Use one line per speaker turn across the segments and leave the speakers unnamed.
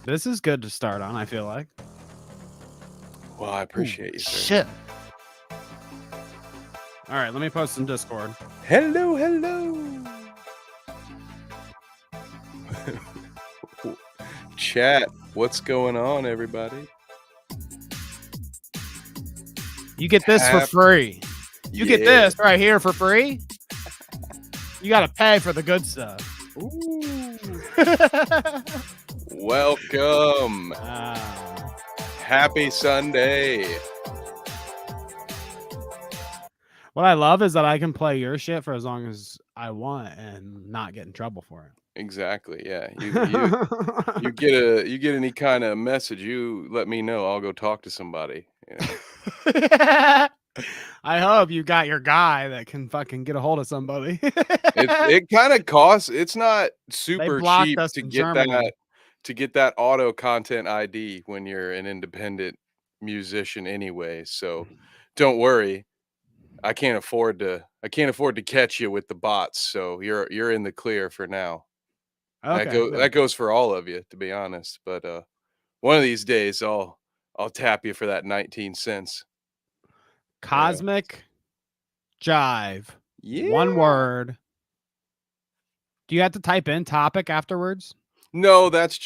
This is good to start on, I feel like.
Well, I appreciate you, sir.
Shit. All right, let me post some Discord.
Hello, hello. Chat, what's going on, everybody?
You get this for free. You get this right here for free. You got to pay for the good stuff.
Ooh. Welcome. Happy Sunday.
What I love is that I can play your shit for as long as I want and not get in trouble for it.
Exactly. Yeah. You get any kind of message, you let me know. I'll go talk to somebody.
I hope you got your guy that can fucking get a hold of somebody.
It kind of costs. It's not super cheap
to
get that auto content ID when you're an independent musician anyway. So don't worry. I can't afford to catch you with the bots. So you're in the clear for now.
Okay,
that goes for all of you, to be honest. But one of these days I'll tap you for that 19 cents.
Cosmic Jive.
Yeah.
One word. Do you have to type in topic afterwards?
No, that's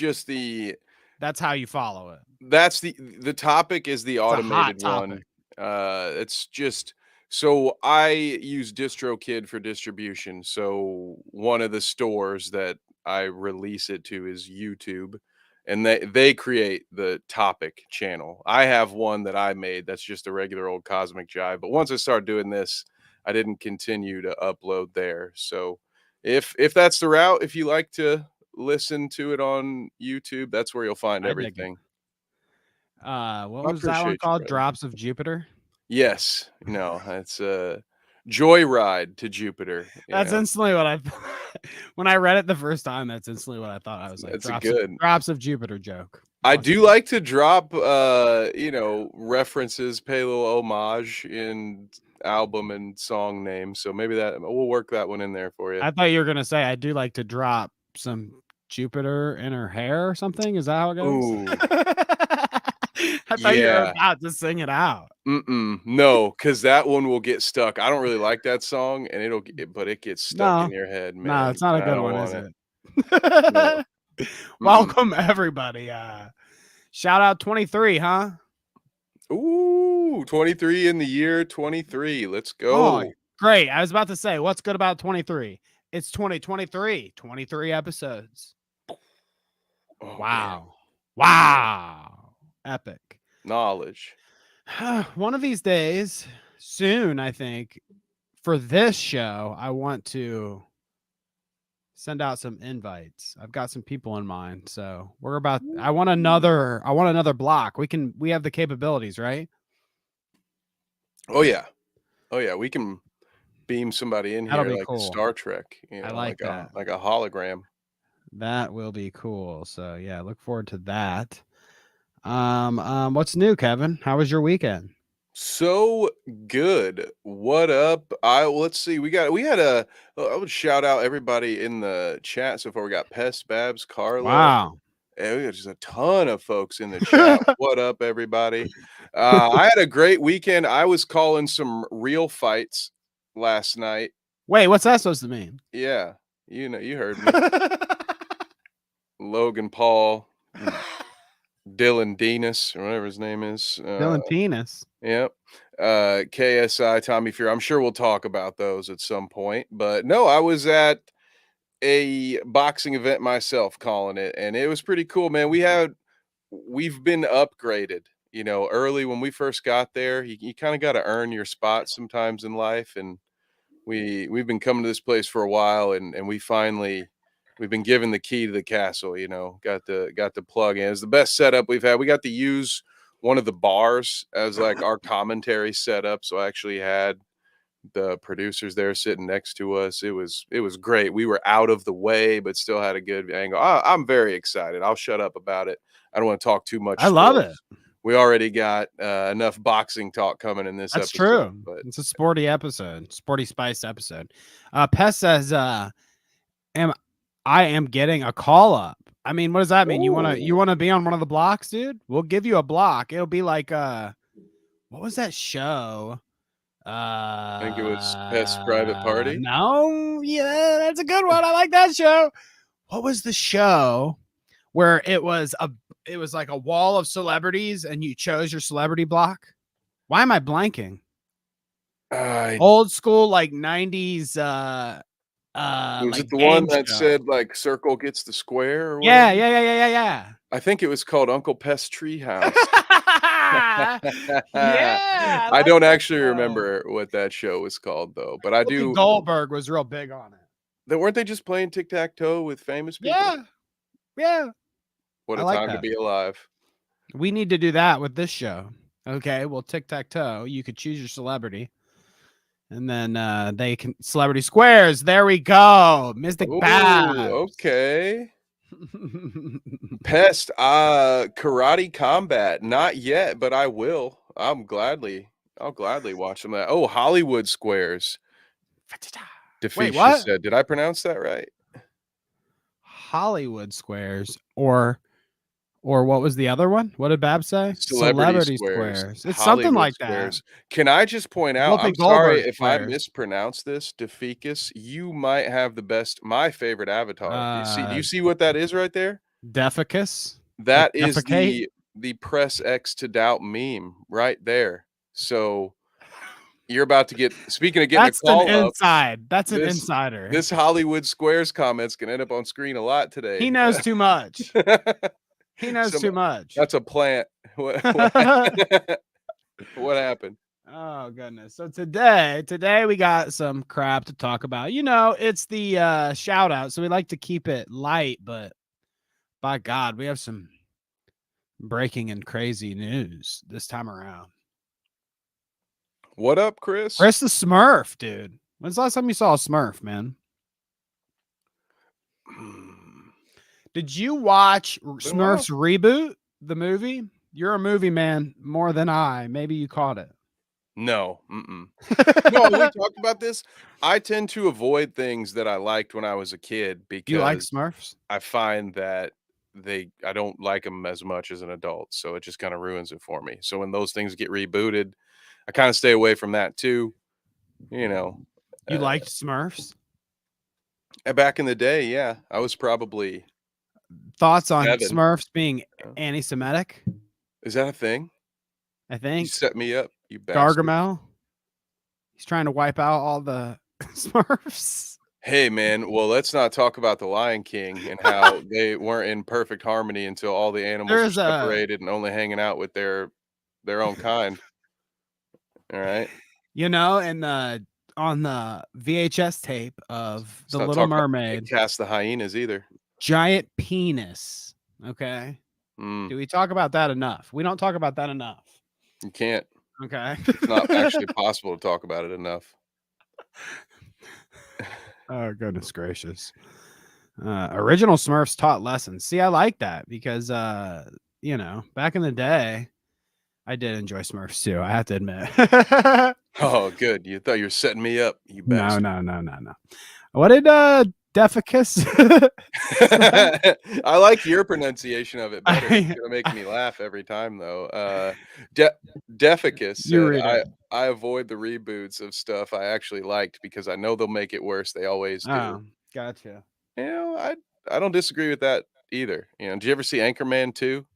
how you follow it.
That's the topic is the automated one. It's just, so I use DistroKid for distribution. So one of the stores that I release it to is YouTube, and they create the topic channel. I have one that I made that's just a regular old Cosmic Jive. But once I started doing this, I didn't continue to upload there. So if that's the route, if you like to listen to it on YouTube, that's where you'll find everything.
What was that one called? Drops of Jupiter?
Yes. No, it's a joyride to Jupiter.
That's instantly what I when I read it the first time, that's instantly what I thought. I was like, drops of Jupiter joke.
I do like to drop references, pay a little homage in album and song names. So maybe we'll work that one in there for you.
I thought you were gonna say I do like to drop some Jupiter in her hair or something. Is that how it goes?
Ooh.
I thought you were about to sing it out.
No, because that one will get stuck. I don't really like that song, and it gets stuck in your head, man.
No, it's not a good one, is it? No. Welcome everybody. Shoutout 23, huh?
Ooh, 23 in the year 23. Let's go.
Oh, great. I was about to say, what's good about 23? It's 2023, 23 episodes.
Oh,
wow. Man. Wow. Epic.
Knowledge.
One of these days, soon, I think, for this show, I want to send out some invites. I've got some people in mind, so I want another block. We have the capabilities, right?
Oh yeah. We can beam somebody in here like
cool.
Star Trek.
I like that.
Like a hologram.
That will be cool. So yeah, look forward to that. What's new, Kevin? How was your weekend?
So good. What up? Let's see. I would shout out everybody in the chat so far. We got Pest, Babs, Carla.
Wow.
And we got just a ton of folks in the chat. What up, everybody? I had a great weekend. I was calling some real fights last night.
Wait, what's that supposed to mean?
Yeah, you heard me. Logan, Paul, Dylan Danis, or whatever his name is.
Dylan Penis.
Yep. KSI, Tommy Fury. I'm sure we'll talk about those at some point. But no, I was at a boxing event myself, calling it, and it was pretty cool, man. We've been upgraded. Early when we first got there, you kind of got to earn your spot sometimes in life, and we've been coming to this place for a while, and we've been given the key to the castle. Got the plug in. It's the best setup we've had. We got to use one of the bars as like our commentary setup, so I actually had the producers there sitting next to us. It was great. We were out of the way, but still had a good angle. I'm very excited. I'll shut up about it. I don't want to talk too much.
I love it.
We already got enough boxing talk coming in this
That's
episode.
True.
But
it's a sporty episode, sporty spice episode. Pest says, I am getting a call up I mean, what does that mean? You
Ooh.
wanna be on one of the blocks, dude? We'll give you a block. It'll be like what was that show?
I think it was Pest Private Party.
No, yeah, that's a good one. I like that show. What was the show where it was like a wall of celebrities and you chose your celebrity block? Why am I blanking? Old school like 90s
Was
like
it the one
game
that
show.
said like circle gets the square or
Yeah,
whatever?
yeah.
I think it was called Uncle Pest Treehouse.
Yeah, I
I
like
don't
that
actually
show.
remember what that show was called though, but I
Whoopi
do.
Goldberg was real big on it.
Weren't they just playing tic-tac-toe with famous people?
Yeah, yeah.
What
I
a
like
time to
that.
be alive.
We need to do that with this show. Okay, well, tic-tac-toe. You could choose your celebrity. And then they can celebrity squares. There we go. Mystic
Oh,
Babs.
okay. Pest, karate combat. Not yet, but I will. I'll gladly watch some of that. Oh, Hollywood Squares.
Wait,
Defecia
what?
said. Did I pronounce that right?
Hollywood squares or what was the other one? What did Babs say?
Celebrity
Celebrity
Squares.
squares. It's something
Hollywood
like that.
Squares. Can I just point out,
Whoopi
I'm sorry
Goldberg
if I
squares.
mispronounce this, Deficus. You might have my favorite avatar. Do you see what that is right there?
Defecus.
That
Like
is
defecate.
the press X to doubt meme right there. So you're about to get, speaking of getting
That's
a
an
call up,
inside. That's an
this
insider.
this Hollywood Squares comments can end up on screen a lot today.
He knows too much. He knows too much.
That's a plant. What happened?
Oh goodness. So today we got some crap to talk about. You know, it's the shout out. So we like to keep it light, but by God, we have some breaking and crazy news this time around.
What up, Chris?
Chris the Smurf, dude. When's the last time you saw a Smurf, man? Did you watch Smurfs Reboot, the movie? You're a movie man more than I. Maybe you caught it.
No. No, we talked about this. I tend to avoid things that I liked when I was a kid because
You like Smurfs?
I find that I don't like them as much as an adult, so it just kind of ruins it for me. So when those things get rebooted, I kind of stay away from that too. You know,
You liked Smurfs?
back in the day, yeah, I was probably
Thoughts on
7.
Smurfs being anti-Semitic?
Is that a thing?
I
You
think
set me up, you bastard.
Gargamel. He's trying to wipe out all the Smurfs.
Hey man, well, let's not talk about the Lion King and how they weren't in perfect harmony until all the animals
There's
were
a
separated and only hanging out with their own kind. All right.
you know, and on the VHS tape of
Let's
The
not
Little
talk about
Mermaid,
Cast the Hyenas either.
giant penis. Okay. Do we talk about that enough? We don't talk about that enough.
You can't.
Okay.
It's not actually possible to talk about it enough.
Oh, goodness gracious. Original Smurfs taught lessons. See, I like that because, you know, back in the day, I did enjoy Smurfs too. I have to admit.
Oh, good. You thought you were setting me up, you
No.
bastard.
What did Deficus?
I like your pronunciation of it better. It's gonna make me laugh every time though. Deficus said, I avoid the reboots of stuff I actually liked because I know they'll make it worse. They always do.
Oh, gotcha.
You know, I don't disagree with that either. You know, did you ever see Anchorman 2?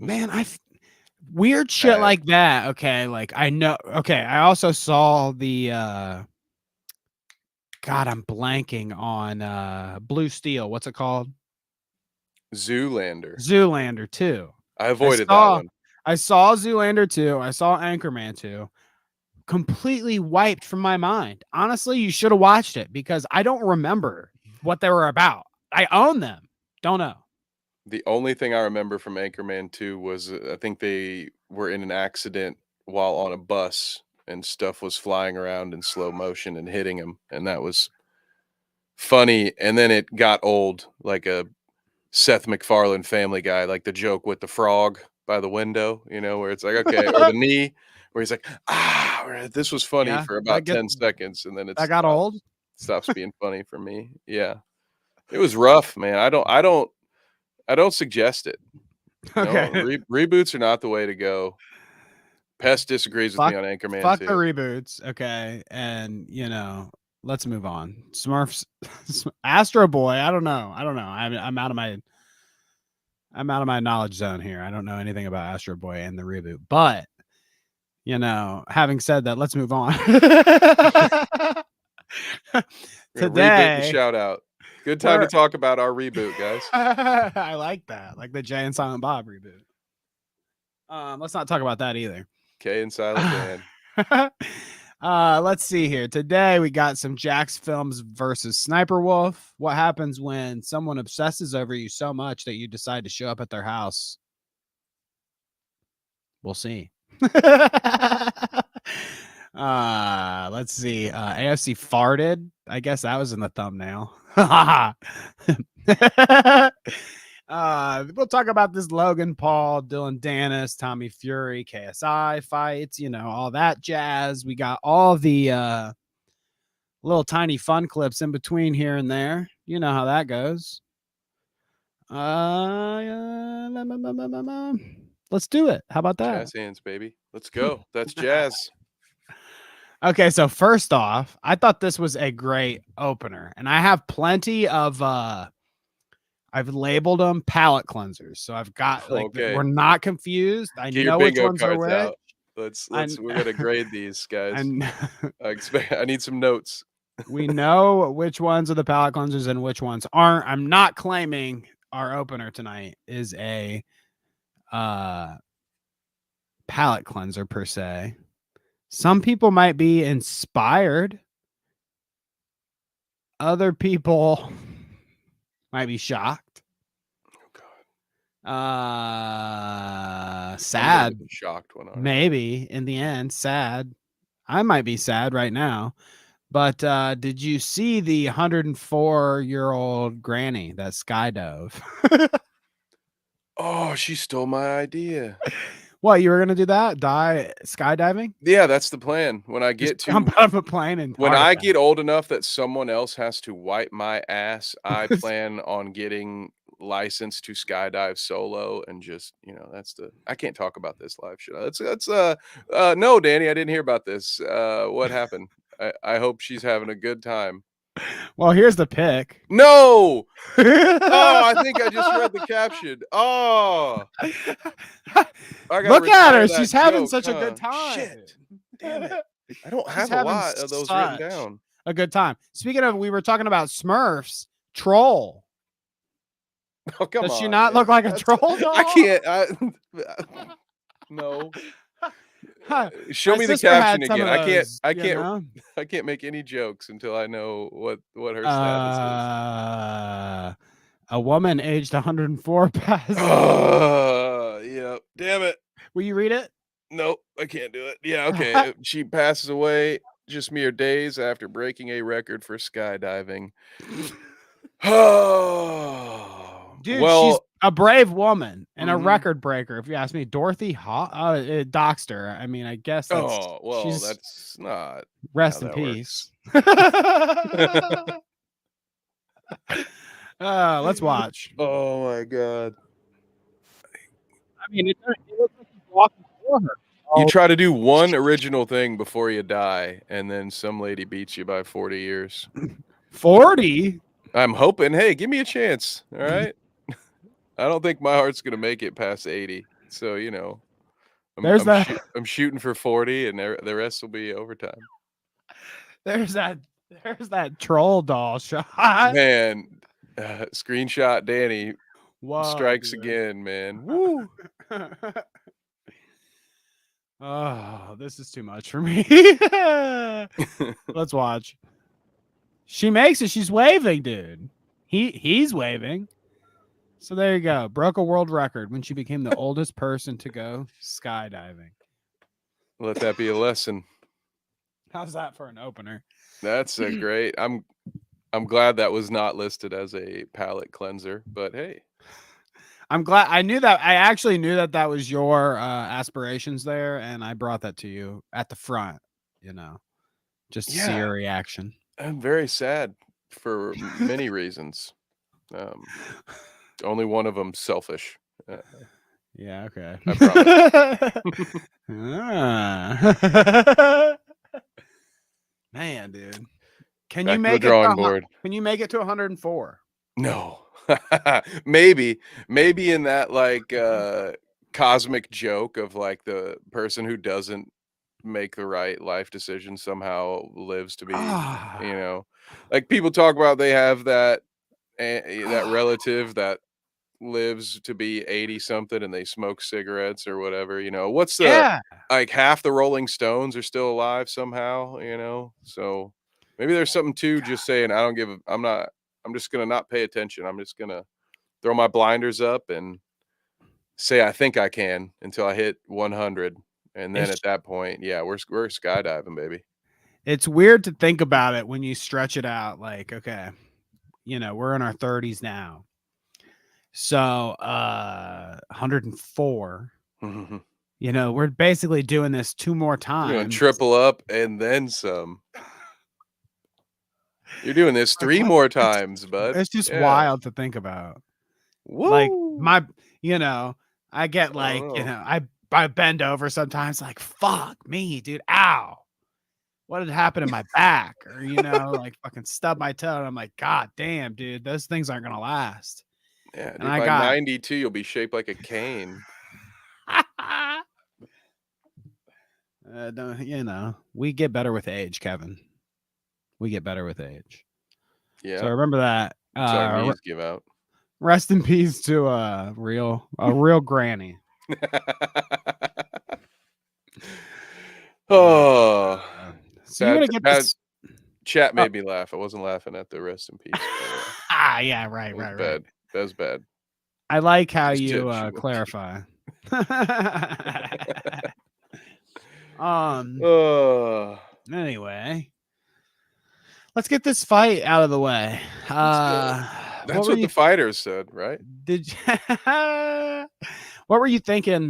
Man, weird shit like that. Okay, like I know. Okay, I also saw the God, I'm blanking on Blue Steel. What's it called? Zoolander 2.
I avoided that one.
I saw Zoolander 2. I saw Anchorman 2. Completely wiped from my mind. Honestly, you should have watched it because I don't remember what they were about. I own them. Don't know.
The only thing I remember from Anchorman 2 was I think they were in an accident while on a bus and stuff was flying around in slow motion and hitting him, and that was funny. And then it got old, like a Seth MacFarlane Family Guy, like the joke with the frog by the window, you know, where it's like, okay, or the knee, where he's like, this was funny for about 10 seconds, and then
that got old.
Stops being funny for me. Yeah. It was rough, man. I don't suggest it. No,
Okay.
reboots are not the way to go. Pest disagrees with me on Anchorman
Fuck the
too.
reboots. Okay. And let's move on. Smurfs, Astro Boy. I don't know. I'm out of my knowledge zone here. I don't know anything about Astro Boy and the reboot. But having said that, let's move on.
We're gonna reboot the
Today,
Shoutout. Good time to talk about our reboot, guys.
I like that, like the Jay and Silent Bob reboot. Let's not talk about that either.
K and Silent Dan.
Let's see here. Today we got some Jacksfilms versus Sniperwolf. What happens when someone obsesses over you so much that you decide to show up at their house? We'll see. Let's see. AFC farted. I guess that was in the thumbnail. We'll talk about this Logan, Paul, Dylan, Danis, Tommy Fury, KSI fights, all that jazz. We got all the little tiny fun clips in between here and there. You know how that goes. Let's do it. How about that?
Jazz hands, baby. Let's go. That's jazz.
Okay, so first off, I thought this was a great opener, and I have plenty of I've labeled them palette cleansers. So I've got we're not confused. I know which ones are which.
Out. We're gonna grade these guys. I need some notes.
We know which ones are the palette cleansers and which ones aren't. I'm not claiming our opener tonight is a palette cleanser per se. Some people might be inspired. Other people might be shocked.
Oh
God. Sad.
Shocked one.
Maybe in the end, sad. I might be sad right now. But did you see the 104-year-old granny that skydove?
Oh, she stole my idea.
What, you were gonna do that? Die skydiving?
Yeah, that's the plan. When I get to
jump out of a plane and
when I get old enough that someone else has to wipe my ass, I plan on getting licensed to skydive solo and just I can't talk about this live shit. That's no, Danny, I didn't hear about this. What happened? I hope she's having a good time.
Well, here's the pic.
No. Oh, I think I just read the caption. Oh,
look at her. She's having such a good time.
Shit. Damn it. I don't have a lot of those written down.
A good time. Speaking of, we were talking about Smurfs. Troll.
Oh, come on.
Does she not look like a troll doll?
I can't. No. Show me the caption again. I can't make any jokes until I know what her status is.
A woman aged 104 passed.
Yeah. Damn it.
Will you read it?
Nope, I can't do it. Yeah, okay. She passes away just mere days after breaking a record for skydiving. Oh,
dude, she's a brave woman and a record breaker. If you ask me, Dorothy doxed her. I mean, I guess that's.
Oh well, that's not.
Rest in peace. Let's watch.
Oh my god.
I mean, it looks like he's walking for her.
You try to do one original thing before you die, and then some lady beats you by 40 years.
40?
I'm hoping. Hey, give me a chance. All right. I don't think my heart's gonna make it past 80. So I'm shooting for 40, and the rest will be overtime.
There's that troll doll shot.
Man, screenshot Danny. Whoa, strikes again, man. Woo.
Oh, this is too much for me. Let's watch. She makes it. She's waving, dude. He's waving. So there you go. Broke a world record when she became the oldest person to go skydiving.
Let that be a lesson.
How's that for an opener?
That's a great. I'm glad that was not listed as a palate cleanser, but hey.
I'm glad. I actually knew that was your aspirations there, and I brought that to you at the front, just to see your reaction.
I'm very sad for many reasons. Only one of them selfish.
Yeah, okay.
I promise.
Ah. Man, dude. Can you
Back to the
make it to
drawing board.
can you make it to 104?
No. Maybe in that like cosmic joke of like the person who doesn't make the right life decision somehow lives to be,
Ah.
like people talk about they have that that relative that lives to be 80 something and they smoke cigarettes or whatever, what's the
Yeah.
like half the Rolling Stones are still alive somehow, so maybe there's something to just saying I don't give a, I'm just gonna not pay attention, I'm just gonna throw my blinders up and say I think I can until I hit 100, and then
It's
at that point, yeah, we're skydiving, baby.
it's weird to think about it when you stretch it out like, okay, we're in our 30s now. So, 104, we're basically doing this 2 more
You're doing
times.
triple up and then some. You're doing this
Like,
3
what?
more times, bud.
It's just
Yeah.
wild to think about. Like,
Woo!
I get
I don't
like,
know.
I bend over sometimes like, "Fuck me, dude. Ow. What had happened to my back?" Or, like fucking stub my toe, and I'm like, "God damn, dude, those things aren't gonna last."
Yeah,
And
dude,
I
by
got
92, you'll be shaped like a cane.
we get better with age, Kevin. We get better with age. So
Yeah,
remember that.
until our knees give out.
Rest in peace to a real granny.
Oh,
So you're gonna get
bad
this.
chat
Oh,
made me laugh. I wasn't laughing at the rest in peace, but,
yeah, right,
that was
right.
bad. That was bad.
I like how
Just
you
judging.
clarify.
Oh,
Anyway, let's get this fight out of the way.
let's do it.
What
That's
were
what the
you
fighters said, right?
did you, what were you thinking?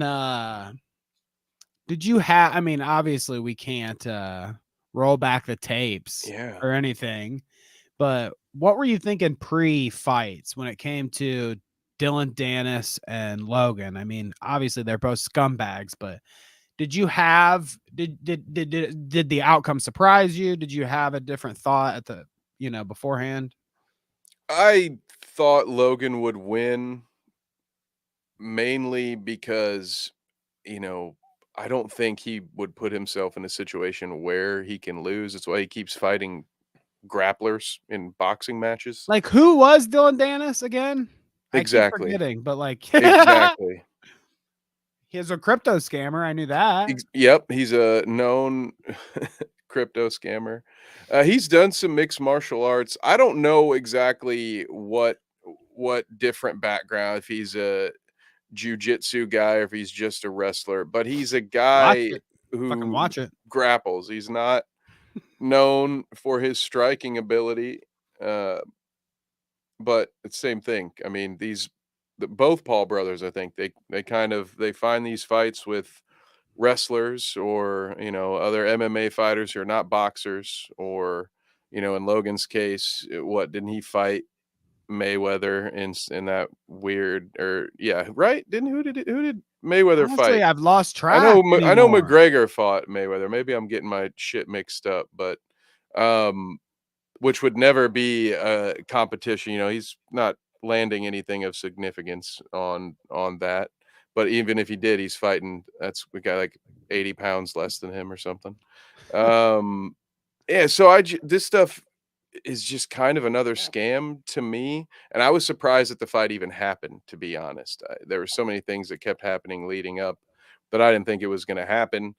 Did you have? I mean, obviously, we can't roll back the tapes
Yeah.
or anything, but what were you thinking pre-fights when it came to Dylan Danis and Logan? I mean, obviously, they're both scumbags, but did you have did the outcome surprise you? Did you have a different thought at the beforehand?
I thought Logan would win mainly because, you know, I don't think he would put himself in a situation where he can lose. That's why he keeps fighting grapplers in boxing matches.
Like, who was Dylan Danis again? I keep
Exactly.
forgetting, but like,
Exactly.
he's a crypto scammer. I knew that.
Yep, he's a known crypto scammer. He's done some mixed martial arts. I don't know exactly what different background, if he's a jujitsu guy or if he's just a wrestler, but he's a
Watch
guy
it. Fucking
who
watch it.
grapples. He's not known for his striking ability, uh, but it's same thing. I mean, both Paul brothers, I think they find these fights with wrestlers or other MMA fighters who are not boxers, or in Logan's case, what didn't he fight Mayweather in that weird, or yeah, right? Didn't who did Mayweather
Honestly,
fight?
I've lost
I know
track
I know
anymore.
McGregor fought Mayweather. Maybe I'm getting my shit mixed up, but um which would never be a competition. He's not landing anything of significance on that. But even if he did, he's fighting. That's we got like 80 pounds less than him or something. Um, yeah. So this stuff is just kind of another scam to me, and I was surprised that the fight even happened. To be honest, there were so many things that kept happening leading up that I didn't think it was going to happen,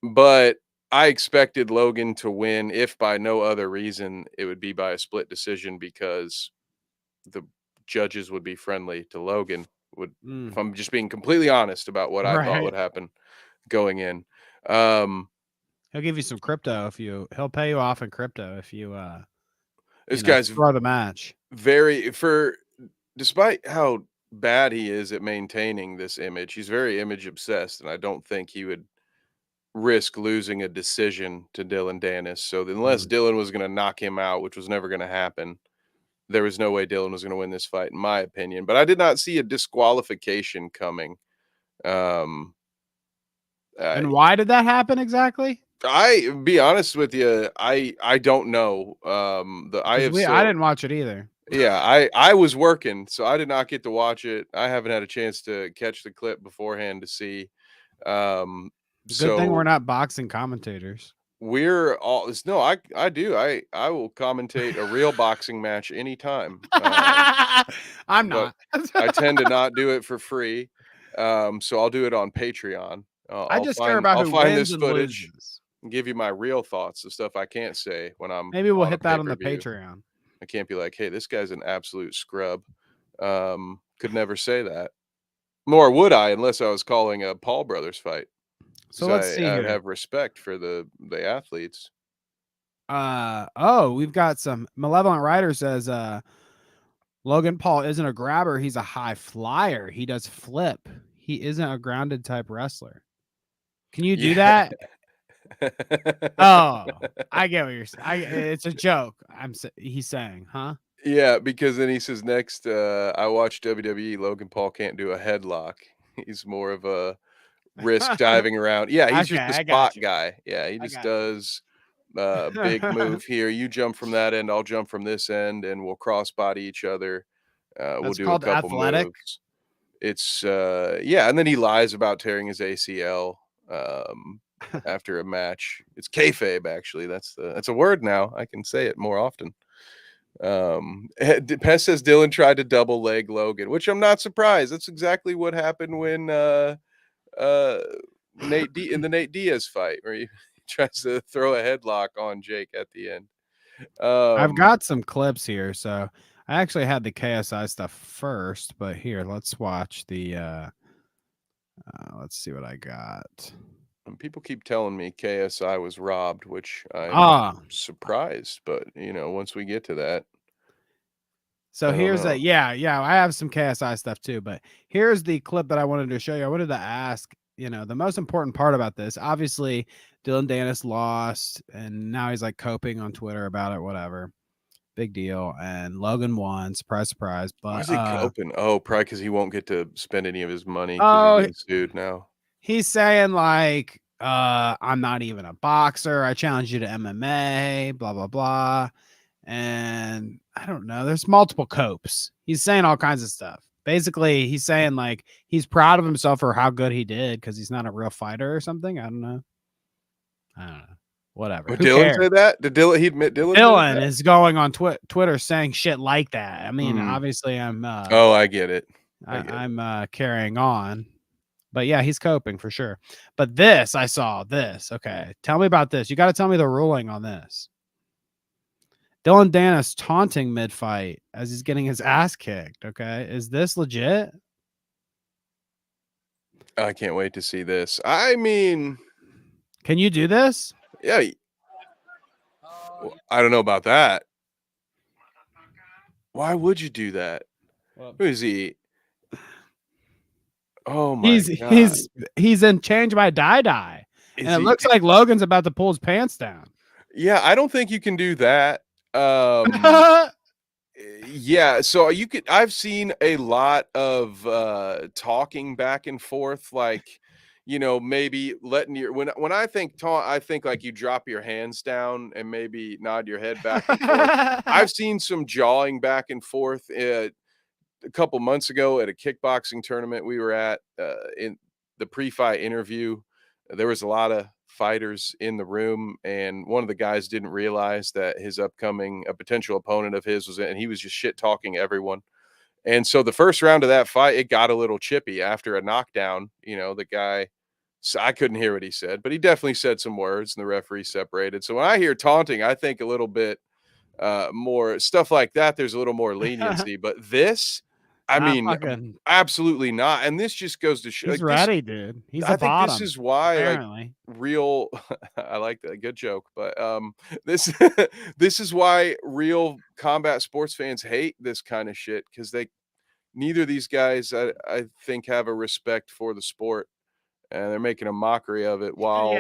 but I expected Logan to win, if by no other reason, it would be by a split decision because the judges would be friendly to Logan. If
Mm,
I'm just being completely honest about what I thought would
right.
happen going in. Um,
He'll give you some crypto if he'll pay you off in crypto if you
this guy's
throw the match.
very for despite how bad he is at maintaining this image, he's very image obsessed, and I don't think he would risk losing a decision to Dylan Danis. So unless
Mm.
Dylan was going to knock him out, which was never going to happen, there was no way Dylan was going to win this fight, in my opinion. But I did not see a disqualification coming. Um,
And why did that happen exactly?
I be honest with you, I don't know. I
didn't watch it either.
Yeah, I was working, so I did not get to watch it. I haven't had a chance to catch the clip beforehand to see. Um,
Good thing we're
so
not boxing commentators.
we're all no, I do. I will commentate a real boxing match anytime.
I'm
But
not.
I tend to not do it for free. So I'll do it on Patreon.
I just care about
I'll
who
find
wins
this
and
footage
loses.
and give you my real thoughts, the stuff I can't say when I'm
Maybe we'll
on a
hit that on the
pay-per-view.
Patreon.
I can't be like, hey, this guy's an absolute scrub. Could never say that. Nor would I unless I was calling a Paul brothers fight.
So
Because
let's see
I
here.
have respect for the athletes.
We've got some Malevolent Rider says Logan Paul isn't a grabber, he's a high flyer. He does flip. He isn't a grounded type wrestler. Can you do that? Oh, I get what you're saying. It's a joke. He's saying, huh?
Yeah, because then he says next, I watch WWE. Logan Paul can't do a headlock. He's more of a risk diving around. Yeah, he's just
Okay,
the
I got
spot
you.
guy. Yeah, he
I
just
got you.
does big move here. You jump from that end, I'll jump from this end, and we'll cross body each other. We'll
That's
do a
called
couple
athletic.
moves. It's yeah, and then he lies about tearing his ACL after a match. It's kayfabe, actually. That's a word now. I can say it more often. Pest says Dylan tried to double leg Logan, which I'm not surprised. That's exactly what happened when in the Nate Diaz fight, where he tries to throw a headlock on Jake at the end.
I've got some clips here, so I actually had the KSI stuff first, but here, let's watch the let's see what I got.
And people keep telling me KSI was robbed, which I'm surprised, but once we get to that.
So here's I have some KSI stuff too, but here's the clip that I wanted to show you. I wanted to ask, the most important part about this. Obviously, Dylan Danis lost, and now he's like coping on Twitter about it, whatever. Big deal. And Logan won, surprise, surprise.
Why
But
is he coping? Oh, probably because he won't get to spend any of his money because
oh,
he's getting sued now.
He's saying like, I'm not even a boxer. I challenge you to MMA, blah, blah, blah. And I don't know. There's multiple copes. He's saying all kinds of stuff. Basically, he's saying like he's proud of himself for how good he did because he's not a real fighter or something. I don't know. Whatever.
Did
Who
Dylan
cares?
say that? Did he admit Dylan?
Dylan is going on Twitter saying shit like that. I mean, obviously, I'm.
Oh, I get it.
I'm carrying on. But yeah, he's coping for sure. But this, I saw this. Okay. Tell me about this. You got to tell me the ruling on this. Dylan Danis taunting mid-fight as he's getting his ass kicked. Okay. Is this legit?
I can't wait to see this. I mean,
can you do this?
Yeah. I don't know about that. Why would you do that? Who is he? Oh my God.
He's in Change My Die, and it looks like Logan's about to pull his pants down.
Yeah, I don't think you can do that. Yeah, so I've seen a lot of talking back and forth, like maybe letting your when I think taunt, I think like you drop your hands down and maybe nod your head back and forth. I've seen some jawing back and forth a couple months ago at a kickboxing tournament we were at. In the pre-fight interview, there was a lot of fighters in the room, and one of the guys didn't realize that a potential opponent of his was in, and he was just shit talking everyone. And so the first round of that fight, it got a little chippy after a knockdown. The guy, so I couldn't hear what he said, but he definitely said some words, and the referee separated. So when I hear taunting, I think a little bit more stuff like that. There's a little more leniency, but this, I mean, absolutely not. And this just goes to show.
He's ready, dude. He's
I
the
think
bottom.
This is why,
apparently.
real. I like that. Good joke, but this this is why real combat sports fans hate this kind of shit, because neither of these guys, I think, have a respect for the sport, and they're making a mockery of it while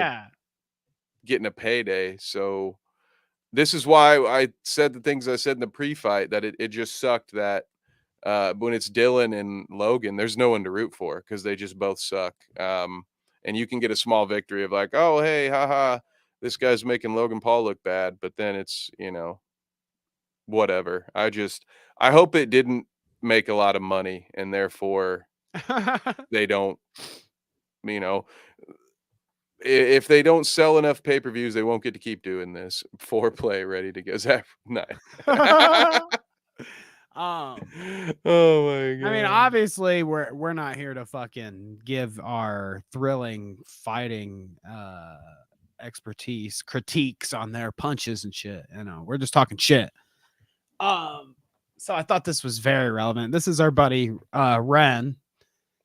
getting a payday. So this is why I said the things I said in the pre-fight, that it just sucked that when it's Dylan and Logan, there's no one to root for because they just both suck. And you can get a small victory of like, oh, hey, haha, this guy's making Logan Paul look bad. But then it's, whatever. I hope it didn't make a lot of money and therefore they don't, you know, if they don't sell enough pay-per-views, they won't get to keep doing this. Foreplay ready to go. Zach, nice.
Oh
my god.
I mean, obviously, we're not here to fucking give our thrilling fighting expertise critiques on their punches and shit. We're just talking shit. So I thought this was very relevant. This is our buddy Ren.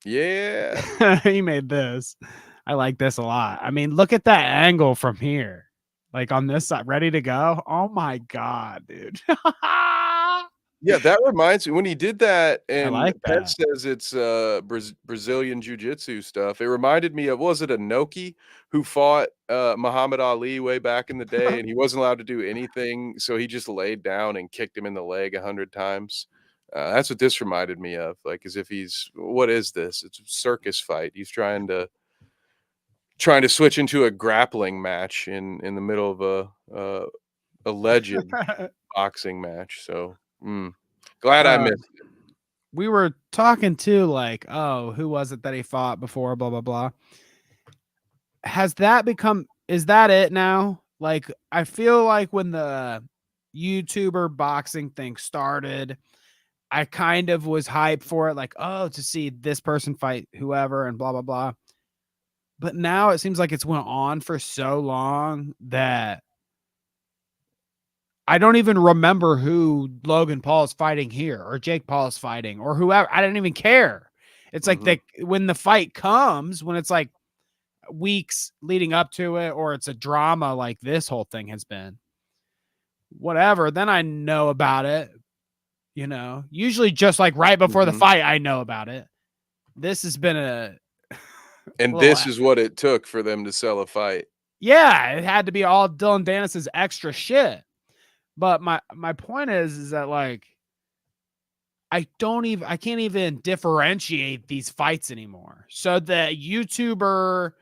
Yeah.
He made this. I like this a lot. I mean, look at that angle from here. Like on this side, ready to go. Oh my god, dude.
Yeah, that reminds me when he did that,
I
and
like
Pet
that.
says it's Brazilian jiu-jitsu stuff. It reminded me of, was it Inoki who fought Muhammad Ali way back in the day, and he wasn't allowed to do anything, so he just laid down and kicked him in the leg 100 times. That's what this reminded me of, like as if what is this? It's a circus fight. He's trying to switch into a grappling match in the middle of a alleged boxing match. So glad I missed it.
We were talking too, like, oh, who was it that he fought before? Blah blah blah. Is that it now? Like, I feel like when the YouTuber boxing thing started, I kind of was hyped for it, like, oh, to see this person fight whoever and blah blah blah. But now it seems like it's went on for so long that I don't even remember who Logan Paul is fighting here or Jake Paul is fighting or whoever. I didn't even care. It's like when the fight comes, when it's like weeks leading up to it, or it's a drama like this whole thing has been, whatever, then I know about it. Usually just like right before the fight, I know about it. This has been
and this is what it took for them to sell a fight.
Yeah, it had to be all Dylan Danis's extra shit. But my point is that like I can't even differentiate these fights anymore. So the YouTuber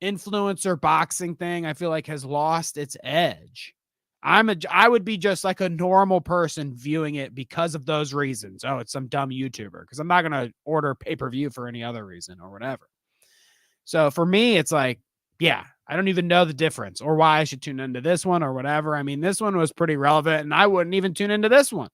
influencer boxing thing, I feel like has lost its edge. I would be just like a normal person viewing it because of those reasons. Oh, it's some dumb YouTuber, because I'm not going to order pay-per-view for any other reason or whatever. So for me, it's like, yeah, I don't even know the difference or why I should tune into this one or whatever. I mean, this one was pretty relevant and I wouldn't even tune into this one.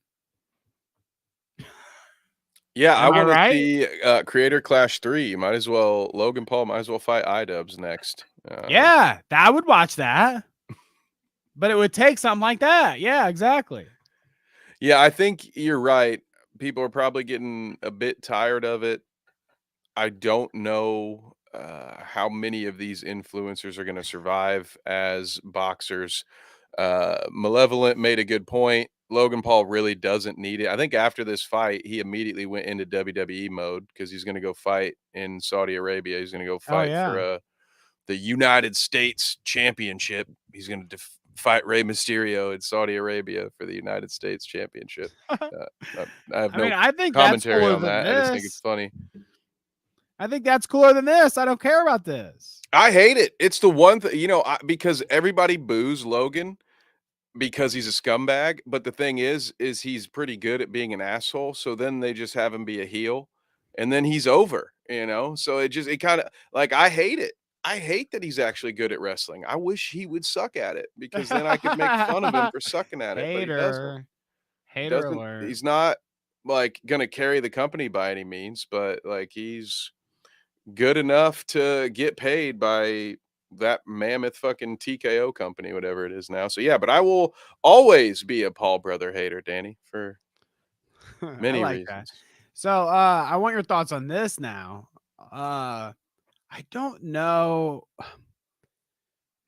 Yeah, I want to see Creator Clash 3. Logan Paul might as well fight iDubbbz next.
Yeah, I would watch that. But it would take something like that. Yeah, exactly.
Yeah, I think you're right. People are probably getting a bit tired of it. I don't know how many of these influencers are going to survive as boxers. Malevolent made a good point. Logan Paul really doesn't need it. I think after this fight, he immediately went into WWE mode because he's going to go fight in Saudi Arabia. He's going to go fight for the United States Championship. He's going to fight Rey Mysterio in Saudi Arabia for the United States Championship. I think commentary on that. I just think it's funny.
I think that's cooler than this. I don't care about this.
I hate it. It's the one thing, because everybody boos Logan because he's a scumbag. But the thing is he's pretty good at being an asshole. So then they just have him be a heel and then he's over, So it kind of like, I hate it. I hate that he's actually good at wrestling. I wish he would suck at it because then I could make fun of him for sucking at it. But he doesn't.
Hater alert.
He's not like going to carry the company by any means, but like he's good enough to get paid by that mammoth fucking TKO company, whatever it is now. So yeah, but I will always be a Paul brother hater, Danny, for many reasons. That.
So I want your thoughts on this now. I don't know.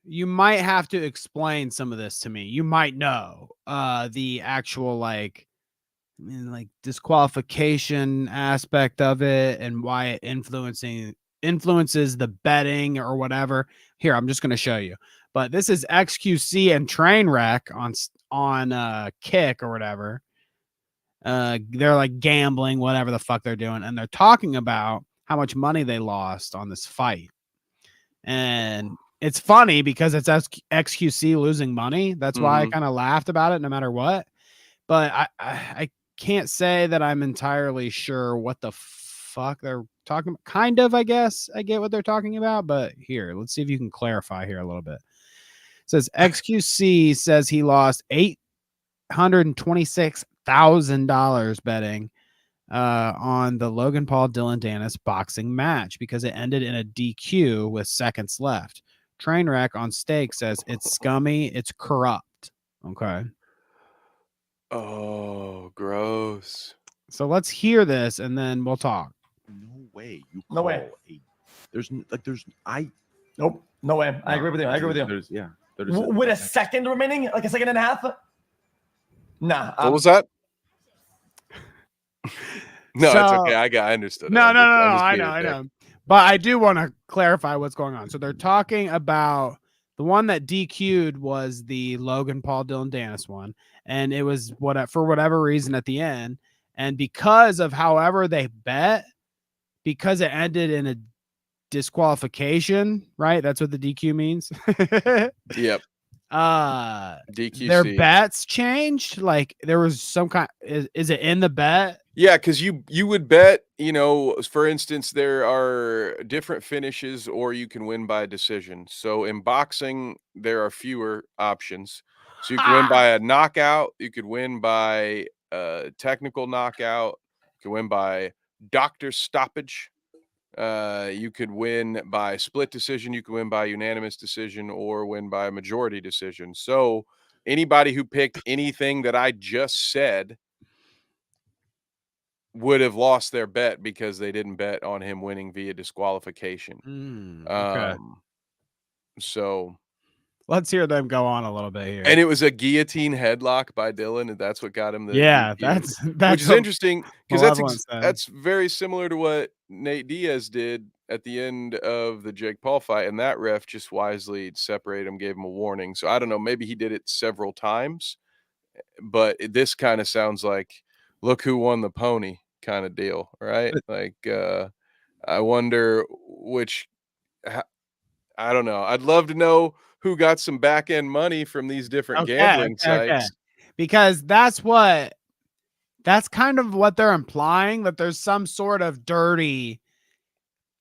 You might have to explain some of this to me. You might know the actual like disqualification aspect of it and why it influences the betting or whatever. Here, I'm just going to show you. But this is XQC and Trainwreck on Kick or whatever. They're like gambling, whatever the fuck they're doing, and they're talking about how much money they lost on this fight. And it's funny because it's XQC losing money. That's why I kind of laughed about it no matter what. But I can't say that I'm entirely sure what the fuck they're talking about. Kind of, I guess I get what they're talking about, but here, let's see if you can clarify here a little bit. It says XQC says he lost $826,000 betting on the Logan Paul Dylan Danis boxing match because it ended in a DQ with seconds left. Trainwreck on Stake says it's scummy, it's corrupt. Okay.
Oh, gross.
So let's hear this and then we'll talk.
No way.
No way. Nope. No way. I agree with you. I agree with you. With a second remaining, like a second and a half. Nah.
What was that? No, it's okay. I understood.
No. I know. But I do want to clarify what's going on. So they're talking about the one that DQ'd was the Logan Paul Dylan Danis one, and it was for whatever reason at the end, and because of however they bet, because it ended in a disqualification, right? That's what the DQ means.
Yep.
DQC. Their bets changed. Like there was some kind. Is it in the bet?
Yeah, because you would bet. For instance, there are different finishes, or you can win by a decision. So in boxing, there are fewer options. So you can win by a knockout. You could win by a technical knockout. You can win by doctor stoppage. You could win by split decision, you could win by unanimous decision, or win by a majority decision. So anybody who picked anything that I just said would have lost their bet because they didn't bet on him winning via disqualification.
Okay.
So
let's hear them go on a little bit here.
And it was a guillotine headlock by Dylan, and that's what got him the
that's
which is interesting because that's very similar to what Nate Diaz did at the end of the Jake Paul fight, and that ref just wisely separated him, gave him a warning. So I don't know, maybe he did it several times, but this kind of sounds like look who won the pony kind of deal, right? Like I wonder which I don't know. I'd love to know who got some back end money from these different gambling sites.
Because that's kind of what they're implying, that there's some sort of dirty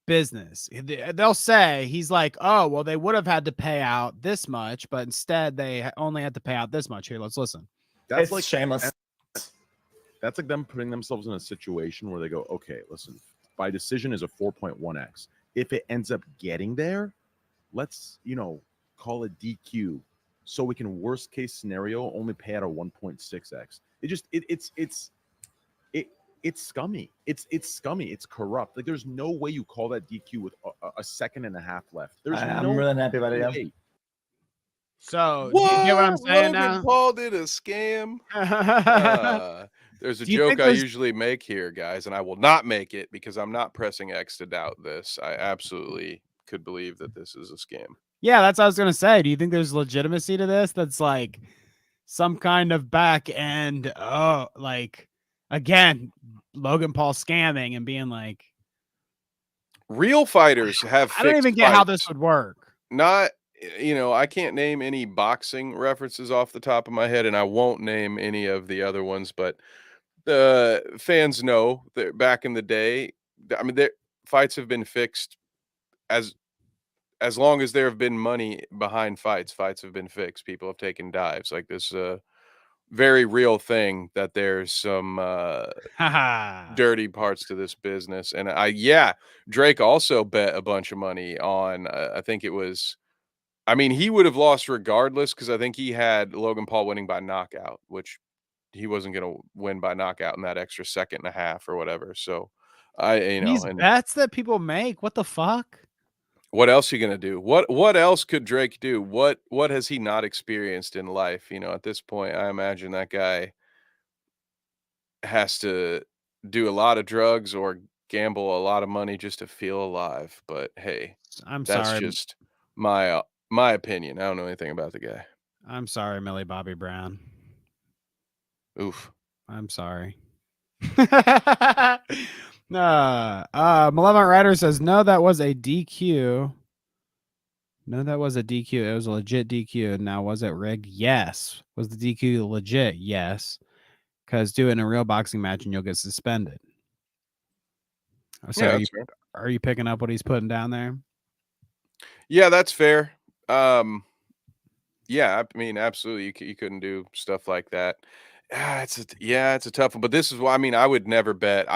business. They'll say he's like, oh, well, they would have had to pay out this much, but instead they only had to pay out this much. Here, let's listen.
That's like shameless.
That's like them putting themselves in a situation where they go, okay, listen, by decision is a 4.1x. If it ends up getting there, let's, call it DQ so we can worst case scenario only pay out a 1.6x. It's scummy. It's scummy. It's corrupt. Like there's no way you call that DQ with a second and a half left.
I'm more than happy about it. Yeah.
So do you get what I'm saying?
Logan Paul did a scam. There's a joke I usually make here, guys, and I will not make it because I'm not pressing X to doubt this. I absolutely could believe that this is a scam.
Yeah, that's what I was gonna say. Do you think there's legitimacy to this? That's like some kind of back end. Oh, like again, Logan Paul scamming and being like,
real fighters have.
I don't even get how this would work.
Not, I can't name any boxing references off the top of my head, and I won't name any of the other ones. But the fans know that back in the day, I mean, their fights have been fixed as long as there have been money behind fights have been fixed. People have taken dives. Like this very real thing that there's some dirty parts to this business. And Drake also bet a bunch of money on, I think it was, he would have lost regardless because I think he had Logan Paul winning by knockout, which he wasn't going to win by knockout in that extra second and a half or whatever. So
these bets that people make, what the fuck?
What else are you gonna do? What else could Drake do? What has he not experienced in life? At this point, I imagine that guy has to do a lot of drugs or gamble a lot of money just to feel alive. But hey,
I'm
that's
sorry.
just my My opinion. I don't know anything about the guy.
I'm sorry, Millie Bobby Brown.
Oof.
I'm sorry. Malevolent Rider says, no, that was a DQ. No, that was a DQ. It was a legit DQ. Now, was it rigged? Yes. Was the DQ legit? Yes. Because do it in a real boxing match and you'll get suspended. So
Yeah, that's fair.
are you picking up what he's putting down there?
Yeah, that's fair. Yeah, I mean, absolutely. You couldn't do stuff like that. It's a tough one. But this is why, I mean, I would never bet.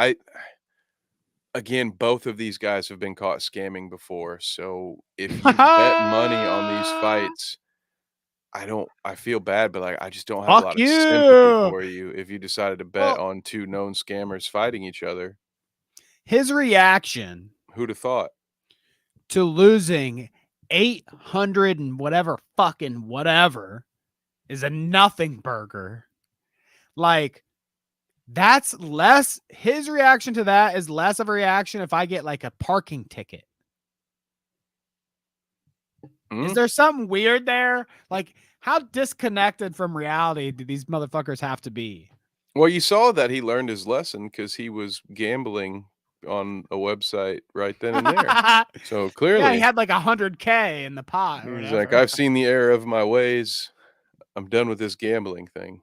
Again, both of these guys have been caught scamming before. So if you bet money on these fights, I feel bad, but like I just don't have a lot of sympathy for you if you decided to bet on two known scammers fighting each other.
His reaction,
who'd have thought,
to losing 800 and whatever is a nothing burger. Like, that's less, his reaction to that is less of a reaction if I get like a parking ticket. Is there something weird there? Like, how disconnected from reality do these motherfuckers have to be?
Well, you saw that he learned his lesson because he was gambling on a website right then and there. So clearly,
yeah, he had like 100K in the pot.
He's like, I've seen the error of my ways. I'm done with this gambling thing.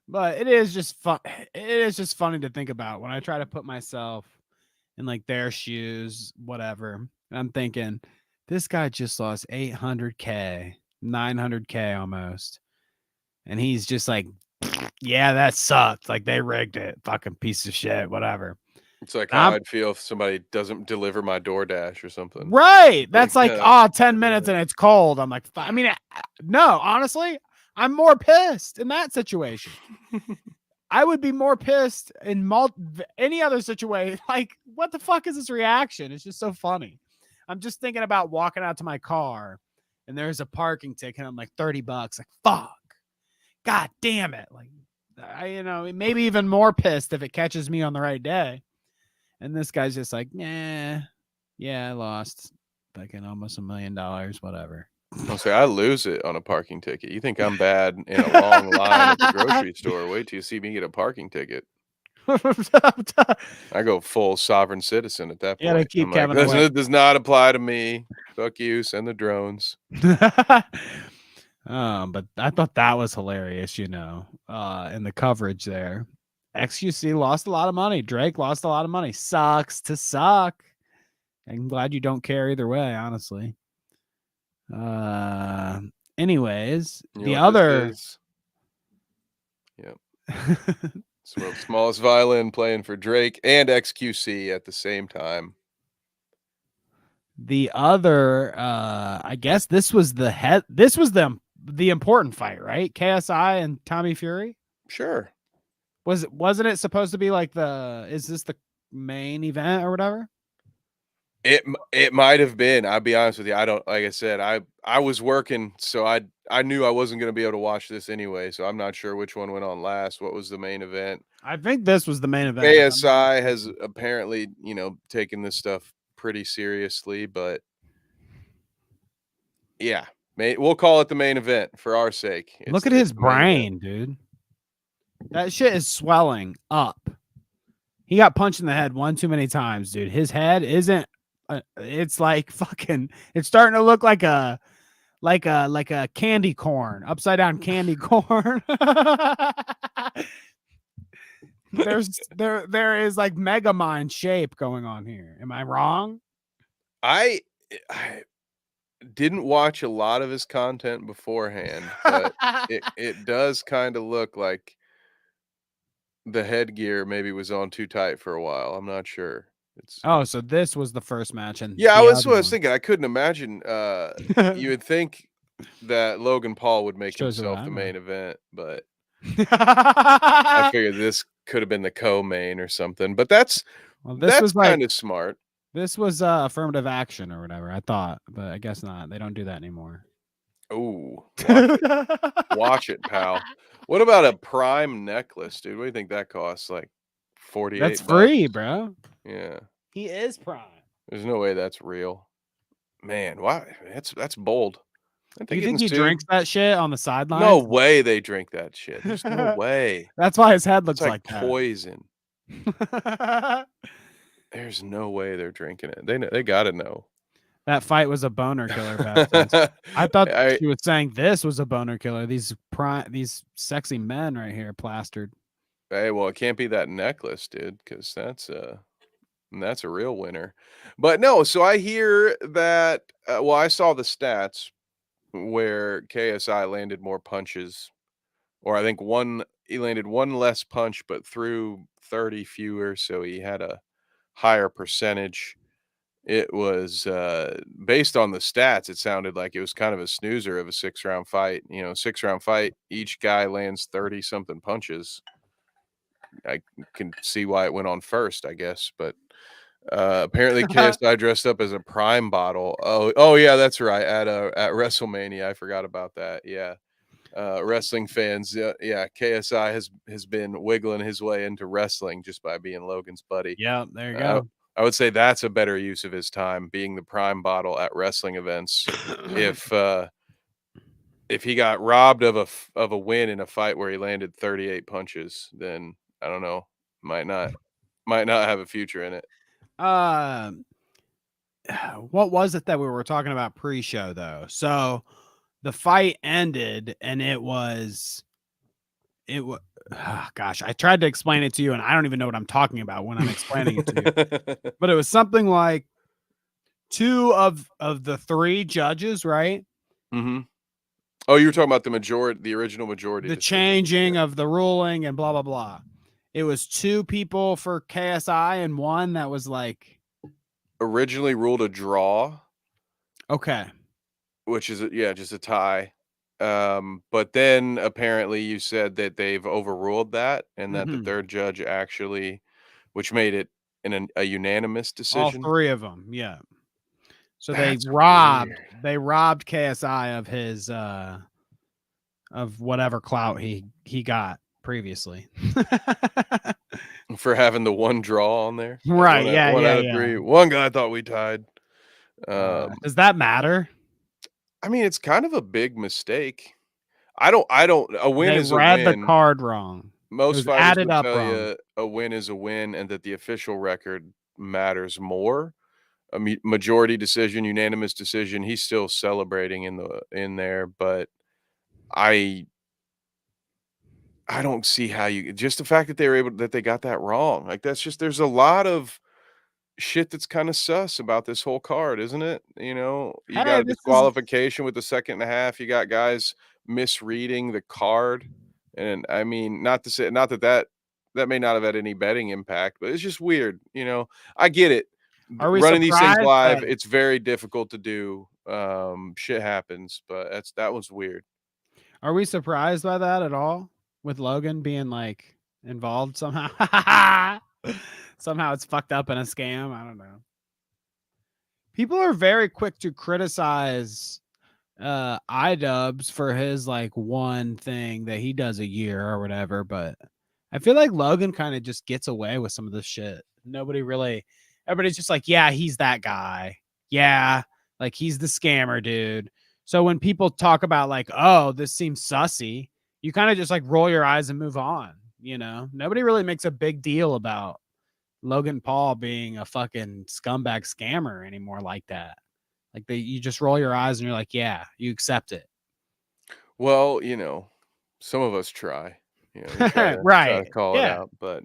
But it is just fun. It is just funny to think about when I try to put myself in like their shoes, whatever. And I'm thinking, this guy just lost 800K, 900K almost. And he's just like, yeah, that sucked. Like, they rigged it. Fucking piece of shit, whatever.
It's like how I'd feel if somebody doesn't deliver my DoorDash or something.
Right. That's like, 10 minutes and it's cold. I'm like, I mean, no, honestly, I'm more pissed in that situation. I would be more pissed in any other situation. Like, what the fuck is this reaction? It's just so funny. I'm just thinking about walking out to my car and there's a parking ticket. I'm like, $30. Like, fuck. God damn it. Like, maybe even more pissed if it catches me on the right day. And this guy's just like, yeah, I lost fucking almost $1 million, whatever.
I'll say I lose it on a parking ticket. You think I'm bad in a long line at the grocery store? Wait till you see me get a parking ticket. I go full sovereign citizen at that point.
Keep
I'm like, this does not apply to me. Fuck you. Send the drones.
But I thought that was hilarious, in the coverage there. XQC lost a lot of money. Drake lost a lot of money. Sucks to suck. I'm glad you don't care either way, honestly. Anyways, the other.
Yep. It's the world's smallest violin playing for Drake and XQC at the same time.
The other, I guess this was the important fight, right? KSI and Tommy Fury.
Sure.
Wasn't it supposed to be like is this the main event or whatever?
It might have been. I'll be honest with you. I don't, like I said, I was working, so I knew I wasn't going to be able to watch this anyway. So I'm not sure which one went on last. What was the main event?
I think this was the main event.
KSI has apparently, taken this stuff pretty seriously, but yeah, we'll call it the main event for our sake.
Look at his brain, dude. That shit is swelling up. He got punched in the head one too many times, dude. His head isn't. It's like fucking. It's starting to look like a candy corn, upside down candy corn. There is like Megamind shape going on here. Am I wrong?
I didn't watch a lot of his content beforehand, but it does kind of look like the headgear maybe was on too tight for a while. I'm not sure.
So this was the first match, and
yeah, I was thinking. I couldn't imagine. You would think that Logan Paul would make himself the main event, but I figured this could have been the co-main or something. But that's kind of smart.
This was affirmative action or whatever, I thought, but I guess not. They don't do that anymore.
Oh, watch it, pal. What about a prime necklace, dude? What do you think that costs? Like 48.
That's free, bro.
Yeah.
He is prime.
There's no way that's real. Man, why? That's bold.
Do you think he drinks that shit on the sidelines?
No way they drink that shit. There's no way.
That's why his head looks
It's like
that.
poison. There's no way they're drinking it. They got to know.
That fight was a boner killer. I thought she was saying this was a boner killer. These sexy men right here plastered.
Hey, well, it can't be that necklace, dude, because that's a real winner. But no, so I hear that. Well, I saw the stats where KSI landed more punches, or I think he landed one less punch, but threw 30 fewer, so he had a higher percentage. It was based on the stats, it sounded like it was kind of a snoozer of a 6-round fight. 6-round fight, each guy lands 30 something punches. I can see why it went on first, I guess, but apparently KSI dressed up as a Prime bottle. Oh yeah, that's right. At WrestleMania, I forgot about that. Yeah. Wrestling fans, yeah, KSI has been wiggling his way into wrestling just by being Logan's buddy.
Yeah, there you go.
I would say that's a better use of his time, being the Prime bottle at wrestling events. If he got robbed of a win in a fight where he landed 38 punches, then I don't know, might not have a future in it.
What was it that we were talking about pre-show though? So the fight ended and it was gosh, I tried to explain it to you and I don't even know what I'm talking about when I'm explaining it to you. But it was something like 2 of the 3 judges, right?
Mm-hmm. Oh, you were talking about the original majority.
The changing of the ruling and blah, blah, blah. It was 2 people for KSI and 1 that was like
originally ruled a draw.
Okay.
Which is just a tie. But then apparently you said that they've overruled that and that the third judge actually, which made it a unanimous decision.
All 3 of them, yeah. So they robbed KSI of his of whatever clout he got previously.
For having the 1 draw on there.
Right,
one out of 3. One guy thought we tied.
Does that matter?
I mean, it's kind of a big mistake. A win is a win.
They read the card wrong.
Most fighters would tell you a win is a win and that the official record matters more. A majority decision, unanimous decision. He's still celebrating in there, but I don't see how just the fact that they got that wrong. Like there's a lot of shit that's kind of sus about this whole card, isn't it? You got a disqualification with the second and a half. You got guys misreading the card, and I mean, not that may not have had any betting impact, but it's just weird. I get it. Running these things live, it's very difficult to do. Shit happens, but that was weird.
Are we surprised by that at all? With Logan being like involved somehow? Somehow it's fucked up in a scam. I don't know. People are very quick to criticize iDubbbz for his like one thing that he does a year or whatever, but I feel like Logan kind of just gets away with some of this shit. Everybody's just like, yeah, he's that guy. Yeah, like he's the scammer dude. So when people talk about like, oh, this seems sussy, you kind of just like roll your eyes and move on. Nobody really makes a big deal about Logan Paul being a fucking scumbag scammer anymore like that. Like you just roll your eyes and you're like, yeah, you accept it.
Well, some of us try.
Right.
To call it out, but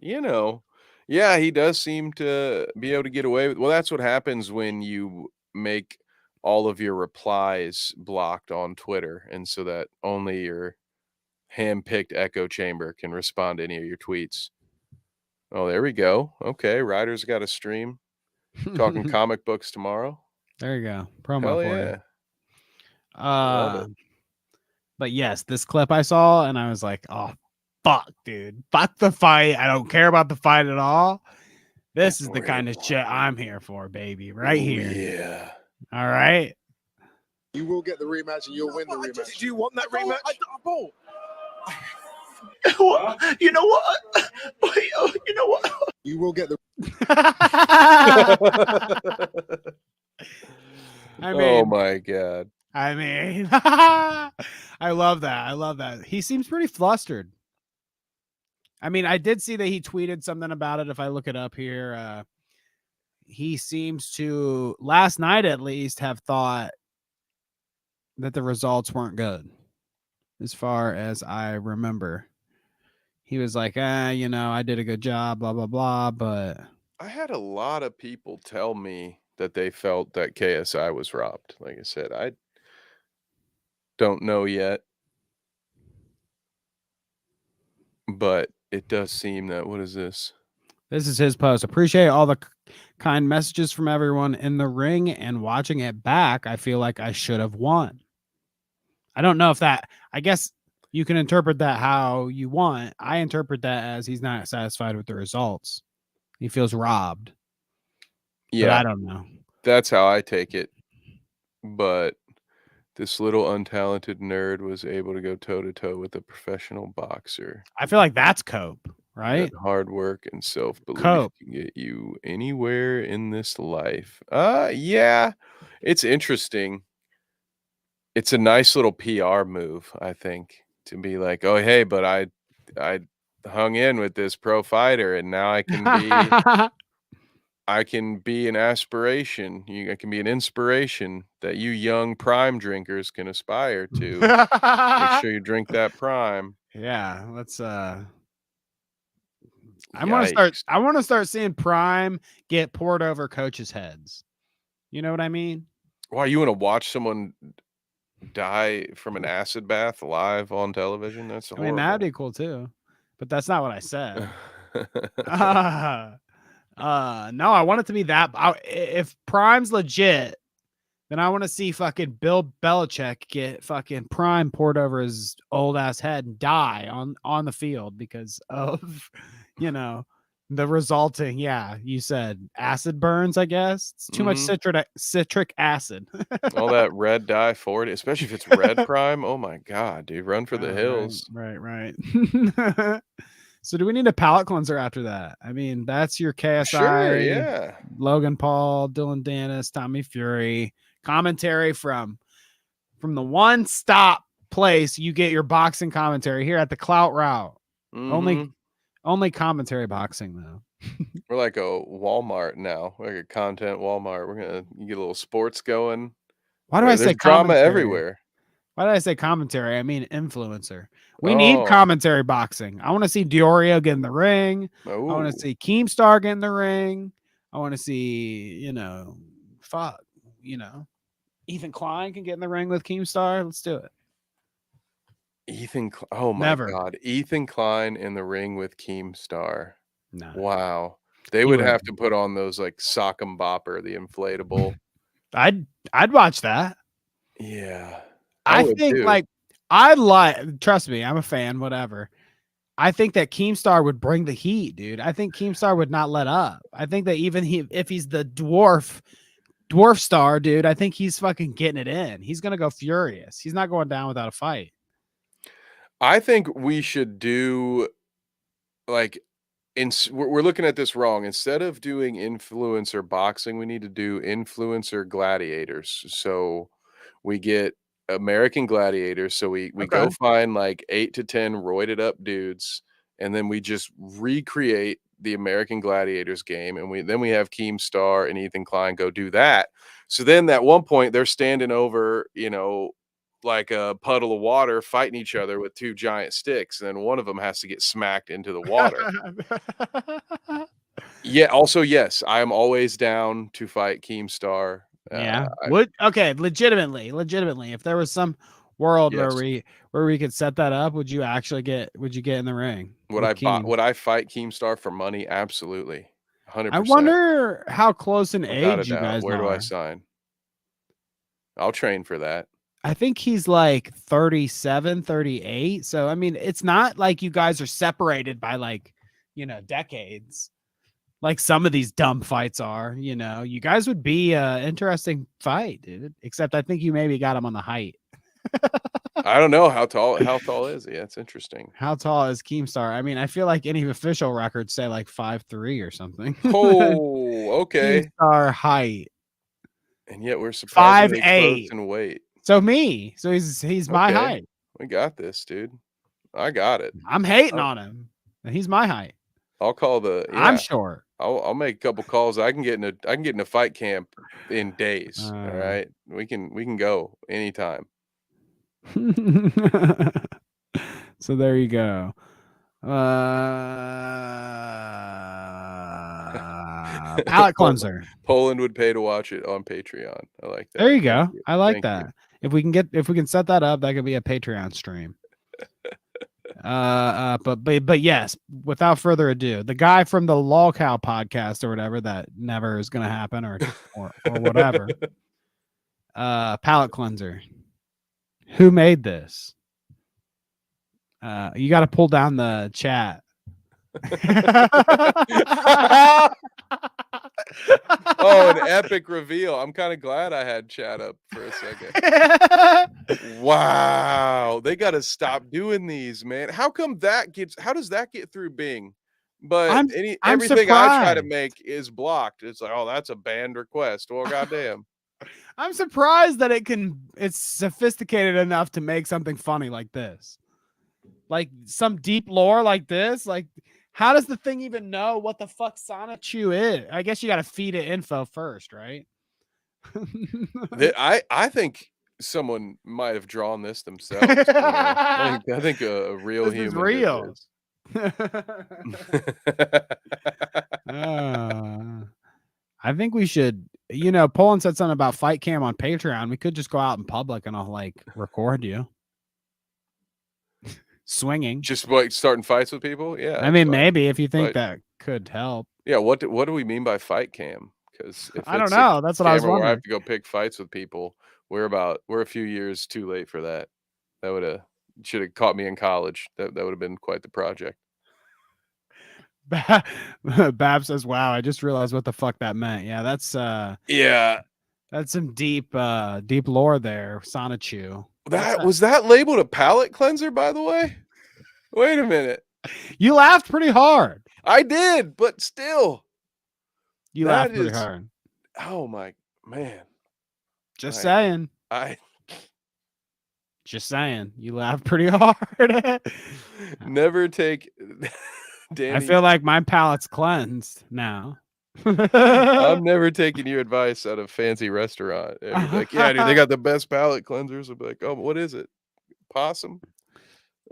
yeah, he does seem to be able to get away with. Well, that's what happens when you make all of your replies blocked on Twitter, and so that only your hand-picked echo chamber can respond to any of your tweets. Oh, there we go. Okay, Ryder's got a stream talking comic books tomorrow.
There you go. Promo
Hell
for
yeah.
you. But yes, this clip I saw and I was like, oh, fuck, dude. Fuck the fight. I don't care about the fight at all. This is the kind of shit I'm here for, baby. Right here.
Yeah.
All right.
You will get the rematch and you'll win the rematch.
Do you want that rematch?
You know what? You know what? You will get the.
I
Oh
mean,
my god.
I mean, I love that. I love that. He seems pretty flustered. I mean, I did see that he tweeted something about it. If I look it up here, he seems to, last night at least, have thought that the results weren't good, as far as I remember. He was like, I did a good job, blah, blah, blah. But
I had a lot of people tell me that they felt that KSI was robbed. Like I said, I don't know yet. But it does seem that, what is this?
this is his post. Appreciate all the kind messages from everyone in the ring, and watching it back, I feel like I should have won. I don't know if that, I guess you can interpret that how you want. I interpret that as he's not satisfied with the results. He feels robbed. But
Yeah,
I don't know.
that's how I take it. But this little untalented nerd was able to go toe to toe with a professional boxer.
I feel like that's cope, right?
That hard work and self-belief
Cope.
can get you anywhere in this life. Yeah, it's interesting. It's a nice little PR move, I think, to be like, oh hey, but I hung in with this pro fighter, and now I can be an aspiration. I can be an inspiration that you young prime drinkers can aspire to. Make sure you drink that prime.
Yeah, let's I
Yikes.
want to start seeing Prime get poured over coaches' heads. You know what I mean?
Why, you want to watch someone die from an acid bath live on television? That's
I
horrible.
mean, that'd be cool too. But that's not what I said. No, I want it to be that. If Prime's legit, then I want to see fucking Bill Belichick get fucking Prime poured over his old ass head and die on the field because of, the resulting, you said acid burns, I guess. It's too much citric acid.
All that red dye for it, especially if it's red prime. Oh my god, dude, run for the hills.
Right. So do we need a palate cleanser after that? I mean, that's your KSI,
Sure, yeah.
Logan Paul, Dylan Danis, Tommy Fury. Commentary from the one stop place you get your boxing commentary here at the Clout Route. Only commentary boxing though.
We're like a Walmart now, like a content Walmart. We're gonna get a little sports going.
Why do I say
there's drama
commentary?
everywhere?
Why did I say commentary? I mean influencer. We need commentary boxing. I want to see Diorio get in the ring. I want to see Keemstar get in the ring. I want to see, Ethan Klein can get in the ring with Keemstar. Let's do it.
Oh my god, Ethan Klein in the ring with Keemstar.
No.
Wow. They would have to put on those like Sock'em Bopper, the inflatable.
I'd watch that.
Yeah.
I think trust me, I'm a fan, whatever. I think that Keemstar would bring the heat, dude. I think Keemstar would not let up. I think that even if he's the dwarf star, dude, I think he's fucking getting it in. He's going to go furious. He's not going down without a fight.
I think we should do we're looking at this wrong. Instead of doing influencer boxing, we need to do influencer gladiators. So we get American gladiators. So we go find like 8 to 10 roided up dudes, and then we just recreate the American Gladiators game, and then we have Keemstar and Ethan Klein go do that. So then at one point they're standing over, like a puddle of water, fighting each other with 2 giant sticks, and then one of them has to get smacked into the water. Yeah. Also, yes, I am always down to fight Keemstar.
Yeah. Legitimately, if there was some world where we could set that up, would you get in the ring?
Would I fight Keemstar for money? Absolutely. 100%.
I wonder how close in age you guys
Where
are.
do I sign? I'll train for that.
I think he's like 37, 38. So, I mean, it's not like you guys are separated by decades. Like some of these dumb fights are, you guys would be an interesting fight, dude. Except I think you maybe got him on the height.
I don't know how tall is he? That's interesting.
How tall is Keemstar? I mean, I feel like any official records say like 5'3" or something.
Oh, okay.
Keemstar height.
And yet we're surprisingly
5'8".
close in weight.
So me. So he's my
Okay.
height.
We got this, dude. I got it.
I'm hating on him. And he's my height.
I'll call the.
I'm
Yeah,
short.
I'll make a couple calls. I can get in a fight camp in days. All right, we can go anytime.
So there you go. Palate cleanser.
Poland would pay to watch it on Patreon. I like that.
There you go. I like
Thank you.
that. If we can set that up, that could be a Patreon stream. But yes, without further ado, the guy from the Lolcow podcast or whatever that never is going to happen or whatever. Palate cleanser. Who made this? You got to pull down the chat.
Oh, an epic reveal. I'm kind of glad I had chat up for a second. Wow. They got to stop doing these, man. How does that get through Bing? But everything I try to make is blocked. It's like, oh, that's a banned request. Well, goddamn.
I'm surprised that it's sophisticated enough to make something funny like this. Like some deep lore like this. Like, how does the thing even know what the fuck Sonichu is? I guess you got to feed it info first, right?
I think someone might have drawn this themselves. I think a real
this
human.
Is real. I think we should, Poland said something about fight cam on Patreon. We could just go out in public and I'll like record you swinging.
Just like starting fights with people. Yeah.
I mean, maybe if you think that could help.
Yeah. What do we mean by fight cam? Because
I don't know. That's what I was wondering.
Where I have to go pick fights with people. We're a few years too late for that. That should have caught me in college. That would have been quite the project.
Bab says, "Wow, I just realized what the fuck that meant." Yeah, that's that's some deep lore there, Sonichu.
Was that labeled a palate cleanser, by the way? Wait a minute.
You laughed pretty hard.
I did, but still,
you laughed pretty hard.
Oh my man!
Just saying. Just saying. You laughed pretty hard.
Never take. Danny,
I feel like my palate's cleansed now.
I'm never taking your advice at a fancy restaurant. And you're like, yeah, dude, they got the best palate cleansers. I'll be like, oh, what is it? Possum?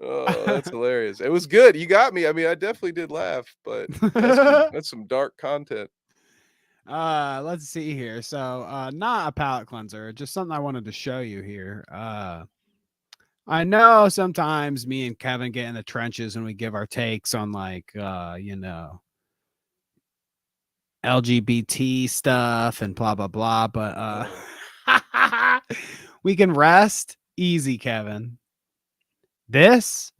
Oh, that's hilarious. It was good. You got me. I mean, I definitely did laugh, but that's some dark content.
Let's see here. So, not a palate cleanser, just something I wanted to show you here. I know sometimes me and Kevin get in the trenches and we give our takes on like, LGBT stuff and blah, blah, blah. But we can rest easy, Kevin. This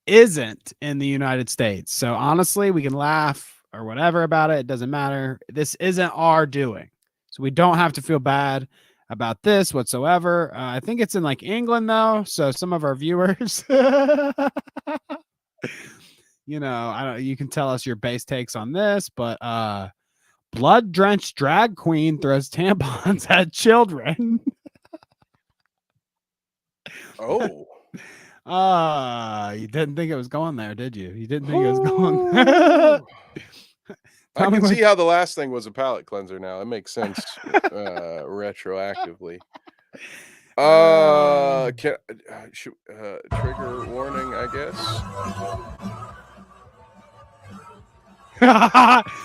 isn't in the United States. So honestly, we can laugh or whatever about it. It doesn't matter. This isn't our doing. So we don't have to feel bad about this whatsoever. I think it's in like England though, so some of our viewers you can tell us your base takes on this, but blood drenched drag queen throws tampons at children.
Oh.
You didn't think it was going there, did you? You didn't think it was going there.
I can see how the last thing was a palate cleanser now. It makes sense retroactively. Trigger warning, I guess.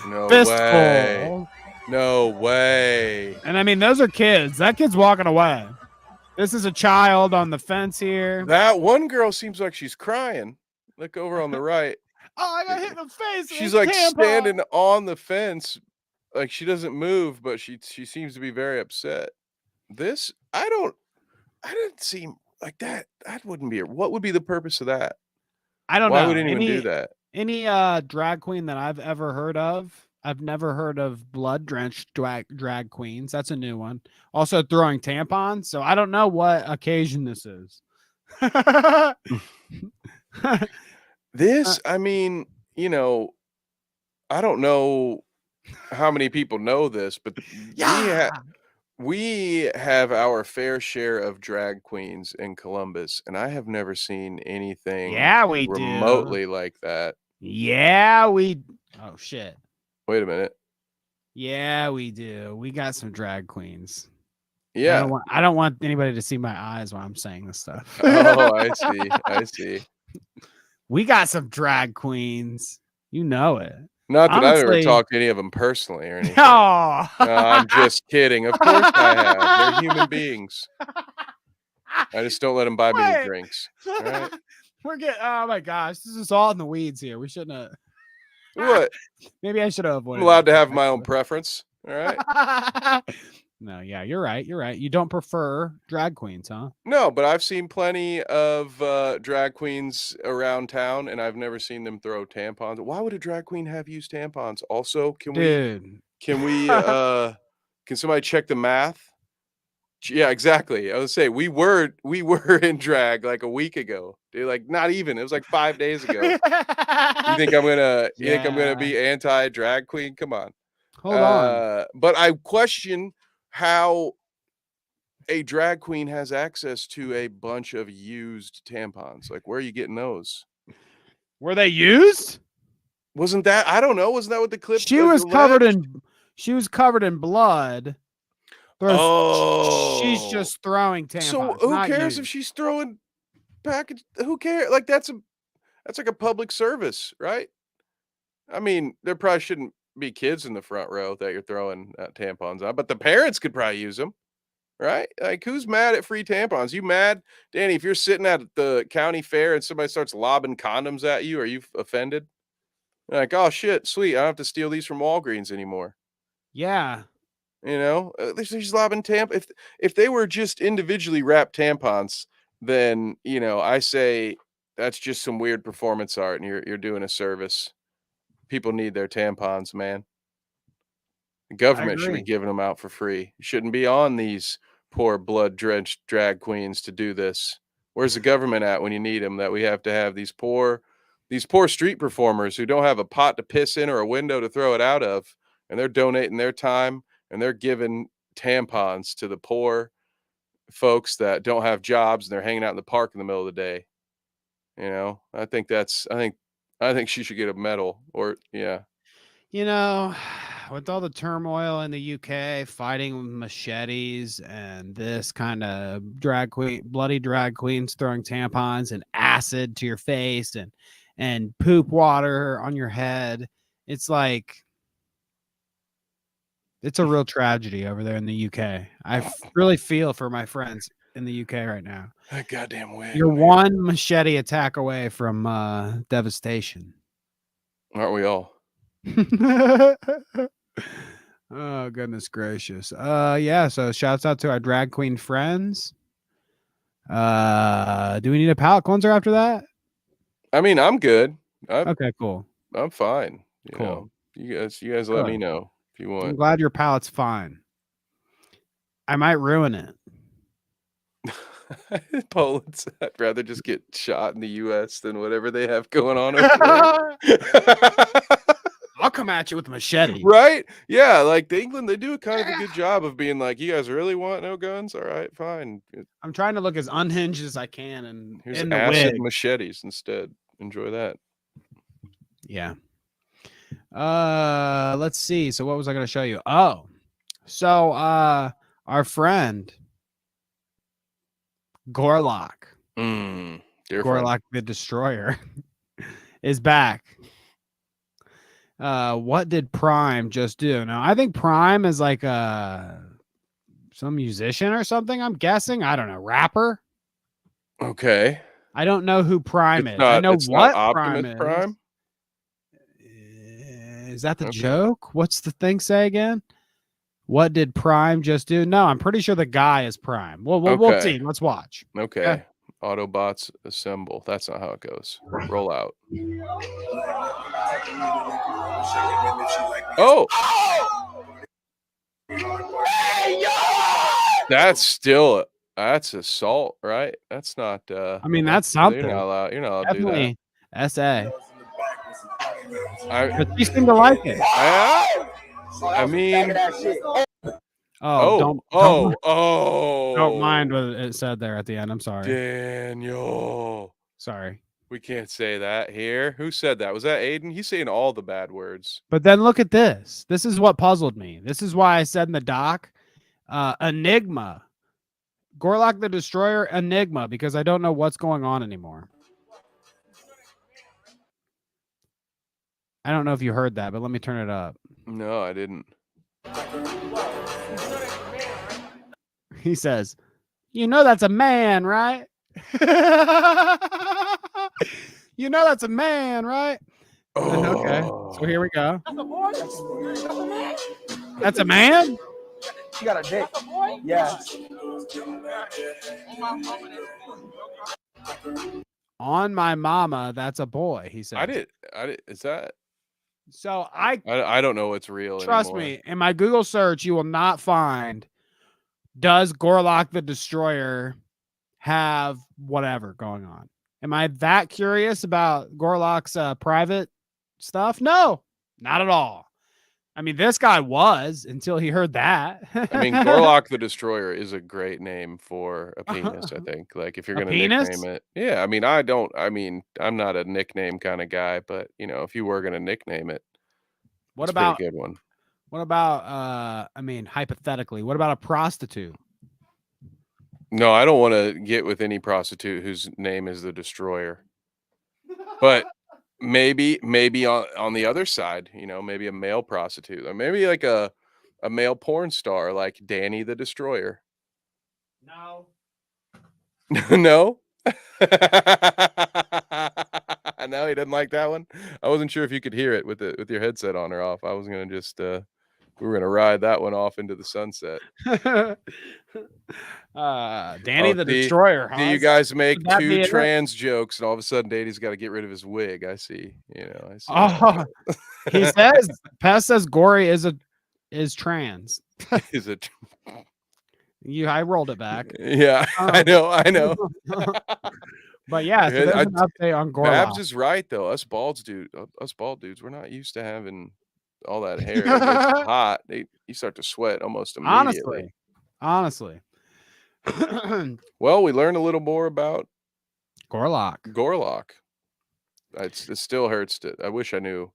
No way. No way.
And I mean, those are kids. That kid's walking away. This is a child on the fence here.
That one girl seems like she's crying. Look over on the right.
Oh, I got hit in the face.
She's like standing on the fence, like she doesn't move, but she seems to be very upset. This, I didn't seem like that. That wouldn't be. What would be the purpose of that?
I don't know.
Why would anyone do that?
Any drag queen that I've ever heard of. I've never heard of blood drenched drag queens. That's a new one. Also throwing tampons. So I don't know what occasion this is.
This, I mean, I don't know how many people know this, but we have our fair share of drag queens in Columbus, and I have never seen anything
Yeah, we do.
remotely like that.
Yeah, we. Oh shit.
Wait a minute.
Yeah, we do. We got some drag queens.
Yeah.
I don't want anybody to see my eyes while I'm saying this stuff.
Oh, I see. I see.
We got some drag queens. You know it.
Not that I've ever
Honestly-
talked to any of them personally or anything.
Oh.
I'm just kidding. Of course I have. They're human beings. I just don't let them buy me any
Wait.
drinks. All right?
We're getting. Oh my gosh, this is all in the weeds here. We shouldn't have.
What?
Maybe I should have
I'm
avoided.
allowed to
that.
have my own preference. All right.
No, yeah, you're right. You're right. You don't prefer drag queens, huh?
No, but I've seen plenty of drag queens around town, and I've never seen them throw tampons. Why would a drag queen have used tampons? Also, can
Dude.
can somebody check the math? Yeah, exactly. I would say we were in drag like a week ago. Dude, like not even. It was like 5 days ago. You think I'm gonna be anti-drag queen? Come on.
Hold on.
But I question how a drag queen has access to a bunch of used tampons. Like, where are you getting those?
Were they used?
Wasn't that? I don't know. Wasn't that what the clip?
She was covered in blood. She's just throwing tampons.
So who cares if she's throwing package? Who cares? Like that's like a public service, right? I mean, there probably shouldn't be kids in the front row that you're throwing tampons on, but the parents could probably use them, right? Like, who's mad at free tampons? You mad, Danny? If you're sitting at the county fair and somebody starts lobbing condoms at you, are you offended? You're like, oh shit, sweet, I don't have to steal these from Walgreens anymore.
Yeah.
You know, she's lobbing if they were just individually wrapped tampons, then I say that's just some weird performance art, and you're doing a service. People need their tampons, man. The government should be giving them out for free. You shouldn't be on these poor blood-drenched drag queens to do this. Where's the government at when you need them? That we have to have these poor street performers who don't have a pot to piss in or a window to throw it out of, and they're donating their time and they're giving tampons to the poor folks that don't have jobs and they're hanging out in the park in the middle of the day. I think she should get a medal, or yeah.
With all the turmoil in the UK, fighting with machetes and this kind of bloody drag queens throwing tampons and acid to your face and poop water on your head, it's like it's a real tragedy over there in the UK. I really feel for my friends in the UK right now.
That goddamn way.
You're one machete attack away from devastation.
Aren't we all?
Oh, goodness gracious. Yeah, so shouts out to our drag queen friends. Do we need a palate cleanser after that?
I mean, I'm good.
Okay, cool.
I'm fine.
Cool.
You guys let me know if you want.
I'm glad your palate's fine. I might ruin it.
Poland's, I'd rather just get shot in the US than whatever they have going on over there.
I'll come at you with a machete.
Right? Yeah, like England, they do a kind of a good job of being like, you guys really want no guns? All right, fine.
I'm trying to look as unhinged as I can, and
here's
in the
acid
wig.
machetes instead. Enjoy that.
Yeah. Let's see. So what was I going to show you? Oh, so our friend Gorlock, Gorlock the Destroyer, is back. What did Prime just do? Now, I think Prime is like some musician or something, I'm guessing. I don't know. Rapper?
Okay.
I don't know who Prime is. I know what Prime is. Is that the joke? What's the thing say again? What did Prime just do? No, I'm pretty sure the guy is Prime. We'll see. Let's watch.
Okay. Autobots assemble. That's not how it goes. Roll out. Oh! That's assault, right? That's not
I mean, that's something.
You're not allowed to do that.
SA. But you seem to like it.
I mean,
Don't
Oh,
mind what it said there at the end. I'm sorry.
Daniel.
Sorry.
We can't say that here. Who said that? Was that Aiden? He's saying all the bad words.
But then look at this. This is what puzzled me. This is why I said in the doc, Enigma. Gorlock the Destroyer, Enigma, because I don't know what's going on anymore. I don't know if you heard that, but let me turn it up.
No, I didn't.
He says, "You know that's a man, right? You know that's a man, right?"
Oh.
Okay, so here we go. That's a man?
She got a dick. Yeah.
On my mama, that's a boy, he said.
I did. Is that?
So
I don't know what's real.
Trust
anymore.
me, in my Google search, you will not find, does Gorlock the Destroyer have whatever going on? Am I that curious about Gorlock's private stuff? No, not at all. I mean, this guy was until he heard that.
I mean, Gorlock the Destroyer is a great name for a penis, I think. Like, if you're going to nickname it. Yeah, I mean, I'm not a nickname kind of guy, but, you know, if you were going to nickname it,
what
it's
about
a pretty good one.
What about, I mean, hypothetically, what about a prostitute?
No, I don't want to get with any prostitute whose name is the Destroyer. But maybe on the other side, you know, maybe a male prostitute, or maybe like a male porn star like Danny the Destroyer.
No.
No. No, he didn't like that one. I wasn't sure if you could hear it with your headset on or off. I was gonna just we were gonna ride that one off into the sunset.
Danny the Destroyer.
Huh? You guys make two trans jokes, and all of a sudden, Danny's got to get rid of his wig. I see. You know. I see.
Oh, he says. Pest says Gory is trans.
Is it?
I rolled it back.
Yeah, I know.
But yeah, so there's an update on Gorlock.
Babs is right though. Us bald dudes, we're not used to having all that hair. It gets hot. You start to sweat almost immediately.
Honestly.
Well, we learned a little more about
Gorlock.
It still hurts to. I wish I knew.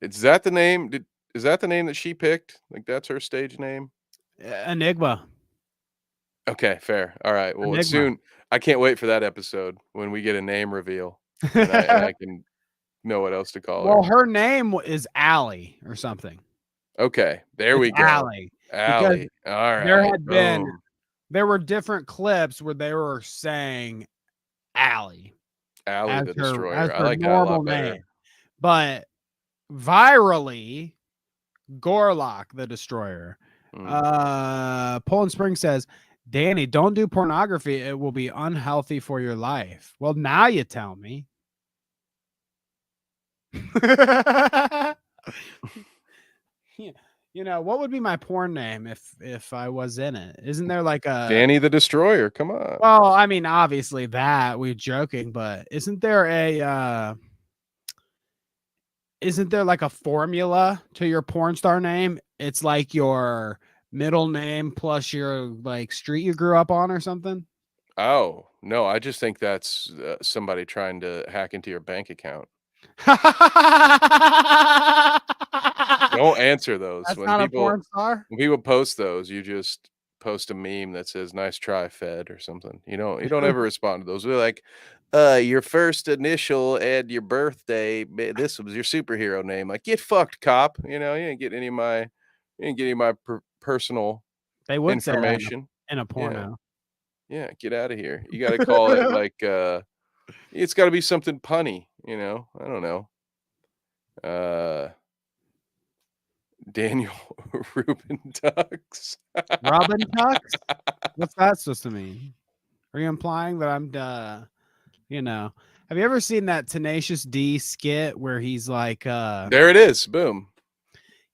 Is that the name? Is that the name that she picked? Like that's her stage name?
Enigma.
Okay, fair. All right. Well, soon. I can't wait for that episode when we get a name reveal and I can know what else to call her.
Well, her name is Allie or something.
Okay, there we go.
Allie.
All right.
There were different clips where they were saying Allie
the Destroyer. I like
normal
that a lot better.
name. But virally, Gorlock the Destroyer. Poland Spring says, Danny, don't do pornography. It will be unhealthy for your life. Well, now you tell me. You know, what would be my porn name if I was in it? Isn't there like a
Danny the Destroyer? Come on.
Well, I mean, obviously that we're joking, but isn't there like a formula to your porn star name? It's like your middle name plus your like street you grew up on or something?
Oh, no, I just think that's somebody trying to hack into your bank account. Don't answer those.
That's not a porn star?
When people post those, you just post a meme that says "nice try, Fed" or something. You don't ever respond to those. We're like, your first initial and your birthday. This was your superhero name. Like, get fucked, cop. You know, you didn't get any of my personal information
in a porno.
Yeah, get out of here. You got to call it like it's got to be something punny. You know, I don't know. Daniel Ruben Tux.
Robin Tux? What's that supposed to mean? Are you implying that I'm you know, have you ever seen that Tenacious D skit where he's like
there it is, boom.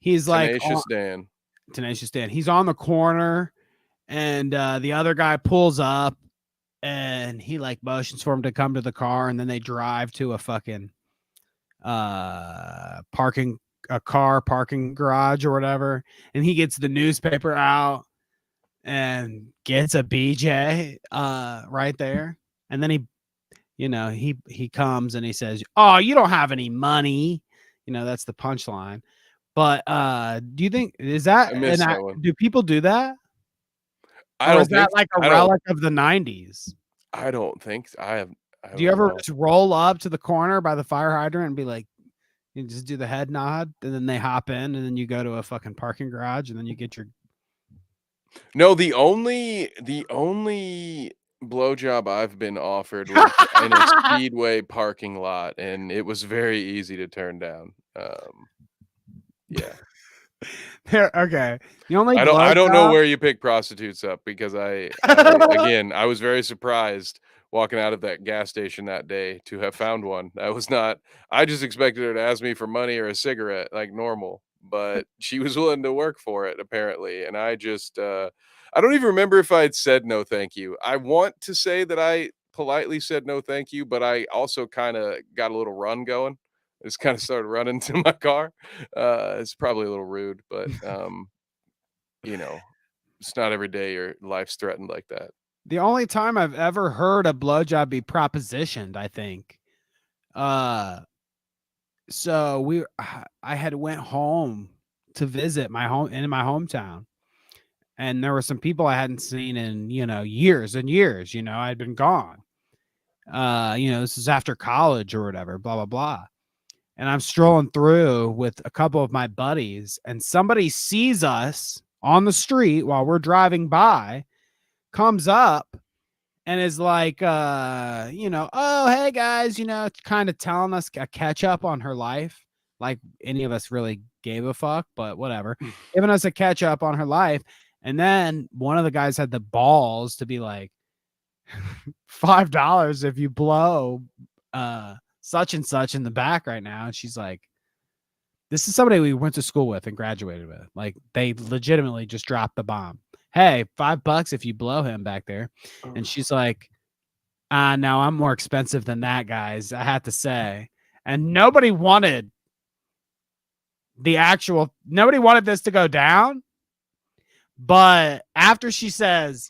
He's
Tenacious
Dan. He's on the corner and the other guy pulls up and he like motions for him to come to the car and then they drive to a fucking parking a car parking garage or whatever, and he gets the newspaper out and gets a BJ right there, and then he comes and he says, "Oh, you don't have any money." That's the punchline. But do you think
I missed that one.
do people do that?
I
Or
don't
is that
think
like a
I don't
relic of the 90s?
I don't think I
Do you
don't
ever
know.
just roll up to the corner by the fire hydrant and be like, you just do the head nod, and then they hop in, and then you go to a fucking parking garage, and then you get your
No, the only blowjob I've been offered was in a Speedway parking lot, and it was very easy to turn down. Yeah.
Okay. The only
I don't know
blowjob-
where you pick prostitutes up because again, I was very surprised walking out of that gas station that day to have found one. I just expected her to ask me for money or a cigarette like normal, but she was willing to work for it apparently. And I just I don't even remember if I had said no thank you. I want to say that I politely said no thank you, but I also kind of got a little run going. I just kind of started running to my car. It's probably a little rude, but it's not every day your life's threatened like that.
The only time I've ever heard a blowjob be propositioned, I think. So I had went home to visit my hometown, and there were some people I hadn't seen in years and years. I'd been gone. This is after college or whatever. Blah blah blah. And I'm strolling through with a couple of my buddies, and somebody sees us on the street while we're driving by, comes up and is like, oh, hey guys, kind of telling us a catch up on her life. Like any of us really gave a fuck, but whatever. Giving us a catch up on her life. And then one of the guys had the balls to be like, $5 if you blow such and such in the back right now. And she's like, this is somebody we went to school with and graduated with. Like, they legitimately just dropped the bomb. Hey, $5 if you blow him back there. And she's like, no, I'm more expensive than that, guys, I have to say. And nobody wanted this to go down. But after she says,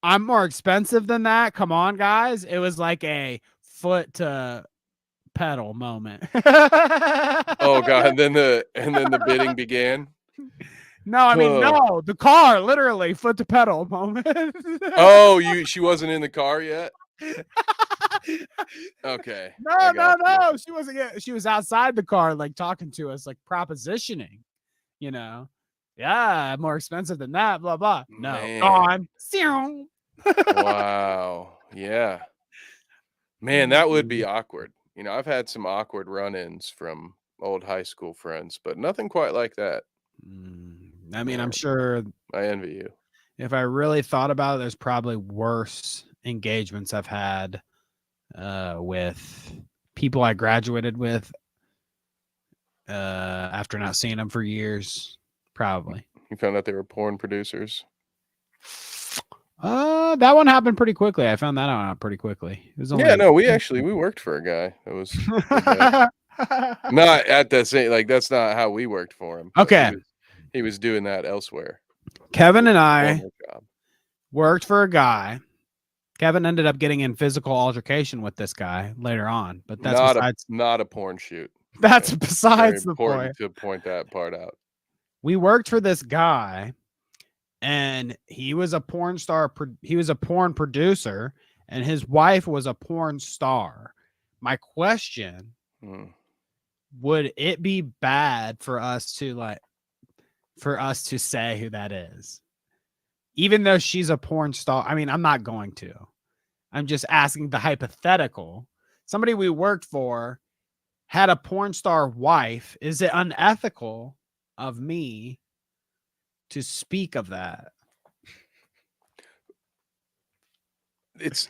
I'm more expensive than that, come on, guys, it was like a foot to pedal moment.
Oh god, and then the bidding began.
No, I mean, no, the car literally foot to pedal moment.
Oh, she wasn't in the car yet? Okay.
No, she wasn't yet. She was outside the car, like talking to us, like propositioning, yeah, more expensive than that, blah blah. No,
Man.
gone.
Wow. Yeah. Man, that would be awkward. I've had some awkward run-ins from old high school friends, but nothing quite like that.
I mean, I'm sure
I envy you.
if I really thought about it, there's probably worse engagements I've had with people I graduated with after not seeing them for years. Probably.
You found out they were porn producers?
That one happened pretty quickly. I found that out pretty quickly. It was only
we worked for a guy that was not at the same, like, that's not how we worked for him.
Okay.
He was doing that elsewhere.
Kevin and I worked for a guy. Kevin ended up getting in physical altercation with this guy later on, but that's
not a porn shoot.
That's besides the point.
To point that part out.
We worked for this guy, and he was a porn star. He was a porn producer, and his wife was a porn star. My question: would it be bad for us to say who that is, even though she's a porn star? I mean, I'm not going to. I'm just asking the hypothetical. Somebody we worked for had a porn star wife. Is it unethical of me to speak of that?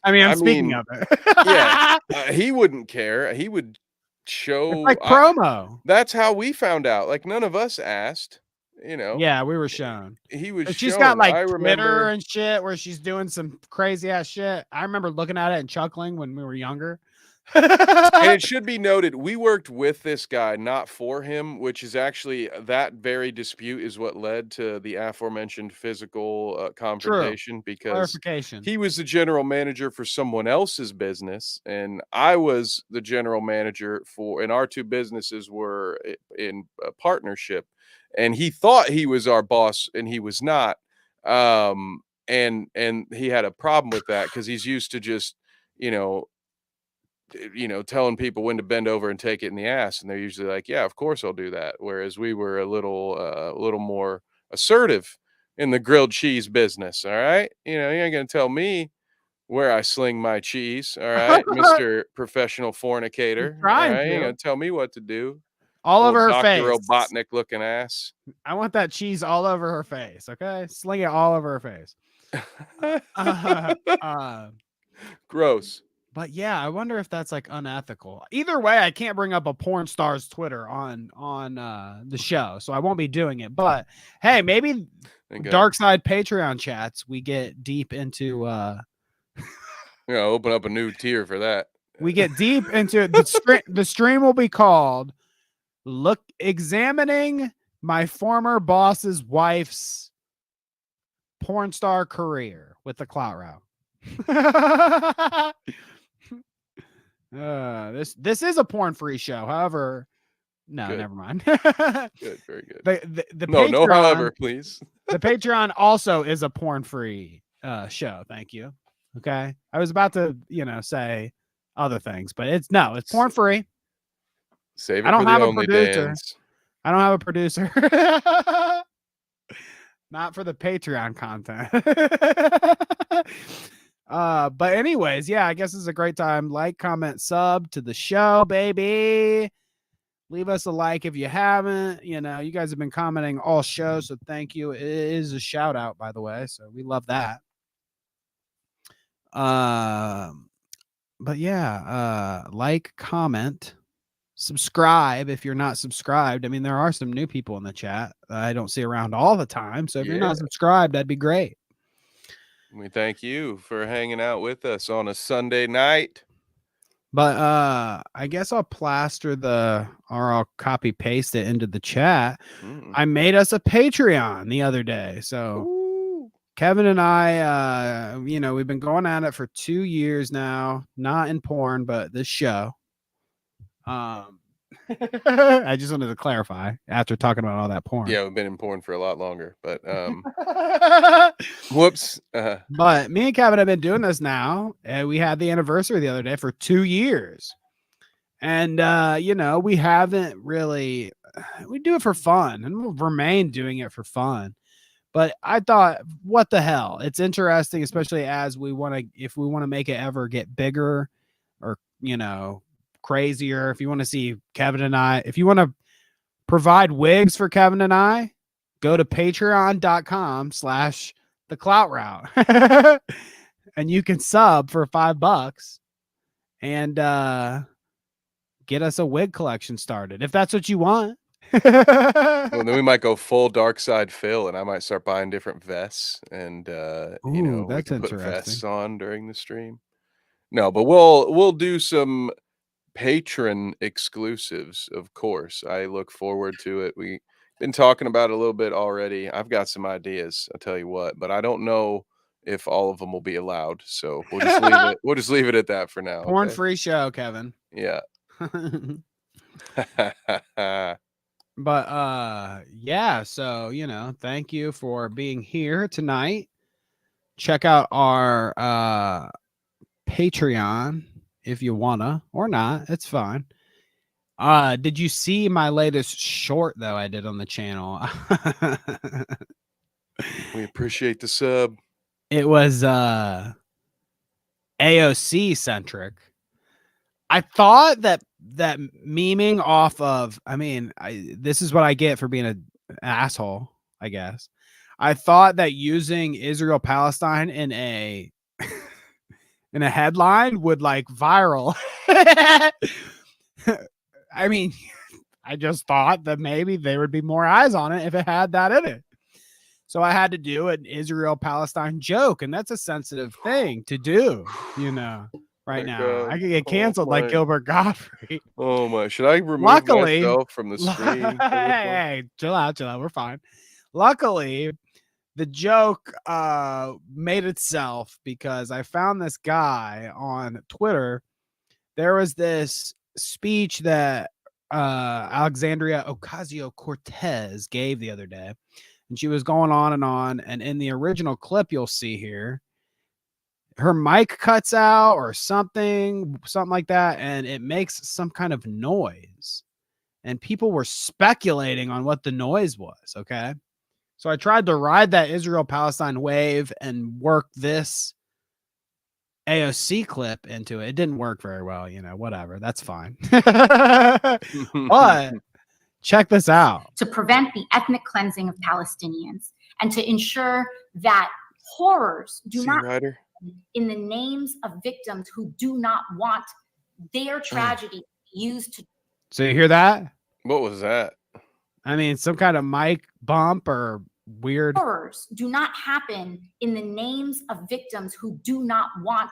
I'm speaking of it.
Yeah, he wouldn't care. He would show,
it's like promo.
That's how we found out. Like, none of us asked.
Yeah, we were shown.
He was.
But she's got like Twitter and shit where she's doing some crazy ass shit. I remember looking at it and chuckling when we were younger.
And it should be noted, we worked with this guy, not for him, which is actually that very dispute is what led to the aforementioned physical confrontation because
Clarification.
he was the general manager for someone else's business, and I was the general manager for, and our two businesses were in a partnership, and he thought he was our boss, and he was not. And he had a problem with that because he's used to just, you know, telling people when to bend over and take it in the ass, and they're usually like, "Yeah, of course I'll do that." Whereas we were a little more assertive in the grilled cheese business. All right, you ain't gonna tell me where I sling my cheese. All right, Mister Professional Fornicator. All
Trying
right, you ain't
to.
gonna tell me what to do.
All
Old
over her
Dr.
face.
Robotnik looking ass.
I want that cheese all over her face. Okay, sling it all over her face.
Gross.
But yeah, I wonder if that's like unethical. Either way, I can't bring up a porn star's Twitter on the show, so I won't be doing it. But hey, maybe Dark Side Patreon chats, we get deep into
open up a new tier for that.
We get deep into the stream will be called Examining My Former Boss's Wife's Porn Star Career with the Clout Route. This is a porn free show. However, no,
good.
Never mind.
Good, very good.
The
no,
Patreon,
no, however, please.
The Patreon also is a porn free show. Thank you. Okay, I was about to say other things, but it's porn free.
Save it for the only dance.
I don't have a producer. Not for the Patreon content. But anyways, yeah, I guess it's a great time. Like, comment, sub to the show, baby. Leave us a like if you haven't. You guys have been commenting all show, so thank you. It is a shout out, by the way, so we love that. But yeah, like, comment, subscribe if you're not subscribed. I mean, there are some new people in the chat I don't see around all the time, so if you're not subscribed, that'd be great.
We thank you for hanging out with us on a Sunday night.
But I guess I'll plaster or I'll copy paste it into the chat. I made us a Patreon the other day. So Kevin and I, we've been going at it for 2 years now, not in porn, but this show. I just wanted to clarify after talking about all that porn.
Yeah, we've been in porn for a lot longer, but whoops.
But me and Kevin have been doing this now, and we had the anniversary the other day for 2 years. And we haven't really, we do it for fun, and we'll remain doing it for fun. But I thought, what the hell? It's interesting, especially as if we want to make it ever get bigger or, crazier. If you want to see Kevin and I, if you want to provide wigs for Kevin and I, go to patreon.com/thecloutroute and you can sub for $5 and get us a wig collection started if that's what you want.
Well, then we might go full Dark Side Phil, and I might start buying different vests, and
that's
we can put
interesting.
vests on during the stream. No, but we'll do some patron exclusives, of course. I look forward to it. We've been talking about it a little bit already. I've got some ideas, I'll tell you what, but I don't know if all of them will be allowed. So we'll just leave it. We'll just leave it at that for now.
Porn free show, Kevin.
Yeah.
But yeah, so thank you for being here tonight. Check out our Patreon if you wanna or not. It's fine. Did you see my latest short though I did on the channel?
We appreciate the sub.
It was AOC centric. I thought that memeing off of, this is what I get for being an asshole, I guess. I thought that using Israel Palestine in a headline would like viral. I just thought that maybe there would be more eyes on it if it had that in it. So I had to do an Israel Palestine joke, and that's a sensitive thing to do, right
my
now.
God.
I could get
Oh
canceled like
my-
Gilbert Godfrey.
Oh my! Should I remove
Luckily-
myself from the screen? for this one?
Hey, chill out. We're fine. Luckily, the joke made itself because I found this guy on Twitter. There was this speech that Alexandria Ocasio-Cortez gave the other day, and she was going on, and in the original clip you'll see here, her mic cuts out or something like that, and it makes some kind of noise, and people were speculating on what the noise was. Okay, so I tried to ride that Israel-Palestine wave and work this AOC clip into it. It didn't work very well, whatever. That's fine. But check this out.
To prevent the ethnic cleansing of Palestinians and to ensure that horrors do not
Ryder?
in the names of victims who do not want their tragedy used to.
So you hear that?
What was that?
I mean, some kind of mic bump or weird.
Horrors do not happen in the names of victims who do not want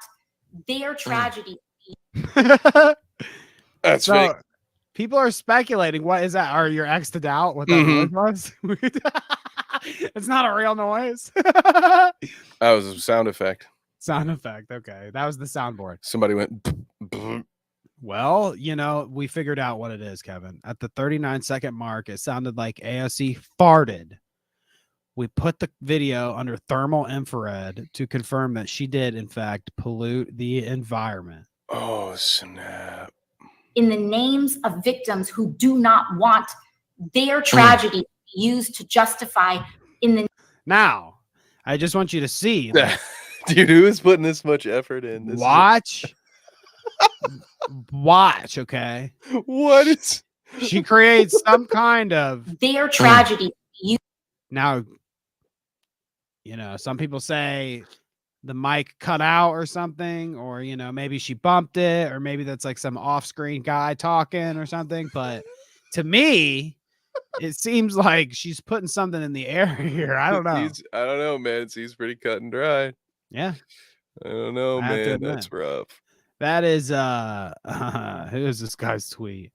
their tragedy.
That's
So
fake.
people are speculating. What is that? Are your ex to doubt what that noise was? It's not a real noise.
That was a sound effect.
Sound effect. Okay. That was the soundboard.
Somebody went.
Well, we figured out what it is, Kevin. At the 39-second mark, it sounded like AOC farted. We put the video under thermal infrared to confirm that she did, in fact, pollute the environment.
Oh, snap.
In the names of victims who do not want their tragedy used to justify in the.
Now, I just want you to see. That
Dude, who is putting this much effort in? This
watch. Watch, okay?
What is.
She creates some kind of.
Their tragedy.
Now, some people say the mic cut out or something, or, maybe she bumped it, or maybe that's like some off-screen guy talking or something. But to me, it seems like she's putting something in the air here. I don't know.
I don't know, man. It seems pretty cut and dry.
Yeah.
I don't know,
I have to
man.
admit.
That's rough.
That is who is this guy's tweet?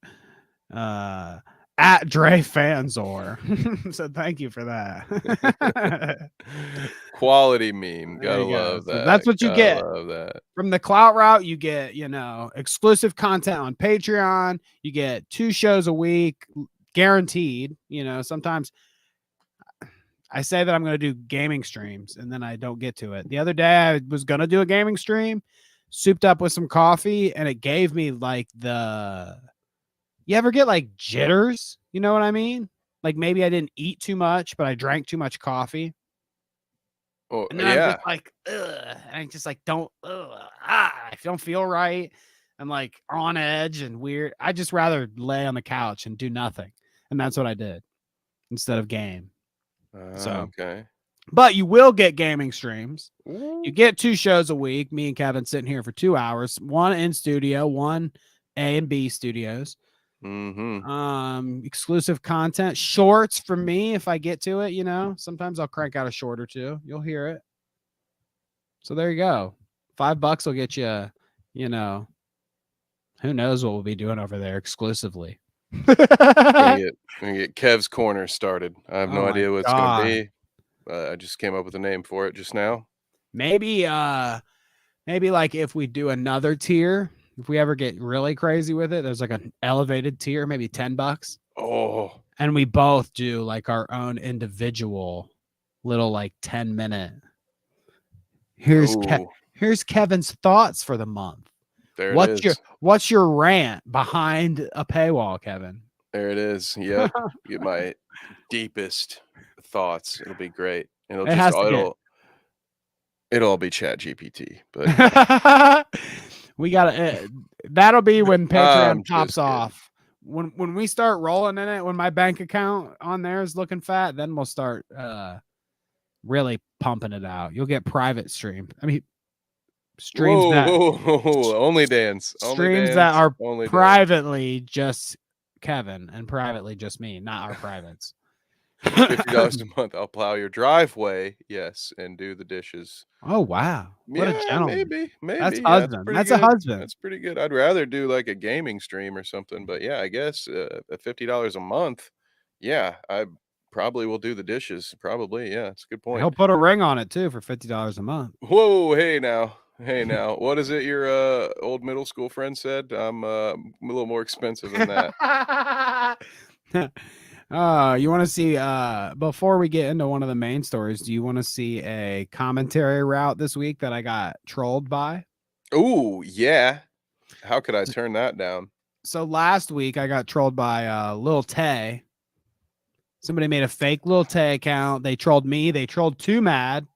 At Dre Fanzor. So thank you for that.
Quality meme.
There
Gotta
you go.
love
So
that.
that's what you get.
Love that.
From the Clout route, you get, exclusive content on Patreon. You get 2 shows a week, guaranteed. Sometimes I say that I'm going to do gaming streams, and then I don't get to it. The other day, I was going to do a gaming stream, souped up with some coffee, and it gave me like you ever get like jitters? You know what I mean? Like maybe I didn't eat too much, but I drank too much coffee.
Oh,
And then I'm just like, ugh. And I just like, I don't feel right. I'm like on edge and weird. I just rather lay on the couch and do nothing. And that's what I did instead of game.
okay.
But you will get gaming streams.
Ooh.
You get 2 shows a week. Me and Kevin sitting here for 2 hours, one in studio, one A and B studios. Exclusive content, shorts for me if I get to it. Sometimes I'll crank out a short or 2. You'll hear it. So there you go. $5 will get you, who knows what we'll be doing over there exclusively.
We're gonna get Kev's Corner started. I have no
Oh
idea
my
what it's
God.
gonna be. I just came up with a name for it just now.
Maybe like if we do another tier, if we ever get really crazy with it, there's like an elevated tier, maybe $10.
Oh,
And we both do like our own individual little like 10-minute. Here's Kevin's thoughts for the month.
there it is.
What's your rant behind a paywall, Kevin?
There it is. Yep. Get my deepest thoughts. It'll be great. It'll all be Chat GPT. But
We gotta that'll be when Patreon pops
just kidding.
off. When we start rolling in it, when my bank account on there is looking fat, then we'll start really pumping it out. You'll get private stream. I mean streams
only dance.
streams that are privately just Kevin and privately just me, not our privates.
$50 a month. I'll plow your driveway. Yes, and do the dishes.
Oh wow, what a
Yeah,
gentleman.
maybe.
That's
Yeah, that's
husband.
pretty
That's
good.
a husband.
That's pretty good. I'd rather do like a gaming stream or something, but yeah, I guess at $50 a month, yeah, I probably will do the dishes. Probably, yeah, it's a good point.
He'll put a ring on it too for $50 a month.
Whoa, hey now. What is it your old middle school friend said? I'm a little more expensive than that.
You want to see before we get into one of the main stories, do you want to see a commentary route this week that I got trolled by?
Ooh, yeah. How could I turn that down?
So last week I got trolled by Lil Tay. Somebody made a fake Lil Tay account. They trolled me. They trolled Too Mad.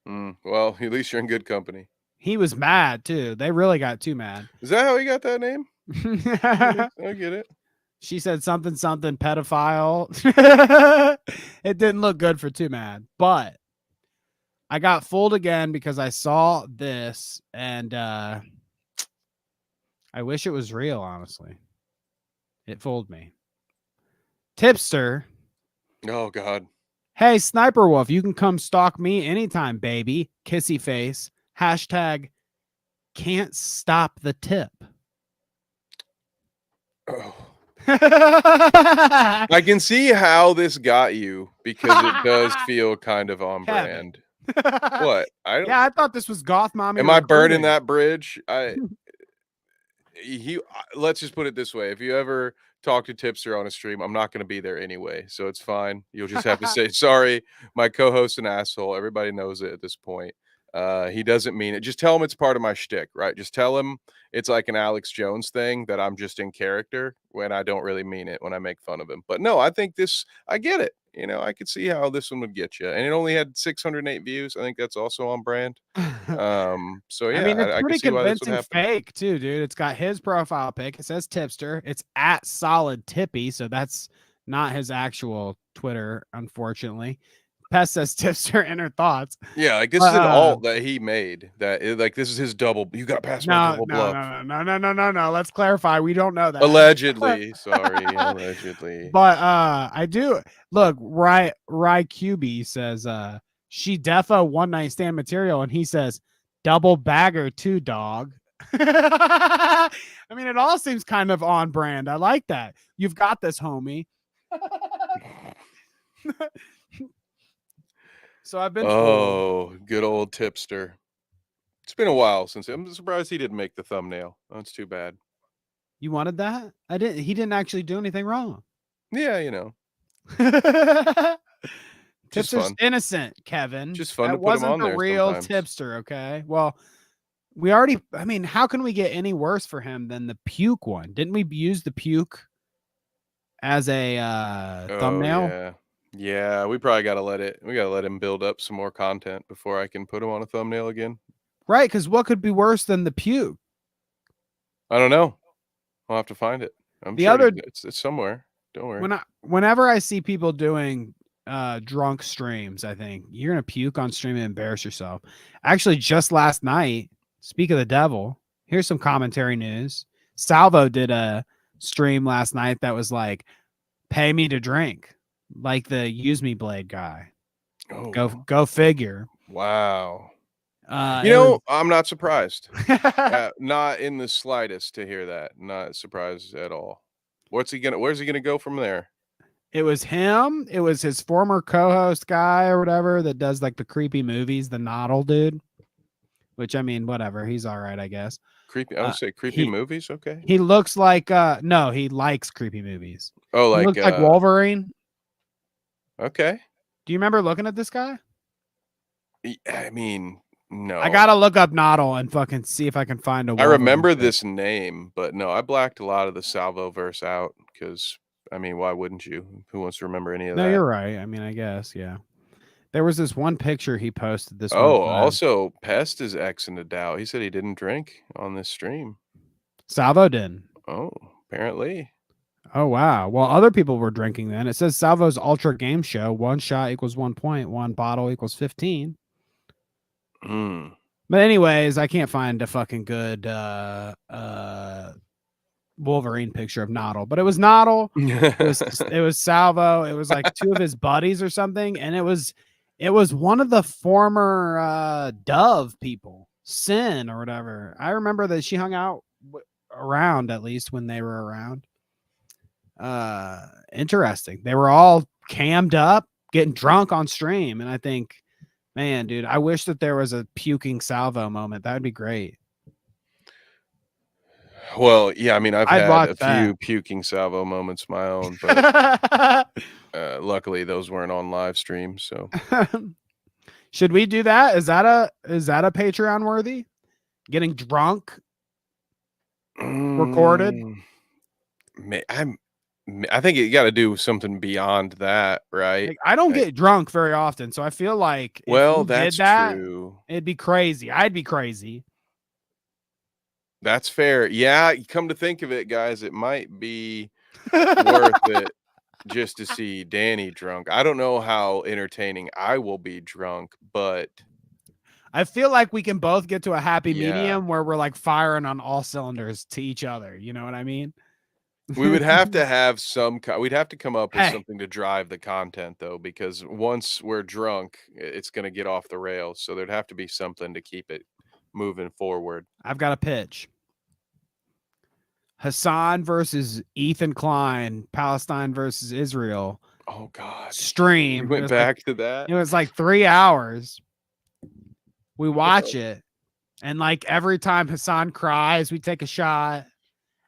Well, at least you're in good company.
He was mad too. They really got Too Mad.
Is that how he got that name? I get it.
She said something pedophile. It didn't look good for Too Mad, but I got fooled again because I saw this and I wish it was real, honestly. It fooled me. Tipster.
Oh God.
Hey, Sniperwolf, you can come stalk me anytime, baby. Kissy face. Hashtag can't stop the tip.
Oh. I can see how this got you because it does feel kind of on brand. What?
I thought this was Goth Mommy.
Am I burning that bridge? Let's just put it this way. If you ever talk to Tipster on a stream, I'm not going to be there anyway, so it's fine. You'll just have to say, sorry, my co-host's an asshole. Everybody knows it at this point. He doesn't mean it. Just tell him it's part of my shtick, right? Just tell him it's like an Alex Jones thing that I'm just in character when I don't really mean it when I make fun of him. But no, I think I get it. You know, I could see how this one would get you. And it only had 608 views. I think that's also on brand. So yeah,
I mean, it's
I
pretty
can see why this would
convincing
happen.
fake too, dude. It's got his profile pic. It says Tipster. It's at Solid Tippy, so that's not his actual Twitter, unfortunately. Pest says Tipster inner thoughts.
Yeah, like this is an alt that he made. Like this is his double. You got past my double bluff.
No. Let's clarify. We don't know that.
Allegedly, sorry, allegedly.
But I do look. Ry QB says she defa one night stand material, and he says double bagger too, dog. I mean, it all seems kind of on brand. I like that. You've got this, homie. So I've been.
Good old Tipster. It's been a while since I'm surprised he didn't make the thumbnail. That's too bad.
You wanted that? I didn't. He didn't actually do anything wrong.
Yeah, you know.
Tipster's innocent, Kevin.
Just fun
that
to put him on
wasn't
there
the real
sometimes.
Tipster, okay? Well, we already. I mean, how can we get any worse for him than the puke one? Didn't we use the puke as a thumbnail?
Yeah, we probably gotta let him build up some more content before I can put him on a thumbnail again.
Right, because what could be worse than the puke?
I don't know. I'll have to find it. I'm sure it's somewhere. Don't worry.
Whenever I see people doing drunk streams, I think you're gonna puke on stream and embarrass yourself. Actually, just last night, speak of the devil, here's some commentary news. Salvo did a stream last night that was like, pay me to drink. Like the use me blade guy.
Oh,
go figure.
Wow. I'm not surprised. Not in the slightest to hear that. Not surprised at all. Where's he gonna go from there?
It was him. It was his former co-host guy or whatever that does like the creepy movies, the Noddle dude. Which I mean, whatever. He's all right, I guess.
Creepy. I would say creepy movies. Okay.
He looks like no, he likes creepy movies.
Oh,
he looks like Wolverine.
Okay.
Do you remember looking at this guy?
I mean, no.
I gotta look up Noddle and fucking see if I can find a Wolverine.
I remember this name, but no, I blacked a lot of the Salvo verse out because I mean, why wouldn't you? Who wants to remember any of that?
No, you're right. I mean, I guess, yeah. There was this one picture he posted this
also Pest is X into doubt. He said he didn't drink on this stream.
Salvo didn't.
Oh, apparently.
Oh, wow. Well, other people were drinking then. It says Salvo's Ultra Game Show. 1 shot equals 1 point. 1 bottle equals 15. But anyways, I can't find a fucking good Wolverine picture of Noddle, but it was Noddle. It was Salvo. It was like two of his buddies or something, and it was one of the former Dove people, Sin or whatever. I remember that she hung out around, at least when they were around. Interesting. They were all cammed up, getting drunk on stream, and I think, man, dude, I wish that there was a puking Salvo moment. That would be great.
Well, yeah, I mean, I've
I'd
had
watch
a
that.
few puking Salvo moments of my own, but luckily those weren't on live stream. So
should we do that? Is that a Patreon worthy? Getting drunk, recorded.
I think you got to do something beyond that, right?
Like, I don't get drunk very often, so I feel like if
well,
we
that's
did that,
true.
it'd be crazy. I'd be crazy.
That's fair. Yeah, come to think of it, guys, it might be worth it just to see Danny drunk. I don't know how entertaining I will be drunk, but
I feel like we can both get to a happy
Yeah.
medium where we're like firing on all cylinders to each other. You know what I mean?
we would have to have we'd have to come up with
Hey.
something to drive the content, though, because once we're drunk, it's going to get off the rails. So there'd have to be something to keep it moving forward.
I've got a pitch. Hassan versus Ethan Klein, Palestine versus Israel.
Oh God!
Stream.
We went back to that.
It was like 3 hours. We watch it, and like every time Hassan cries, we take a shot,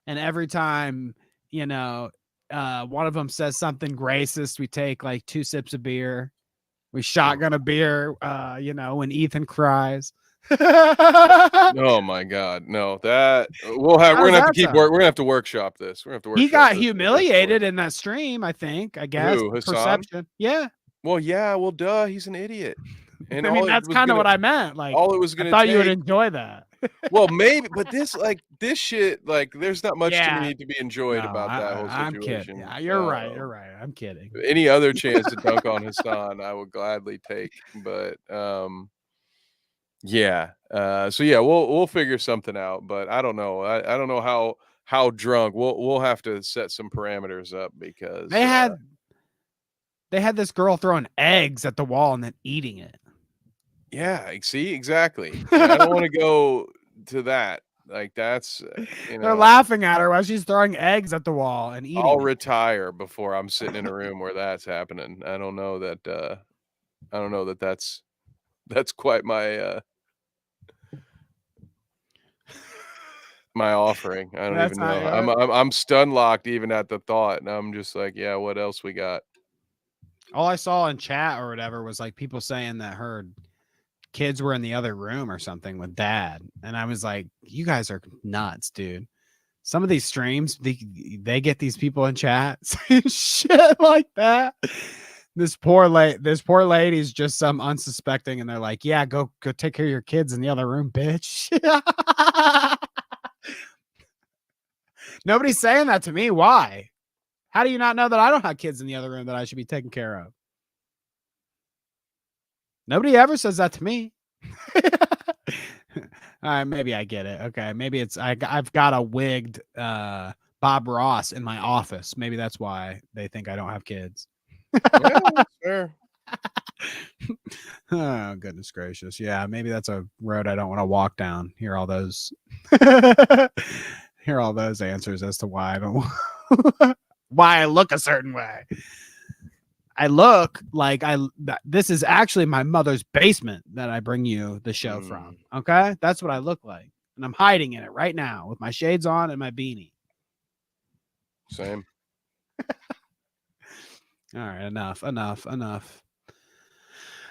and every time one of them says something racist, we take like 2 sips of beer. We shotgun a beer. When Ethan cries.
Oh my God! No, that we're gonna have to keep work. We're gonna have to workshop this. We're gonna have to work.
He got humiliated in that stream, I think. I guess
Who, Hassan?
perception. Yeah.
Well, yeah. Well, duh. He's an idiot. And
I mean, that's kind of what I meant. Like,
all it was gonna.
I thought you would enjoy that.
Well, maybe, but this shit, like, there's not much to need to be enjoyed
No,
about that whole
I'm
situation.
kidding. Yeah, you're right. You're right. I'm kidding.
Any other chance to dunk on Hassan, I would gladly take. But yeah. So yeah, we'll figure something out. But I don't know. I don't know how drunk. We'll have to set some parameters up because
they had this girl throwing eggs at the wall and then eating it.
Yeah, see, exactly. I don't want to go to that. Like, that's
they're laughing at her while she's throwing eggs at the wall and eating.
I'll retire before I'm sitting in a room where that's happening. I don't know that that's quite my my offering. I don't even know. I'm stun locked even at the thought, and I'm just like, yeah, what else we got?
All I saw in chat or whatever was like people saying that her kids were in the other room or something with dad, and I was like, you guys are nuts, dude. Some of these streams, they get these people in chat saying shit like that. This poor lady's just some unsuspecting, and they're like, yeah, go take care of your kids in the other room, bitch. Nobody's saying that to me. Why? How do you not know that I don't have kids in the other room that I should be taking care of? Nobody ever says that to me. All right, maybe I get it. Okay, maybe it's I've got a wigged Bob Ross in my office. Maybe that's why they think I don't have kids.
Yeah, sure.
Oh, goodness gracious. Yeah, maybe that's a road I don't want to walk down. Hear all those answers as to why I don't why I look a certain way. I look like this is actually my mother's basement that I bring you the show from. Okay? That's what I look like. And I'm hiding in it right now with my shades on and my beanie.
Same.
All right, enough.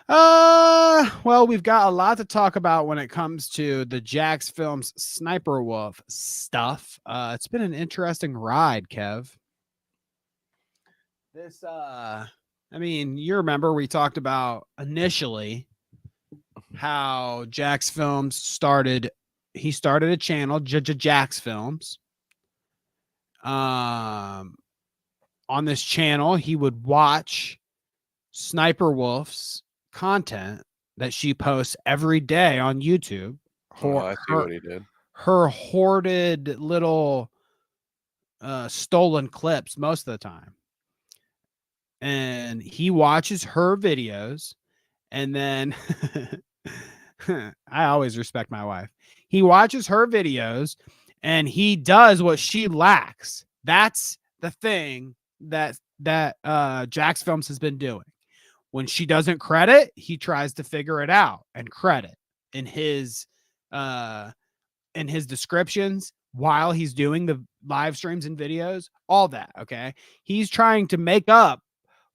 Well, we've got a lot to talk about when it comes to the Jacksfilms Sniperwolf stuff. It's been an interesting ride, Kev. This I mean, you remember we talked about initially how Jacksfilms started. He started a channel, Jacksfilms. On this channel, he would watch Sniperwolf's content that she posts every day on YouTube.
I see what he did.
Her hoarded little stolen clips most of the time. And he watches her videos, and then I always respect my wife. He watches her videos and he does what she lacks. That's the thing that Jacksfilms has been doing. When she doesn't credit, he tries to figure it out and credit in his descriptions while he's doing the live streams and videos, all that. Okay. He's trying to make up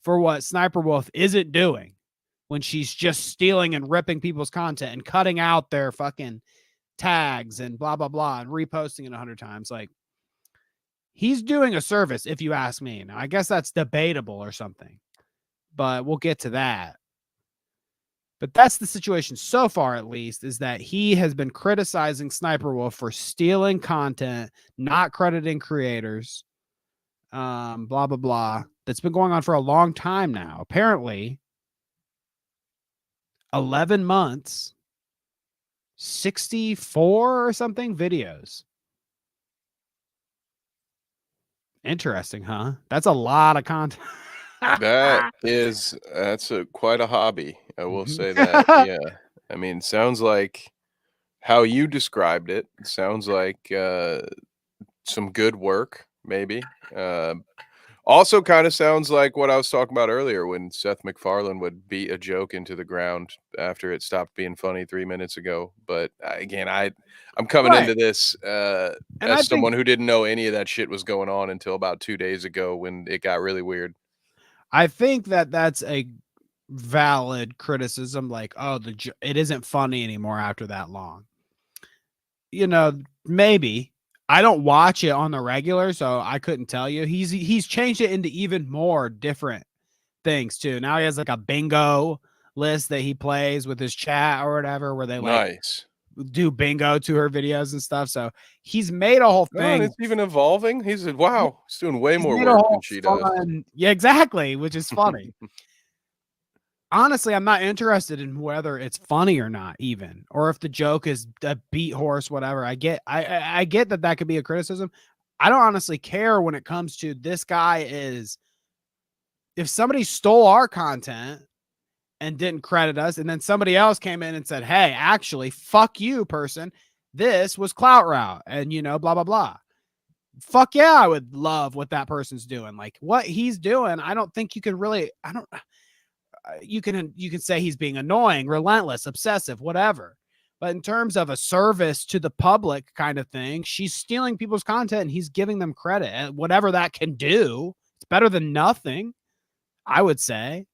for what SniperWolf isn't doing when she's just stealing and ripping people's content and cutting out their fucking tags and blah, blah, blah, and reposting it 100 times. Like, he's doing a service, if you ask me. Now, I guess that's debatable or something, but we'll get to that. But that's the situation so far, at least, is that he has been criticizing SniperWolf for stealing content, not crediting creators, blah, blah, blah. That's been going on for a long time now. Apparently, 11 months, 64 or something videos. Interesting, huh? That's a lot of content.
That's quite a hobby. I will say that. Yeah. I mean, sounds like how you described it. Sounds like some good work, maybe. Also kind of sounds like what I was talking about earlier when Seth MacFarlane would beat a joke into the ground after it stopped being funny 3 minutes ago. But again, I'm coming into this as someone who didn't know any of that shit was going on until about 2 days ago when it got really weird.
I think that that's a valid criticism. Like, oh, it isn't funny anymore after that long. You know, maybe. I don't watch it on the regular, so I couldn't tell you. He's changed it into even more different things too. Now he has like a bingo list that he plays with his chat or whatever, where they like do bingo to her videos and stuff. So he's made a whole thing.
It's even evolving. He's doing way more work than she does.
Yeah, exactly, which is funny. Honestly, I'm not interested in whether it's funny or not, even, or if the joke is a beat horse, whatever. I get that could be a criticism. I don't honestly care when it comes to this guy. Is if somebody stole our content and didn't credit us, and then somebody else came in and said, "Hey, actually, fuck you, person. This was Clout Route," and blah blah blah. Fuck yeah, I would love what that person's doing. Like what he's doing. I don't think you can really. You can say he's being annoying, relentless, obsessive, whatever. But in terms of a service to the public kind of thing, she's stealing people's content and he's giving them credit. And whatever that can do, it's better than nothing, I would say,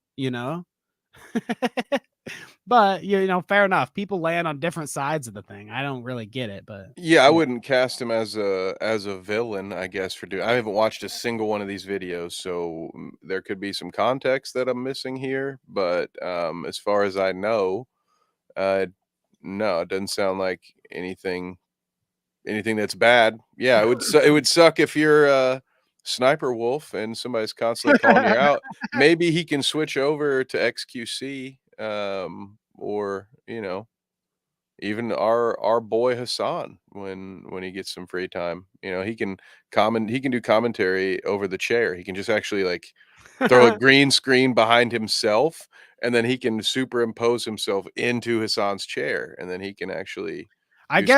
But, fair enough. People land on different sides of the thing. I don't really get it, but
yeah, I wouldn't cast him as a villain, I guess, for doing. I haven't watched a single one of these videos, so there could be some context that I'm missing here. But as far as I know, no, it doesn't sound like anything that's bad. Yeah, it would suck if you're SniperWolf and somebody's constantly calling you out. Maybe he can switch over to XQC. Or even our boy Hassan when he gets some free time, he can do commentary over the chair. He can just actually like throw a green screen behind himself, and then he can superimpose himself into Hassan's chair, and then he can actually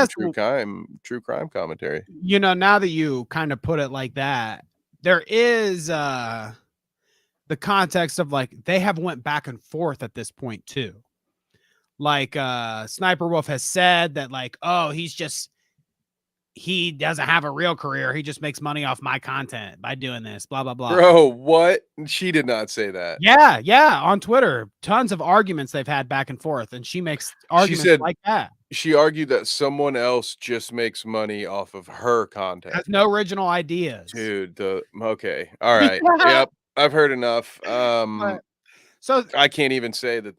true crime commentary.
Now that you kind of put it like that, there is the context of like they have went back and forth at this point too. Like SniperWolf has said that like, oh, he doesn't have a real career. He just makes money off my content by doing this, blah, blah, blah.
Bro, what? She did not say that.
Yeah. On Twitter, tons of arguments they've had back and forth, and she makes arguments like that.
She argued that someone else just makes money off of her content.
Has no original ideas.
Dude, okay. All right. Yep. I've heard enough. So I can't even say that.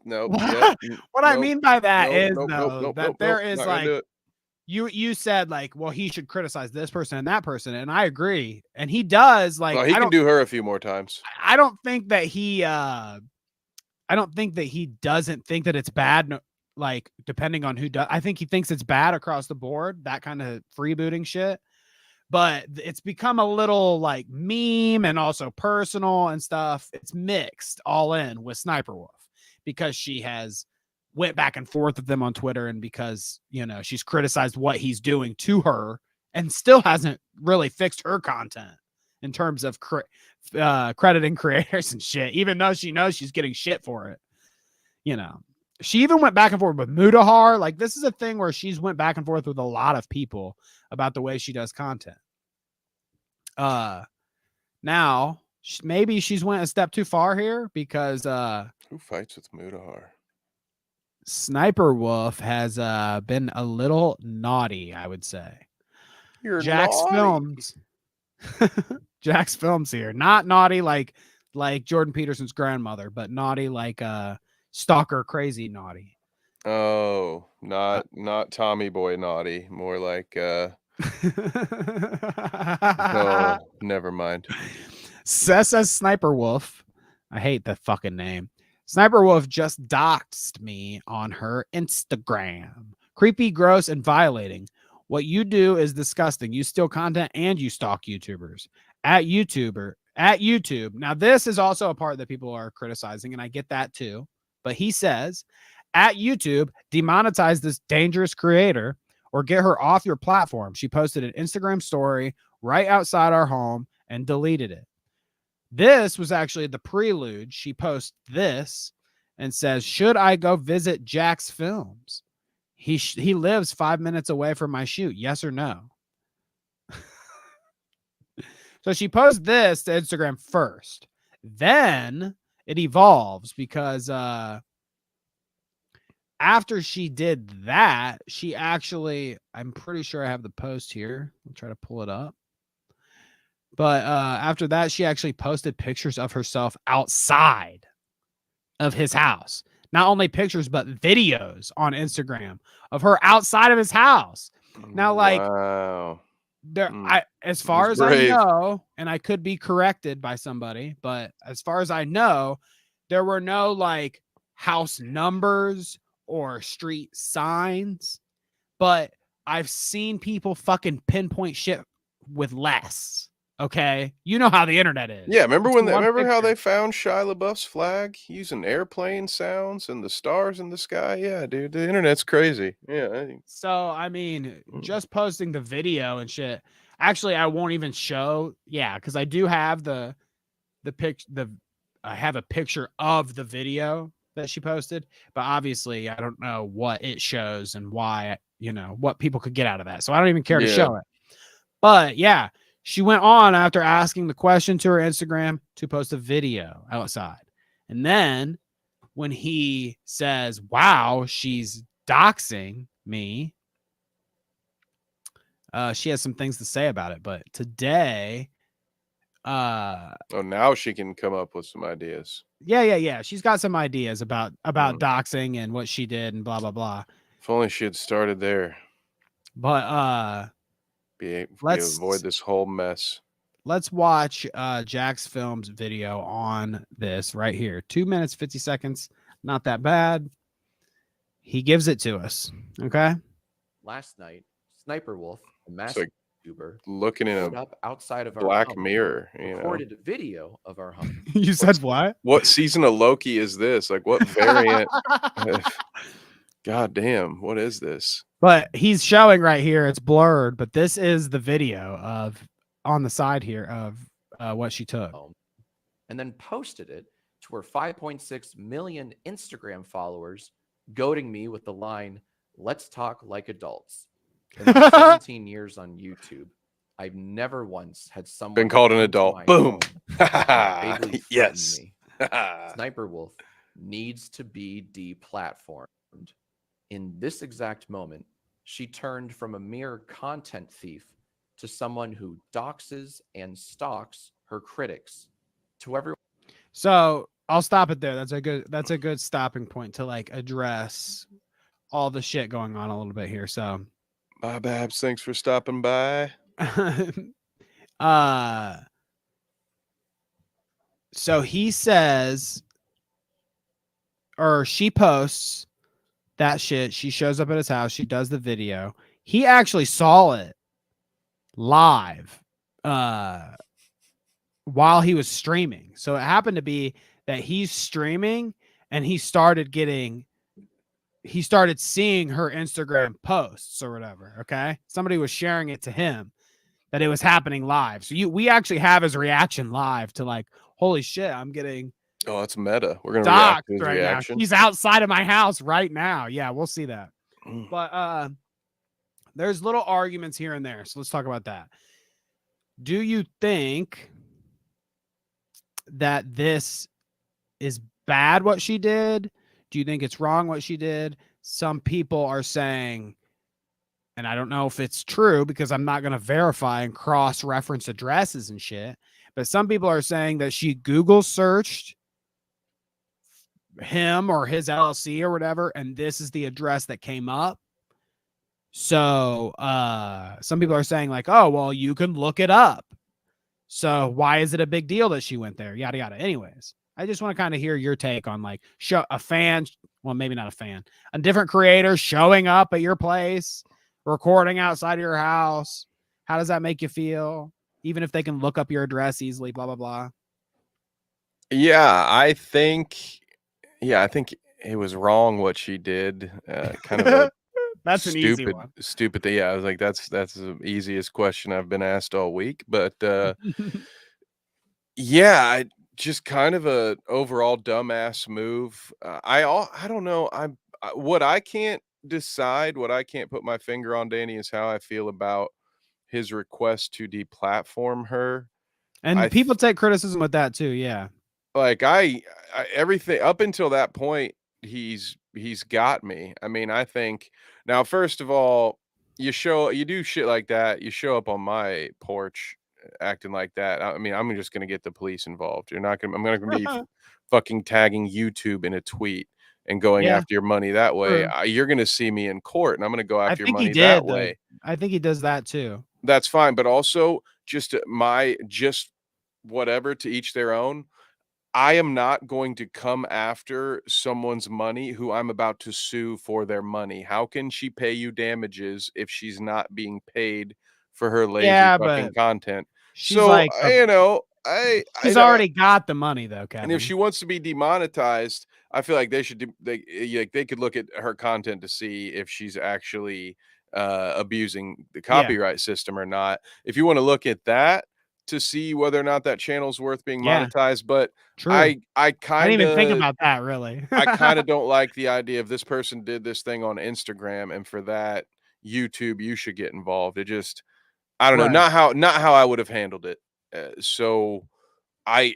What I mean by that is that there is like you said like, well, he should criticize this person and that person, and I agree, and he does. Like,
he can do her a few more times.
I don't think that he doesn't think that it's bad. Like, depending on who does, I think he thinks it's bad across the board. That kind of freebooting shit. but it's become a little like meme and also personal and stuff. It's mixed all in with Sniperwolf because she has went back and forth with them on Twitter, and because, you know, she's criticized what he's doing to her and still hasn't really fixed her content in terms of crediting creators and shit, even though she knows she's getting shit for it. You know, she even went back and forth with Mudahar. Like, this is a thing where she's went back and forth with a lot of people about the way she does content. Now maybe she's went a step too far here because
who fights with Mudahar?
Sniperwolf has been a little naughty, I would say.
You're
Jacksfilms. Jacksfilms here. Not naughty like Jordan Peterson's grandmother, but naughty like stalker crazy naughty.
Oh, not Tommy Boy naughty, more like oh, never mind.
SSSniperwolf. I hate the fucking name. Sniperwolf just doxed me on her Instagram. Creepy, gross, and violating. What you do is disgusting. You steal content and you stalk YouTubers. At YouTube. Now, this is also a part that people are criticizing, and I get that too. But he says, at YouTube, demonetize this dangerous creator or get her off your platform. She posted an Instagram story right outside our home and deleted it. This was actually the prelude. She posts this and says, should I go visit Jacksfilms? He lives 5 minutes away from my shoot. Yes or no? So she posts this to Instagram first. Then it evolves because after she did that, she actually, I'm pretty sure I have the post here. I'll try to pull it up. But after that, she actually posted pictures of herself outside of his house. Not only pictures, but videos on Instagram of her outside of his house. Now, like,
wow.
As far as I know, and I could be corrected by somebody, but as far as I know, there were no like house numbers or street signs. But I've seen people fucking pinpoint shit with less. Okay, you know how the internet is.
Yeah, remember how they found Shia LaBeouf's flag using airplane sounds and the stars in the sky? Yeah, dude, the internet's crazy. Yeah.
So I mean, just posting the video and shit. Actually, I won't even show. Yeah, because I do have I have a picture of the video that she posted, but obviously I don't know what it shows and why. You know what people could get out of that. So I don't even care to show it. But yeah. She went on after asking the question to her Instagram to post a video outside. And then when he says, wow, she's doxing me, she has some things to say about it. But today...
now she can come up with some ideas.
Yeah. She's got some ideas about doxing and what she did and blah, blah, blah.
If only she had started there.
But...
let's avoid this whole mess.
Let's watch Jacksfilms video on this right here. 2 minutes, 50 seconds. Not that bad. He gives it to us. Okay.
Last night, Sniperwolf, a massive YouTuber,
looking in a
outside of our
black mirror,
recorded a video of our hunt.
You said what?
What season of Loki is this? Like what variant? God damn, what is this?
But he's showing right here, it's blurred, but this is the video of on the side here of what she took.
And then posted it to her 5.6 million Instagram followers, goading me with the line, let's talk like adults. In 17 years on YouTube, I've never once had someone
been called an adult. Boom. Yes.
Sniperwolf needs to be deplatformed. In this exact moment, she turned from a mere content thief to someone who doxes and stalks her critics. To everyone.
So I'll stop it there. That's a good stopping point to like address all the shit going on a little bit here. So
bye, Babs. Thanks for stopping by.
So he says, or she posts that shit. She shows up at his house. She does the video. He actually saw it live while he was streaming. So it happened to be that he's streaming and he started seeing her Instagram posts or whatever. Okay. Somebody was sharing it to him that it was happening live. So we actually have his reaction live to like, holy shit, I'm getting
Oh, that's meta. We're gonna react to his
right
reaction.
now. He's outside of my house right now. Yeah, we'll see that.
Mm.
But there's little arguments here and there. So let's talk about that. Do you think that this is bad what she did? Do you think it's wrong what she did? Some people are saying, and I don't know if it's true because I'm not going to verify and cross-reference addresses and shit, but some people are saying that she Google searched him or his LLC or whatever, and this is the address that came up. So some people are saying like, oh, well, you can look it up. So why is it a big deal that she went there? Yada, yada. Anyways, I just want to kind of hear your take on like a fan. Well, maybe not a fan, a different creator showing up at your place, recording outside of your house. How does that make you feel? Even if they can look up your address easily, blah, blah, blah.
Yeah, I think it was wrong what she did. Kind of a
That's an easy one.
Stupid thing. Yeah, I was like, that's the easiest question I've been asked all week. But yeah, just kind of a overall dumbass move. I don't know. What I can't decide, what I can't put my finger on, Danny, is how I feel about his request to deplatform her.
And people take criticism with that too. Yeah.
Like I everything up until that point, he's got me. I mean, I think now, first of all, you do shit like that. You show up on my porch acting like that. I mean, I'm just gonna get the police involved. I'm not gonna be fucking tagging YouTube in a tweet and going after your money that way. You're gonna see me in court, and I'm gonna go after your money that way.
I think he does that too.
That's fine, but also just whatever, to each their own. I am not going to come after someone's money who I'm about to sue for their money. How can she pay you damages if she's not being paid for her lazy fucking content?
She's like,
she's
already got the money though, Kevin.
And if she wants to be demonetized, I feel like they could look at her content to see if she's actually abusing the copyright system or not. If you want to look at that to see whether or not that channel's worth being monetized, but
true.
I
didn't even think about that really.
I kind of don't like the idea of this person did this thing on Instagram, and for that, YouTube, you should get involved. It just, I don't know, not how I would have handled it. So I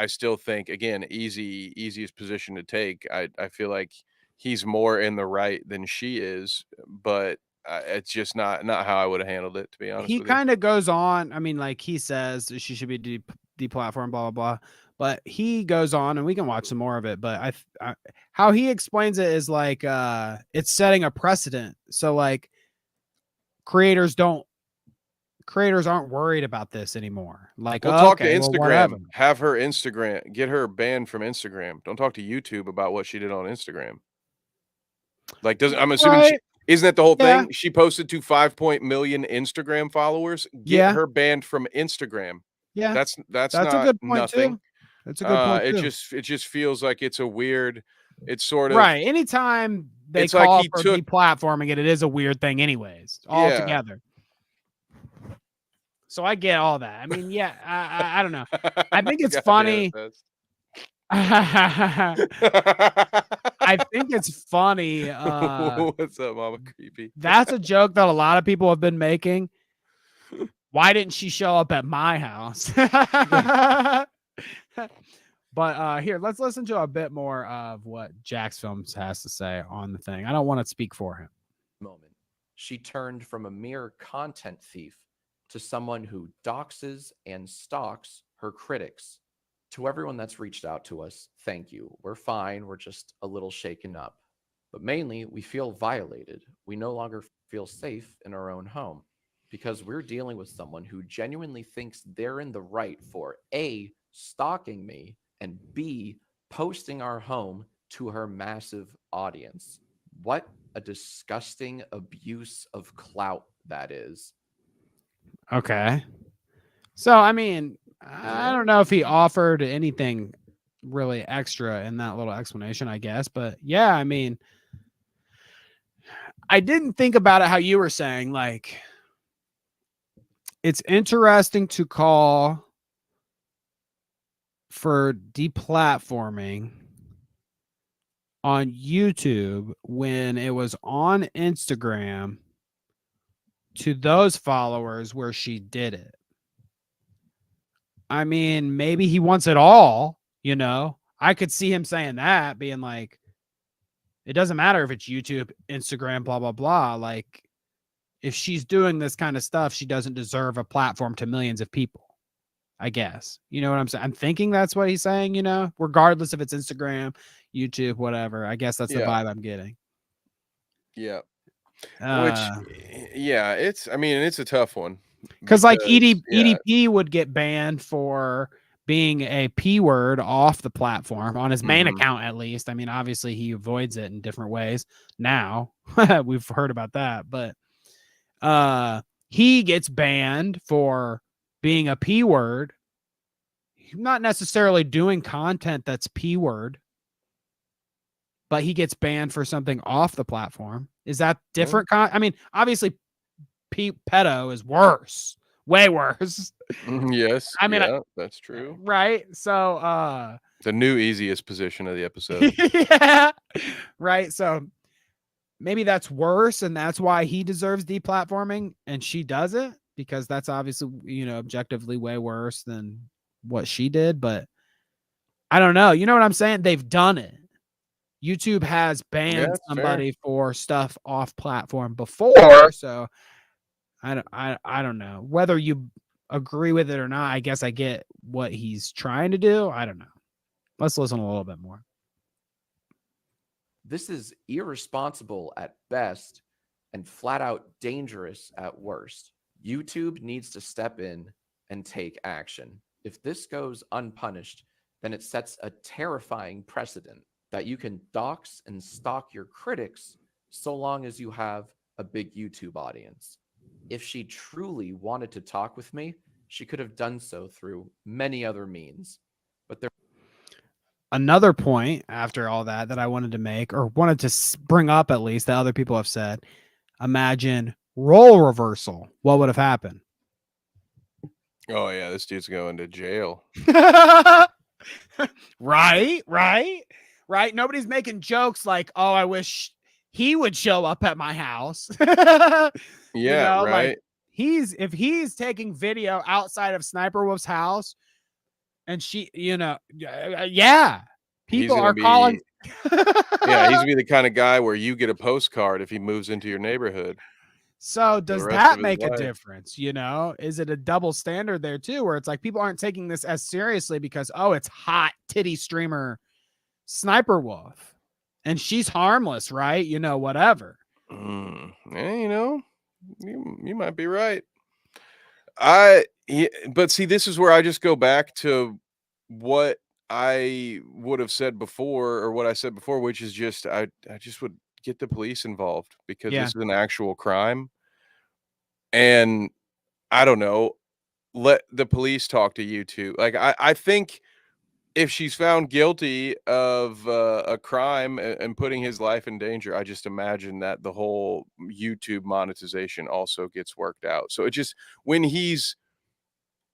still think, again, easiest position to take. I feel like he's more in the right than she is, but it's just not how I would have handled it, to be honest.
He kind of goes on. I mean, like he says she should be deplatformed, blah blah blah. But he goes on, and we can watch some more of it. But how he explains it is like it's setting a precedent. So like creators aren't worried about this anymore. Like,
we'll talk to Instagram, have her Instagram, get her banned from Instagram. Don't talk to YouTube about what she did on Instagram. Like, I'm assuming isn't that the whole thing? She posted to 5 million Instagram followers. Get her banned from Instagram.
Yeah,
that's
not
a good point
nothing. Too. That's a good point.
It just feels like it's a weird. It's sort of
right. Anytime they call for deplatforming it is a weird thing, anyways, altogether. So I get all that. I mean, yeah, I don't know. I think it's funny. I think it's funny.
What's up, Mama Creepy?
That's a joke that a lot of people have been making. Why didn't she show up at my house? But here, let's listen to a bit more of what Jacksfilms has to say on the thing. I don't want to speak for him.
Moment. She turned from a mere content thief to someone who doxes and stalks her critics. To everyone that's reached out to us, thank you. We're fine. We're just a little shaken up. But mainly, we feel violated. We no longer feel safe in our own home because we're dealing with someone who genuinely thinks they're in the right for A, stalking me, and B, posting our home to her massive audience. What a disgusting abuse of clout that is.
Okay. So, I mean, I don't know if he offered anything really extra in that little explanation, I guess. But yeah, I mean, I didn't think about it how you were saying. Like, it's interesting to call for deplatforming on YouTube when it was on Instagram to those followers where she did it. I mean, maybe he wants it all, you know? I could see him saying that, being like, it doesn't matter if it's YouTube, Instagram, blah, blah, blah. Like, if she's doing this kind of stuff, she doesn't deserve a platform to millions of people, I guess. You know what I'm saying? I'm thinking that's what he's saying, you know, regardless if it's Instagram, YouTube, whatever. I guess that's the vibe I'm getting.
Yeah.
Uh,
yeah, I mean, it's a tough one.
Because like EDP would get banned for being a P word off the platform on his main account, at least. I mean, obviously he avoids it in different ways now. We've heard about that, but he gets banned for being a P word, not necessarily doing content that's P word, but he gets banned for something off the platform. Is that different? I mean, obviously pedo is worse, way worse.
Yes.
I mean,
that's true.
Right. So,
the new easiest position of the episode.
Yeah. Right. So maybe that's worse, and that's why he deserves deplatforming and she doesn't, because that's obviously, you know, objectively way worse than what she did. But I don't know. You know what I'm saying? They've done it. YouTube has banned somebody for stuff off platform before. So I don't know whether you agree with it or not. I guess I get what he's trying to do. I don't know. Let's listen a little bit more.
This is irresponsible at best and flat out dangerous at worst. YouTube needs to step in and take action. If this goes unpunished, then it sets a terrifying precedent that you can dox and stalk your critics so long as you have a big YouTube audience. If she truly wanted to talk with me, she could have done so through many other means. But there.
Another point after all that I wanted to make, or wanted to bring up at least, that other people have said, imagine role reversal. What would have happened?
Oh yeah, this dude's going to jail.
Right. Nobody's making jokes like, oh, I wish he would show up at my house.
Yeah,
you know,
right.
Like if he's taking video outside of Sniperwolf's house, and she, you know, people are calling.
Yeah, he's gonna be the kind of guy where you get a postcard if he moves into your neighborhood.
So does that make a difference? You know, is it a double standard there too, where it's like people aren't taking this as seriously because, oh, it's hot titty streamer Sniperwolf and she's harmless, right? You know, whatever.
Yeah, you know, you might be right. But see, this is where I just go back to what I would have said before, or what I said before, which is just I just would get the police involved, because this is an actual crime. And I don't know, let the police talk to YouTube. Like I think if she's found guilty of a crime and putting his life in danger, I just imagine that the whole YouTube monetization also gets worked out. So it just, when he's,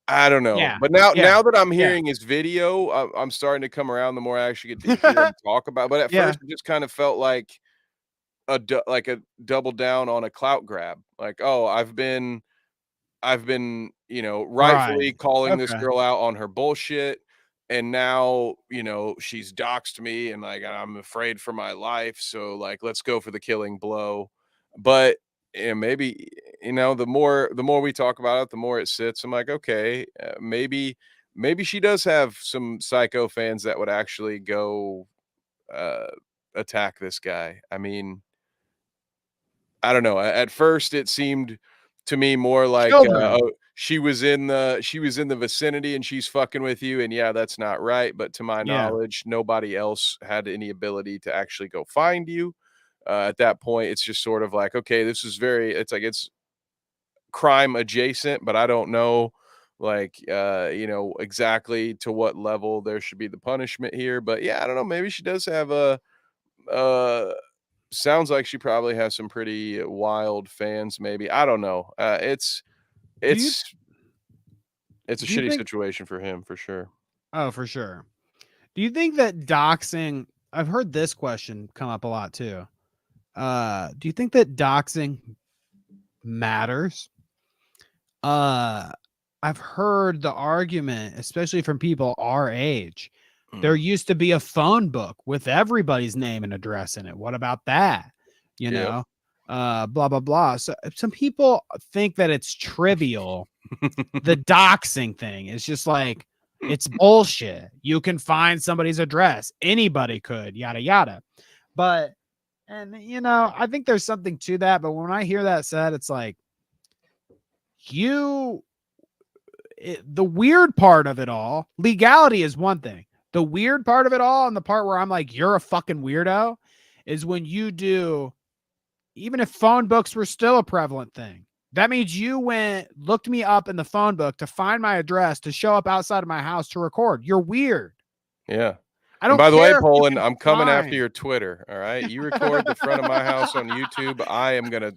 I don't know. But now that I'm hearing his video, I'm starting to come around the more I actually get to hear him talk about. But at first, it just kind of felt like a double down on a clout grab. Like, oh, I've been, you know, rightfully calling this girl out on her bullshit, and now, you know, she's doxed me, and like I'm afraid for my life. So like, let's go for the killing blow. But maybe, you know, the more we talk about it, the more it sits. I'm like, okay, maybe she does have some psycho fans that would actually go attack this guy. I mean, I don't know. At first, it seemed to me more like, oh, she was in the vicinity and she's fucking with you, and yeah, that's not right. But to my knowledge, nobody else had any ability to actually go find you. At that point, it's just sort of like, okay, this is it's crime adjacent, but I don't know like exactly to what level there should be the punishment here. But yeah, I don't know. Maybe she does have a sounds like she probably has some pretty wild fans. Maybe I don't know. It's a
do you
shitty
think?
situation for him for sure.
Oh, for sure. Do you think that doxing? I've heard this question come up a lot too. Do you think that doxing matters? I've heard the argument, especially from people our age. There used to be a phone book with everybody's name and address in it. What about that? You know, blah, blah, blah. So some people think that it's trivial. The doxing thing is just like, it's bullshit. You can find somebody's address. Anybody could, yada, yada. But, and I think there's something to that. But when I hear that said, it's like, the weird part of it all, legality is one thing. The weird part of it all, and the part where I'm like, you're a fucking weirdo, is when you do, even if phone books were still a prevalent thing, that means you looked me up in the phone book to find my address to show up outside of my house to record. You're weird.
Yeah.
I don't
And by the way,
care if you
Poland,
can
I'm coming after
find-
your Twitter. All right. You record the front of my house on YouTube. I am going to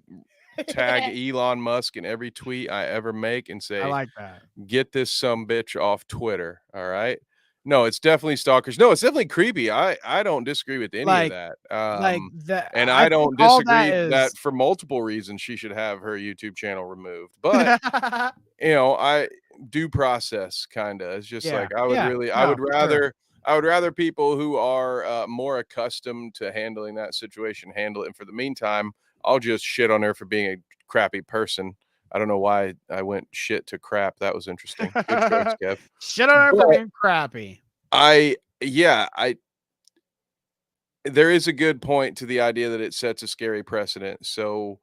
tag Elon Musk in every tweet I ever make and say,
I like that.
get this sumbitch off Twitter. All right. No, it's definitely stalkers. No, it's definitely creepy. I don't disagree with any
Like-
of that.
Like that,
And I don't
think all
disagree
that
that
is
for multiple reasons she should have her YouTube channel removed. But I due process kind of. It's just
Yeah,
like I would
yeah,
really,
no, for sure.
I would rather people who are more accustomed to handling that situation handle it. And for the meantime, I'll just shit on her for being a crappy person. I don't know why I went shit to crap. That was interesting. Good choice, Kev.
Shit on her for
But
being crappy.
there is a good point to the idea that it sets a scary precedent. So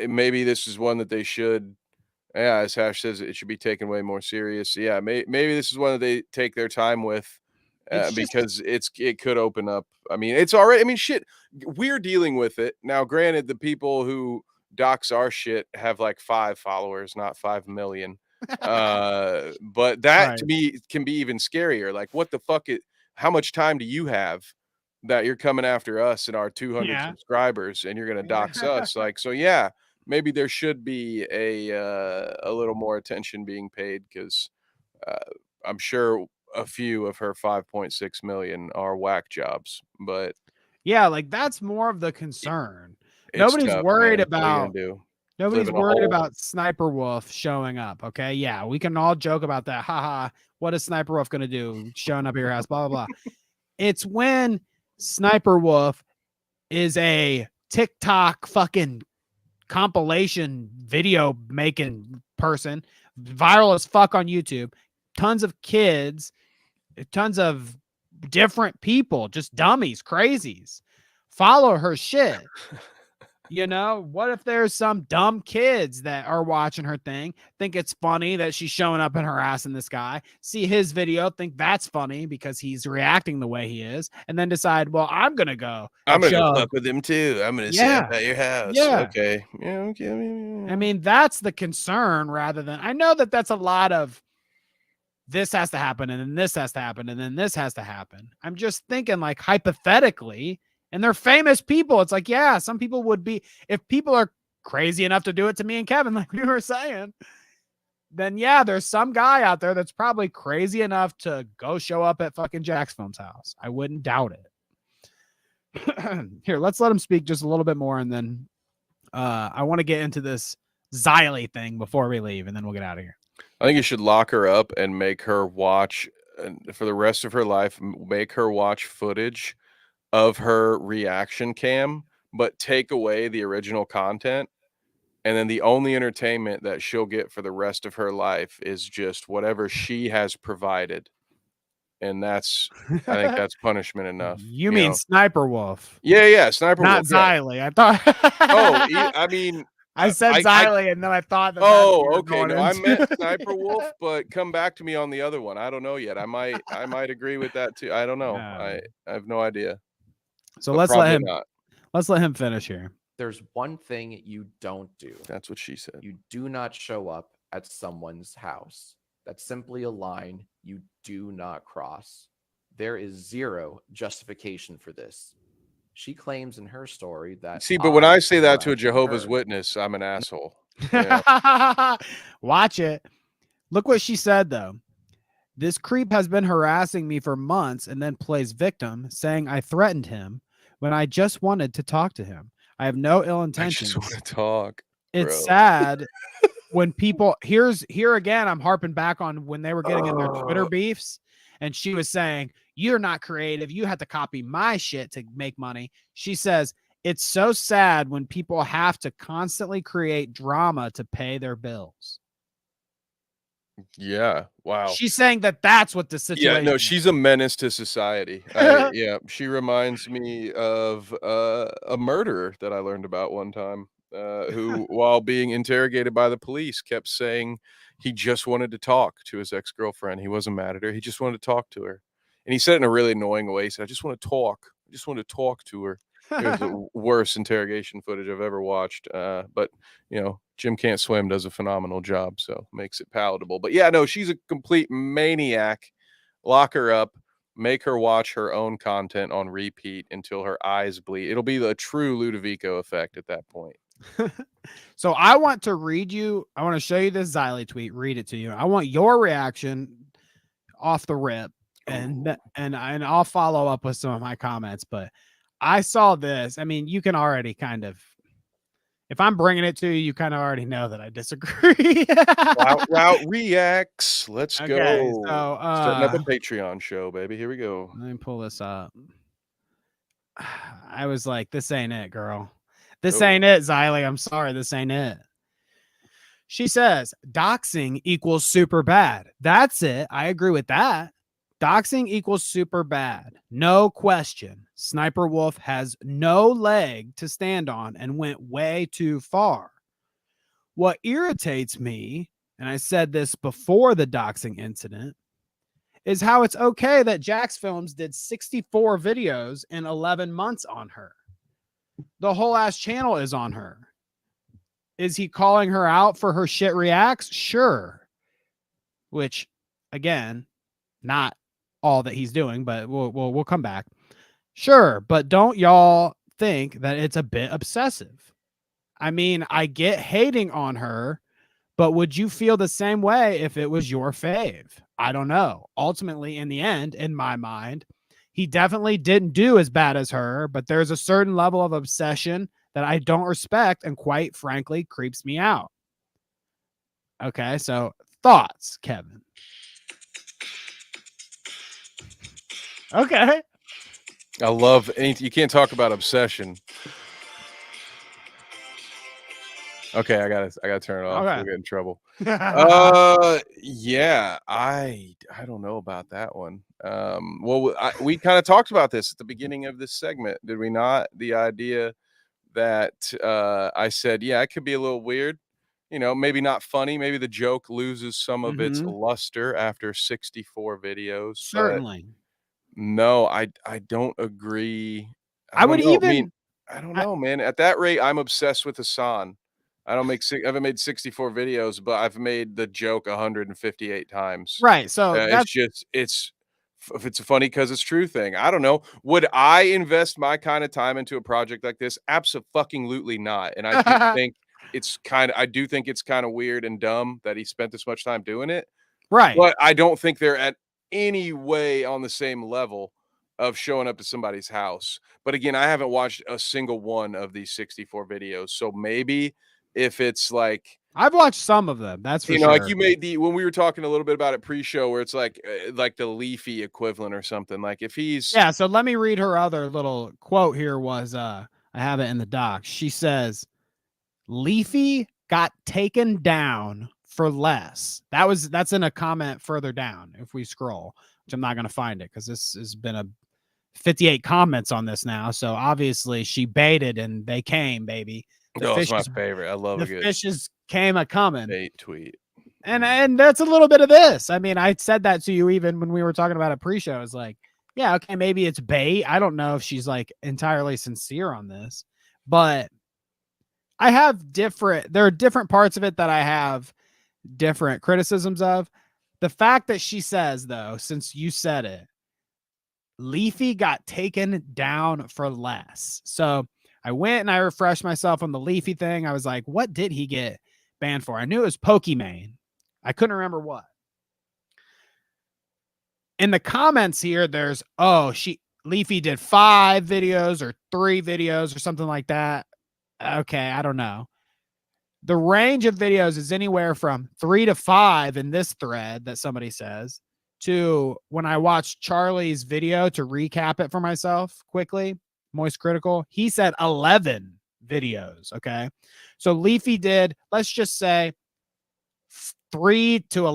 maybe this is one that they should, as Hash says, it should be taken way more serious. Yeah, maybe this is one that they take their time with because it could open up. I mean, it's already, I mean, shit, we're dealing with it. Now, granted, the people who dox our shit have like 5 followers, not 5 million. But that to me can be even scarier. Like, what the fuck how much time do you have that you're coming after us and our 200 subscribers and you're going to dox us? Like, so yeah, maybe there should be a little more attention being paid because I'm sure a few of her 5.6 million are whack jobs, but
yeah, like that's more of the concern.
Nobody's
worried
man.
about
Nobody's worried
about SSSniperwolf showing up. Okay, yeah, we can all joke about that. Haha, what is SSSniperwolf gonna do? Showing up at your house, blah blah blah. It's when SSSniperwolf is a TikTok fucking compilation video making person, viral as fuck on YouTube, tons of kids, tons of different people, just dummies, crazies, follow her shit. What if there's some dumb kids that are watching her thing, think it's funny that she's showing up in her ass in this guy, see his video, think that's funny because he's reacting the way he is, and then decide, well, I'm going to go.
I'm going to go fuck with him too. I'm going to say at your house.
Yeah.
Okay. Yeah. Okay.
I mean, that's the concern rather than, I know that that's a lot of this has to happen and then this has to happen and then this has to happen. I'm just thinking like hypothetically, and they're famous people. It's like, yeah, some people would be, if people are crazy enough to do it to me and Kevin, like we were saying, then yeah, there's some guy out there that's probably crazy enough to go show up at fucking Jacksfilms' house. I wouldn't doubt it. Here, let's let him speak just a little bit more. And then I want to get into this Xylee thing before we leave, and then we'll get out of here.
I think you should lock her up and make her watch for the rest of her life, make her watch footage of her reaction cam, but take away the original content. And then the only entertainment that she'll get for the rest of her life is just whatever she has provided. And I think that's punishment enough.
You mean SSSniperwolf?
Yeah, SSSniperwolf.
Not Xylee. I thought.
I mean,
I said Xylee, and then I thought that.
Okay. No, I meant SSSniperwolf, but come back to me on the other one. I don't know yet. I might agree with that too. I don't know. I have no idea.
So
but
let's let him finish here.
there's one thing you don't do.
That's what she said.
You do not show up at someone's house. That's simply a line you do not cross. There is zero justification for this. She claims in her story that.
See, but when I say that to a
harassed
Jehovah's
her.
Witness, I'm an asshole. Yeah.
Watch it. Look what she said, though. This creep has been harassing me for months and then plays victim, saying I threatened him when I just wanted to talk to him. I have no ill
I
intentions.
just want to talk.
It's
bro.
sad when people here again, I'm harping back on when they were getting in their Twitter beefs, and she was saying, "You're not creative. You have to copy my shit to make money." She says, "It's so sad when people have to constantly create drama to pay their bills."
Yeah. Wow.
She's saying that that's what the situation
Yeah, no,
is.
she's a menace to society. Yeah, she reminds me of a murderer that I learned about one time, who, while being interrogated by the police, kept saying he just wanted to talk to his ex-girlfriend. He wasn't mad at her. He just wanted to talk to her. And he said it in a really annoying way. He said, I just want to talk. I just want to talk to her. It was the worst interrogation footage I've ever watched. But, you know, Jim Can't Swim does a phenomenal job, so makes it palatable. But yeah, no, she's a complete maniac. Lock her up, make her watch her own content on repeat until her eyes bleed. It'll be the true Ludovico effect at that point.
So I want to read you. I want to show you this Xylee tweet. Read it to you. I want your reaction off the rip, and I'll follow up with some of my comments. But I saw this. I mean, you can already kind of, if I'm bringing it to you, you kind of already know that I disagree.
Route reacts. Let's
Okay,
go.
so,
Starting up a Patreon show, baby. Here we go.
Let me pull this up. I was like, this ain't it, girl. This ain't it, Xylee. I'm sorry. This ain't it. She says, doxing equals super bad. That's it. I agree with that. Doxing equals super bad. No question. Sniper Wolf has no leg to stand on and went way too far. What irritates me, and I said this before the doxing incident, is how it's okay that Jacksfilms did 64 videos in 11 months on her. The whole ass channel is on her. Is he calling her out for her shit reacts? Sure. Which, again, not all that he's doing, but we'll come back. Sure, but don't y'all think that it's a bit obsessive? I mean, I get hating on her, but would you feel the same way if it was your fave? I don't know. Ultimately, in the end, in my mind, he definitely didn't do as bad as her, but there's a certain level of obsession that I don't respect and quite frankly creeps me out. Okay, so thoughts, Kevin? Okay.
I love anything. You can't talk about obsession. Okay, I gotta turn it off.
Okay.
We'll get in trouble. Yeah, I don't know about that one. Well, we kind of talked about this at the beginning of this segment, did we not? The idea that I said, yeah, it could be a little weird, you know, maybe not funny. Maybe the joke loses some of its luster after 64 videos.
Certainly.
No, I don't agree.
I would
don't know.
even.
I mean, I don't know, man. At that rate, I'm obsessed with Hassan. I haven't made 64 videos, but I've made the joke 158 times.
Right. So
it's a funny because it's true thing. I don't know. Would I invest my kind of time into a project like this? Absolutely not. And I do think it's kind of weird and dumb that he spent this much time doing it.
Right.
But I don't think they're at any way on the same level of showing up to somebody's house. But again, I haven't watched a single one of these 64 videos. So maybe if it's like,
I've watched some of them. That's for
you know,
sure.
like you made when we were talking a little bit about it pre-show, where it's like the Leafy equivalent or something. Like if he's
So let me read her other little quote here. Was I have it in the doc. She says, Leafy got taken down for less. That's in a comment further down. If we scroll, which I'm not going to find it because this has been a 58 comments on this now. So obviously she baited and they came, baby.
It's my favorite. I love
the fishes came a coming.
Bait tweet.
And that's a little bit of this. I mean, I said that to you even when we were talking about a pre-show. It's like, yeah, okay, maybe it's bait. I don't know if she's like entirely sincere on this, but there are different parts of it that I have different criticisms of. The fact that she says, though, since you said it, Leafy got taken down for less. So I went and I refreshed myself on the Leafy thing. I was like, what did he get banned for? I knew it was Pokimane. I couldn't remember what. In the comments here, there's, Leafy did 5 videos or 3 videos or something like that. Okay, I don't know. The range of videos is anywhere from 3 to 5 in this thread that somebody says, to when I watched Charlie's video to recap it for myself quickly, Moist Critical, he said 11 videos. Okay. So Leafy did, let's just say 5 to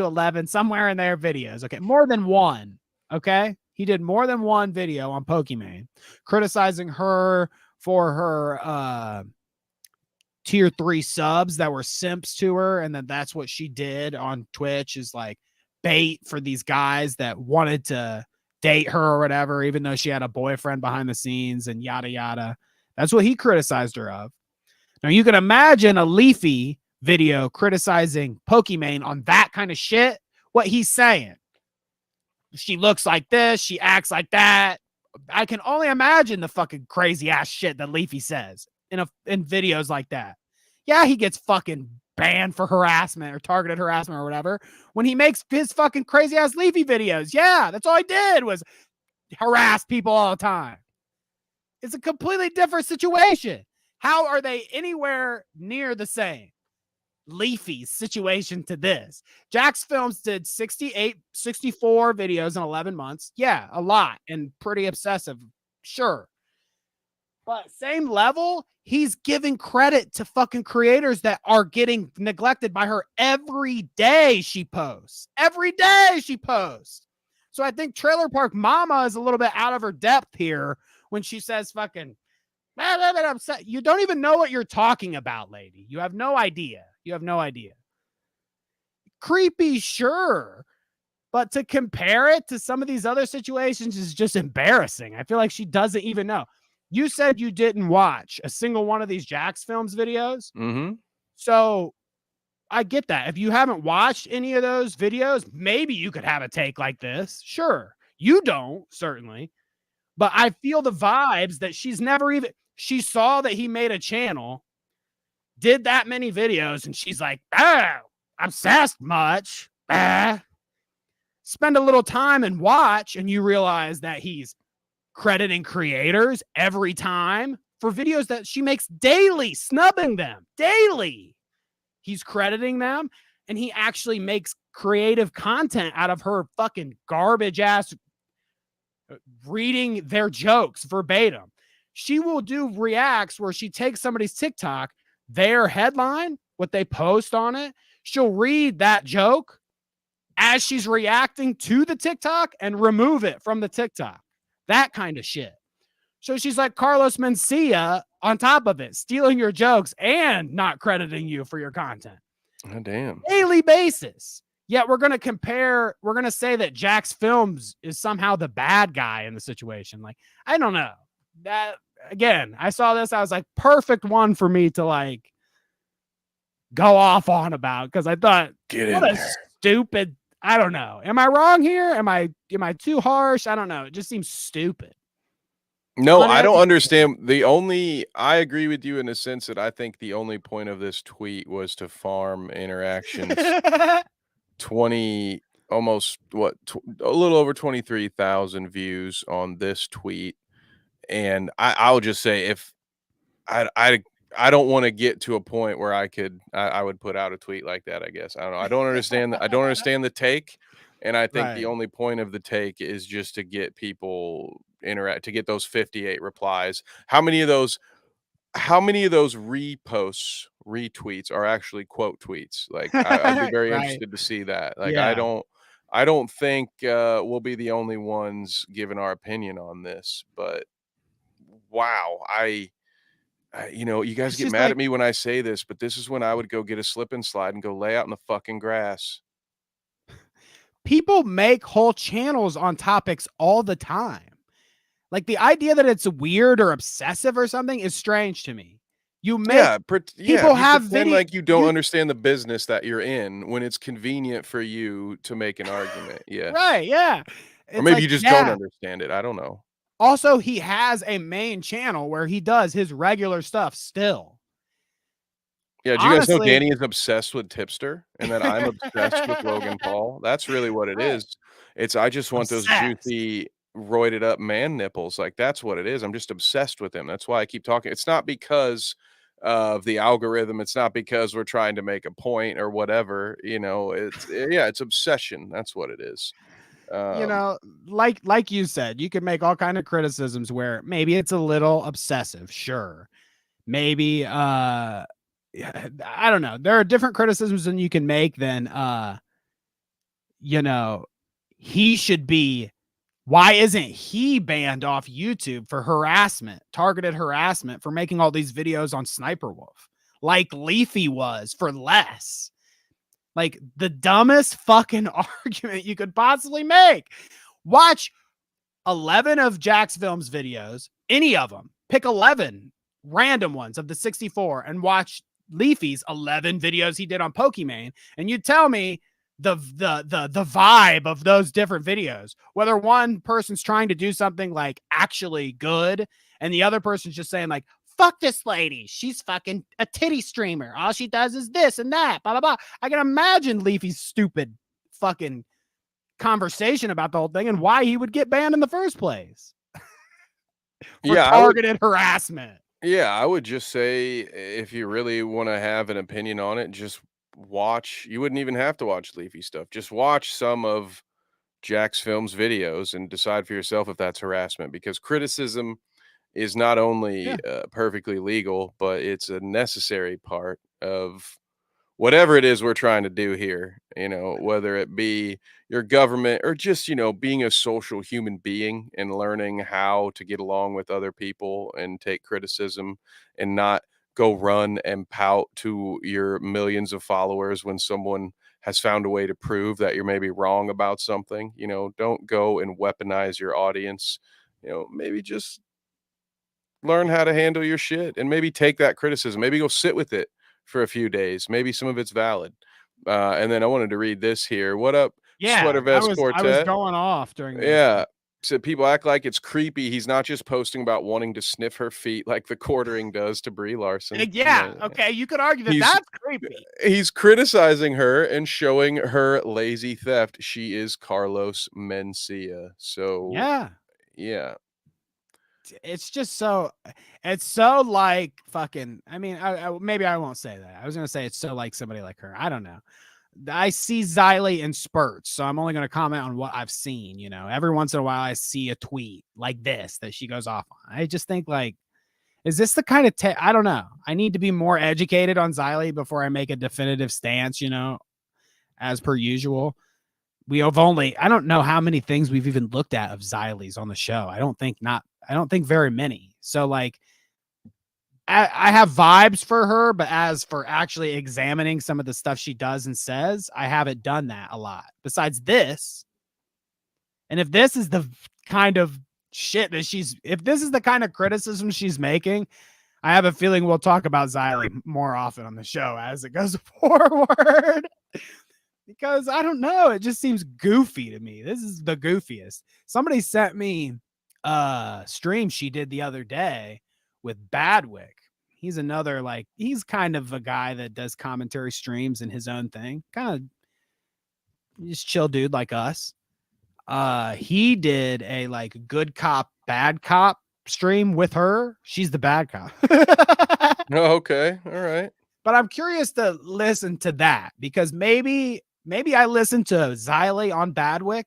11, somewhere in there videos. Okay. More than one. Okay. He did more than one video on Pokimane criticizing her for her, tier 3 subs that were simps to her. And then that's what she did on Twitch, is like bait for these guys that wanted to date her or whatever, even though she had a boyfriend behind the scenes and yada, yada. That's what he criticized her of. Now you can imagine a Leafy video criticizing Pokimane on that kind of shit. What he's saying. She looks like this. She acts like that. I can only imagine the fucking crazy ass shit that Leafy says in videos like that. Yeah, he gets fucking banned for harassment or targeted harassment or whatever when he makes his fucking crazy ass Leafy videos. Yeah, that's all he did was harass people all the time. It's a completely different situation. How are they anywhere near the same? Leafy's situation to this. Jacksfilms did 64 videos in 11 months. Yeah, a lot and pretty obsessive. Sure. But same level, he's giving credit to fucking creators that are getting neglected by her every day she posts. Every day she posts. So I think Trailer Park Mama is a little bit out of her depth here when she says fucking, I'm upset. You don't even know what you're talking about, lady. You have no idea. You have no idea. Creepy, sure. But to compare it to some of these other situations is just embarrassing. I feel like she doesn't even know. You said you didn't watch a single one of these Jacksfilms videos.
Mm-hmm.
So I get that. If you haven't watched any of those videos, maybe you could have a take like this. Sure. You don't, certainly. But I feel the vibes that she saw that he made a channel, did that many videos, and she's like, obsessed much. Spend a little time and watch, and you realize that he's crediting creators every time for videos that she makes daily, snubbing them daily. He's crediting them, and he actually makes creative content out of her fucking garbage ass reading their jokes verbatim. She will do reacts where she takes somebody's TikTok, their headline, what they post on it. She'll read that joke as she's reacting to the TikTok and remove it from the TikTok. That kind of shit. So she's like Carlos Mencia on top of it, stealing your jokes and not crediting you for your content.
Oh, damn.
Daily basis. Yet we're going to say that Jacksfilms is somehow the bad guy in the situation. Like, I don't know. That, again, I saw this. I was like, perfect one for me to like go off on about, because I thought, what a stupid, I don't know. Am I wrong here? Am I too harsh? I don't know. It just seems stupid.
No, I don't understand. I agree with you in the sense that I think the only point of this tweet was to farm interactions. 20, almost a little over 23,000 views on this tweet. And I'll just say, if I don't want to get to a point where I would put out a tweet like that, I guess. I don't know. I don't understand. I don't understand the take. And I think the only point of the take is just to get people to get those 58 replies. How many of those reposts, retweets are actually quote tweets? Like, I'd be very interested to see that. Like, I don't think we'll be the only ones giving our opinion on this, but wow. You guys get mad at me when I say this, but this is when I would go get a slip and slide and go lay out in the fucking grass.
People make whole channels on topics all the time. Like, the idea that it's weird or obsessive or something is strange to me. You make
Yeah,
people
you
have
pretend
video.
like you don't understand the business that you're in when it's convenient for you to make an argument. Yeah.
Right, yeah.
Or
It's
maybe
like,
you just don't
yeah.
understand it. I don't know.
Also, he has a main channel where he does his regular stuff still.
Yeah, do you guys know
Honestly,
Danny is obsessed with Tipster and that I'm obsessed with Logan Paul? That's really what it
Right.
is. It's I just want those
Obsessed.
juicy, roided up man nipples. Like that's what it is. I'm just obsessed with him. That's why I keep talking. It's not because of the algorithm. It's not because we're trying to make a point or whatever. You know, it's obsession. That's what it is.
You know, like you said, you can make all kind of criticisms where maybe it's a little obsessive, sure. Maybe yeah, I don't know. There are different criticisms than you can make than you know, he should be. Why isn't he banned off YouTube for harassment, targeted harassment for making all these videos on Sniperwolf like Leafy was for less? Like the dumbest fucking argument you could possibly make. Watch 11 of Jacksfilms videos, any of them. Pick 11 random ones of the 64 and watch Leafy's 11 videos he did on Pokimane, and you tell me the vibe of those different videos, whether one person's trying to do something like actually good and the other person's just saying like, fuck this lady, she's fucking a titty streamer, all she does is this and that, blah blah blah. I can imagine Leafy's stupid fucking conversation about the whole thing and why he would get banned in the first place for targeted harassment.
Yeah, I would just say if you really want to have an opinion on it, just watch. You wouldn't even have to watch Leafy stuff. Just watch some of Jacksfilms videos and decide for yourself if that's harassment, because criticism is not only perfectly legal, but it's a necessary part of whatever it is we're trying to do here, you know, whether it be your government or just, you know, being a social human being and learning how to get along with other people and take criticism and not go run and pout to your millions of followers when someone has found a way to prove that you're maybe wrong about something. You know, don't go and weaponize your audience. You know, maybe just learn how to handle your shit and maybe take that criticism, maybe go sit with it for a few days. Maybe some of it's valid. And then I wanted to read this here. What up, Sweater Vest
I was
Quartet?
going off during this.
Yeah. So people act like it's creepy. He's not just posting about wanting to sniff her feet like the quartering does to Brie Larson.
Yeah, okay, you could argue that that's creepy.
He's criticizing her and showing her lazy theft. She is Carlos Mencia. So
yeah. It's just so, it's so like fucking, I mean, maybe I won't say that. I was going to say it's so like somebody like her. I don't know. I see Xylee in spurts, so I'm only going to comment on what I've seen. You know, every once in a while I see a tweet like this that she goes off on. I just think like, is this the kind of, I don't know. I need to be more educated on Xylee before I make a definitive stance, you know, as per usual. We have only, I don't know how many things we've even looked at of Xylee's on the show. I don't think very many. So like, I have vibes for her, but as for actually examining some of the stuff she does and says, I haven't done that a lot besides this. And if this is the kind of shit that if this is the kind of criticism she's making, I have a feeling we'll talk about Xylee more often on the show as it goes forward. Because I don't know, it just seems goofy to me. This is the goofiest. Somebody sent me a stream she did the other day with Badwick. He's another, like, he's kind of a guy that does commentary streams in his own thing. Kind of just chill dude like us. He did a like good cop, bad cop stream with her. She's the bad cop.
Oh, okay. All right.
But I'm curious to listen to that because maybe I listen to Xylee on Badwick,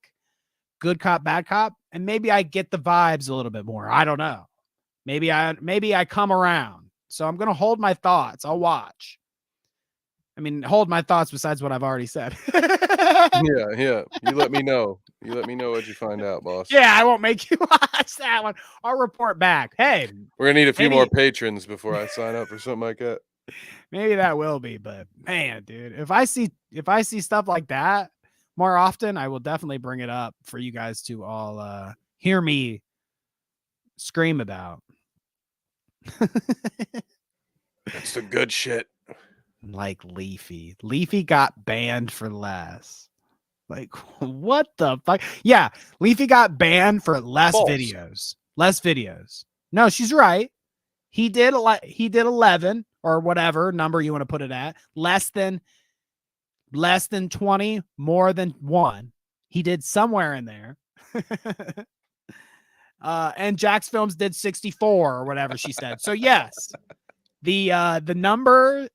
good cop, bad cop, and maybe I get the vibes a little bit more. I don't know. Maybe I come around. So I'm going to hold my thoughts. I'll watch. I mean, hold my thoughts besides what I've already said.
Yeah. You let me know. You let me know what you find out, boss.
Yeah, I won't make you watch that one. I'll report back. Hey,
we're gonna need a few more patrons before I sign up for something like that.
Maybe that will be, but man, dude, if I see stuff like that more often, I will definitely bring it up for you guys to all hear me scream about.
Some good shit.
Like Leafy. Leafy got banned for less. Like, what the fuck? Yeah, Leafy got banned for less
False.
videos. Less videos. No, she's right. He did 11 or whatever number you want to put it at. Less than 20, more than 1. He did somewhere in there. And Jacksfilms did 64 or whatever she said. So yes, the number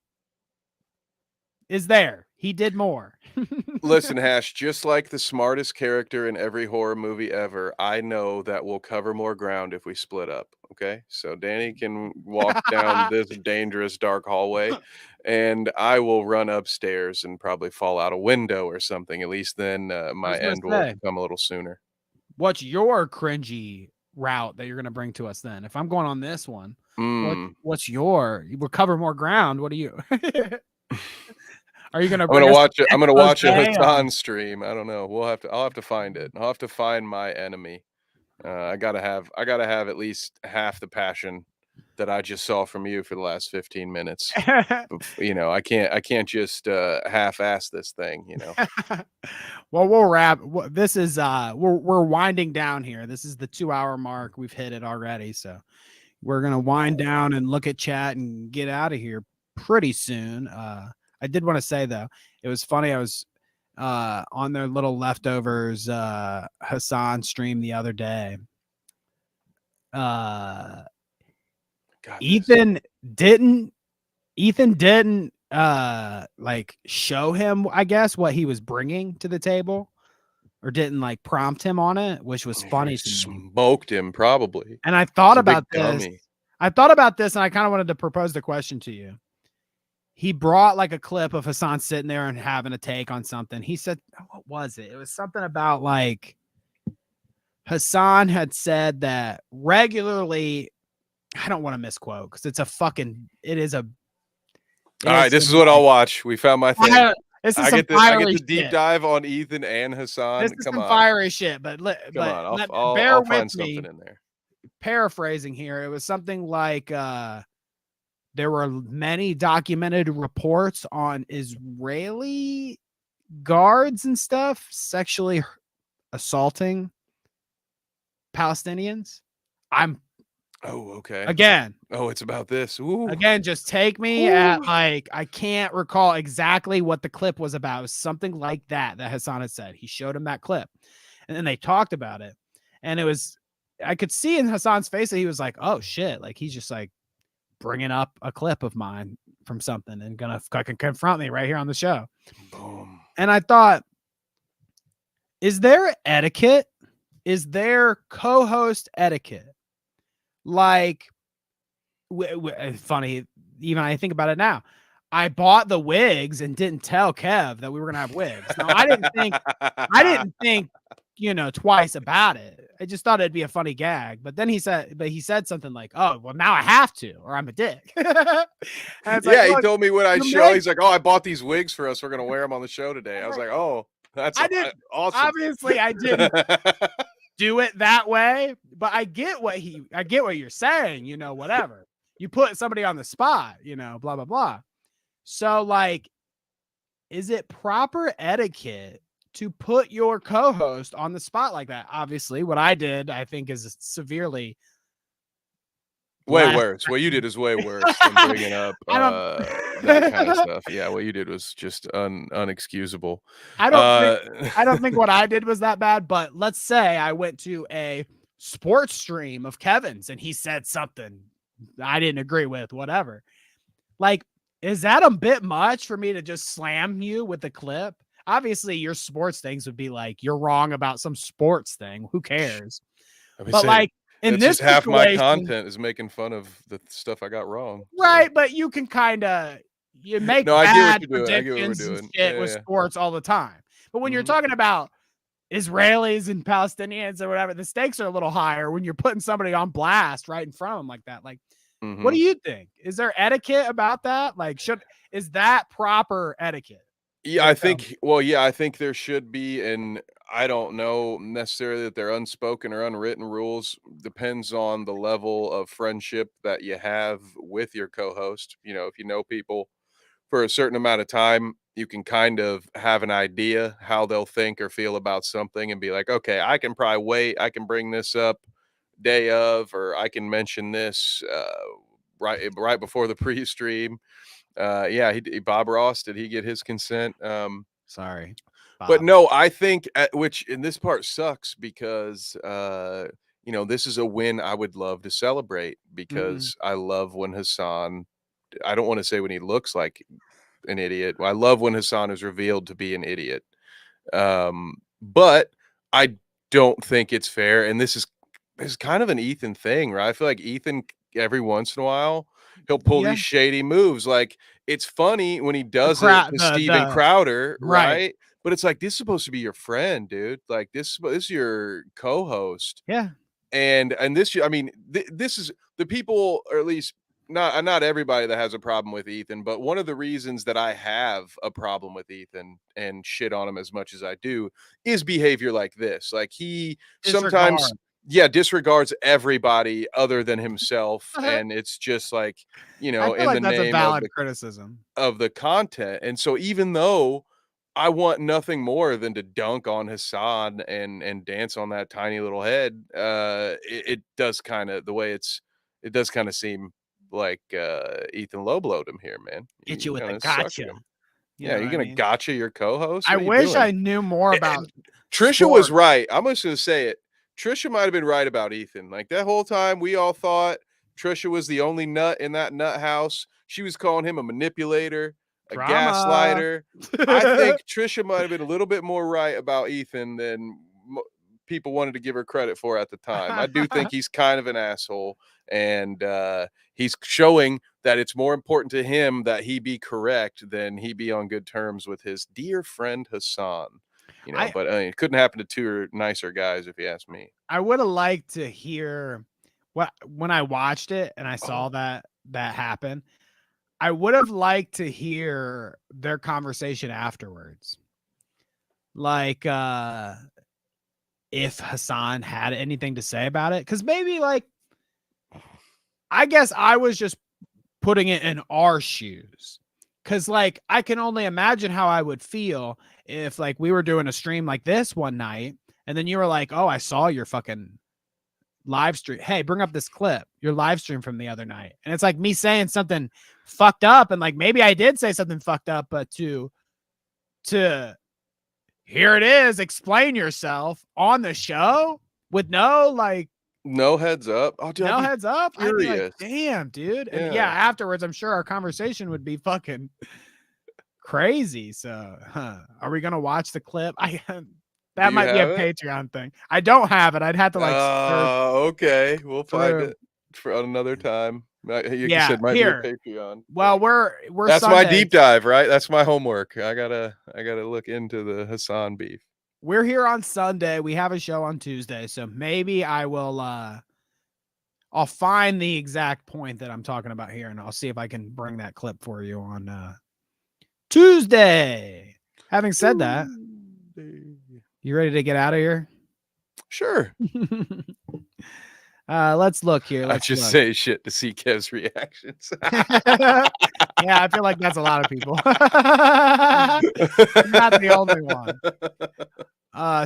is there. He did more.
Listen, Hash, just like the smartest character in every horror movie ever, I know that we'll cover more ground if we split up. Okay, so Danny can walk down this dangerous dark hallway, and I will run upstairs and probably fall out a window or something. At least then my end will come a little sooner.
What's your cringy route that you're going to bring to us then? If I'm going on this one, what's we'll cover more ground. What are you? Are you gonna?
I'm gonna watch a Hassan stream. I don't know. I'll have to find it. I'll have to find my enemy. I gotta have at least half the passion that I just saw from you for the last 15 minutes. You know, I can't just half-ass this thing. You know.
Well, we'll wrap. This is we're winding down here. This is the 2-hour mark. We've hit it already, so we're gonna wind down and look at chat and get out of here pretty soon. I did want to say though, it was funny. I was on their little leftovers Hassan stream the other day. Ethan didn't like show him, I guess, what he was bringing to the table, or didn't like prompt him on it, which was funny to me.
Smoked him probably.
And I thought about this. I thought about this, and I kind of wanted to propose the question to you. He brought like a clip of Hassan sitting there and having a take on something. He said, what was it? It was something about like Hassan had said that regularly. I don't want to misquote because it is a.
All right, this is what I'll watch. We found my thing.
I
get the deep dive on Ethan and Hassan.
This is some fiery shit, but
I'll find something in there.
Paraphrasing here, it was something like there were many documented reports on Israeli guards and stuff sexually assaulting Palestinians.
Oh, okay.
Again.
Oh, it's about this. Ooh.
Again, just take me at like, I can't recall exactly what the clip was about. It was something like that Hassan had said. He showed him that clip and then they talked about it. And I could see in Hassan's face that he was like, oh shit. Like he's just like bringing up a clip of mine from something and gonna fucking confront me right here on the show.
Boom.
And I thought, is there etiquette? Is there co-host etiquette? Like, funny, even I think about it now. I bought the wigs and didn't tell Kev that we were gonna have wigs. Now, I didn't think, twice about it. I just thought it'd be a funny gag. But then he said something like, "Oh, well, now I have to, or I'm a dick."
He told me when I show. He's like, "Oh, I bought these wigs for us. We're gonna wear them on the show today." I was like, "Oh, that's awesome."
Obviously, I didn't do it that way, but I get what you're saying. Whatever. You put somebody on the spot. Blah blah blah. So, like, is it proper etiquette to put your co-host on the spot like that? Obviously, what I did, I think, is severely
way worse. What you did is way worse than bringing up that kind of stuff. Yeah, what you did was just unexcusable.
I don't think what I did was that bad. But let's say I went to a sports stream of Kevin's and he said something I didn't agree with. Whatever. Like, is that a bit much for me to just slam you with the clip? Obviously, your sports things would be like, you're wrong about some sports thing. Who cares? But like in this
half my content is making fun of the stuff I got wrong.
Right, so. But you can you make bad predictions and shit with sports all the time. But when you're talking about Israelis and Palestinians or whatever, the stakes are a little higher when you're putting somebody on blast right in front of them like that. Like, what do you think? Is there etiquette about that? Like, is that proper etiquette?
Yeah, I think. Well, yeah, I think there should be, and I don't know necessarily that they're unspoken or unwritten rules. Depends on the level of friendship that you have with your co-host. You know, if you know people for a certain amount of time, you can kind of have an idea how they'll think or feel about something, and be like, okay, I can probably wait. I can bring this up day of, or I can mention this right before the pre-stream. Yeah, Bob Ross, did he get his consent?
Sorry,
But
Bob.
no, I think which in this part sucks because you know, this is a win I would love to celebrate because I love when Hassan, I don't want to say when he looks like an idiot. I love when Hassan is revealed to be an idiot. But I don't think it's fair, and this is kind of an Ethan thing, right? I feel like Ethan every once in a while he'll pull
Yeah.
these shady moves. Like, it's funny when he does it to Steven Crowder, right? But it's like, this is supposed to be your friend, dude. Like, this is your co-host.
Yeah.
And this, I mean, this is the people, or at least not everybody that has a problem with Ethan, but one of the reasons that I have a problem with Ethan and shit on him as much as I do is behavior like this. Like, he sometimes disregards everybody other than himself, and it's just like, you know,
I feel
in
like
the
that's a
name
valid criticism
of the content. And so even though I want nothing more than to dunk on Hassan and dance on that tiny little head, it does kind of, the way it does kind of seem like Ethan low blowed him here, man.
Get you with a
kinda
gotcha.
sucking him.
You
Yeah,
know
you're
what I
gonna
mean?
gotcha your co-host.
I
What are you
wish
doing?
I knew more about
Trisha was
sports.
right. I'm just gonna say it. Trisha might have been right about Ethan. Like, that whole time, we all thought Trisha was the only nut in that nut house. She was calling him a manipulator, a
Drama.
gaslighter. I think Trisha might have been a little bit more right about Ethan than people wanted to give her credit for at the time. I do think he's kind of an asshole, and he's showing that it's more important to him that he be correct than he be on good terms with his dear friend Hassan. You know, but it couldn't happen to two nicer guys, if you ask me.
I would have liked to hear when I watched it and I saw that happen. I would have liked to hear their conversation afterwards. Like, if Hassan had anything to say about it, because maybe, like, I guess I was just putting it in our shoes. Cause, like, I can only imagine how I would feel if, like, we were doing a stream like this one night and then you were like, oh, I saw your fucking live stream. Hey, bring up this clip, your live stream from the other night. And it's like me saying something fucked up. And, like, maybe I did say something fucked up, but to here it is, explain yourself on the show with no
heads up. Oh, dude,
no heads up. I'd be like,
furious.
damn, dude. And yeah, afterwards, I'm sure our conversation would be fucking crazy. So, are we gonna watch the clip? That might be a Patreon thing. I don't have it. I'd have to
okay. We'll find it for another time. You said might be a Patreon.
Well, we're
that's Sunday. My deep dive, right? That's my homework. I gotta look into the Hassan beef.
We're here on Sunday. We have a show on Tuesday, so maybe I will I'll find the exact point that I'm talking about here, and I'll see if I can bring that clip for you on Tuesday. Having said that, you ready to get out of here?
Sure.
Let's look here.
I just say shit to see Kev's reactions.
Yeah, I feel like that's a lot of people. Not the only one.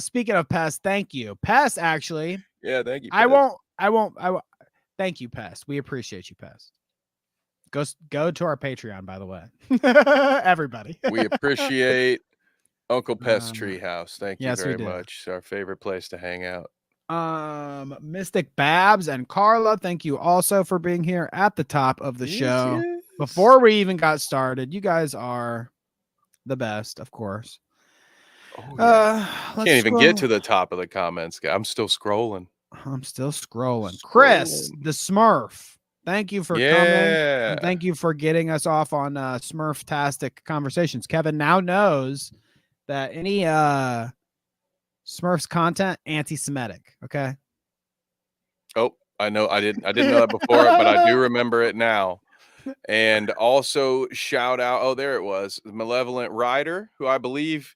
Speaking of Pest, thank you. Pest, actually.
Yeah, thank you.
Pest. I won't. Thank you, Pest. We appreciate you, Pest. Go to our Patreon, by the way. Everybody.
We appreciate Uncle Pest's Treehouse. Thank you very much. It's our favorite place to hang out.
Mystic Babs and Carla, thank you also for being here at the top of the show. Yes. Before we even got started, you guys are the best, of course.
Oh, yeah. Can't even get to the top of the comments. I'm still scrolling.
Chris, the Smurf, thank you for coming. And thank you for getting us off on Smurf-tastic conversations. Kevin now knows that any Smurfs content anti-Semitic. Okay.
Oh, I know. I didn't know that before, but I do remember it now. And also shout out, oh, there it was, the Malevolent Rider, who I believe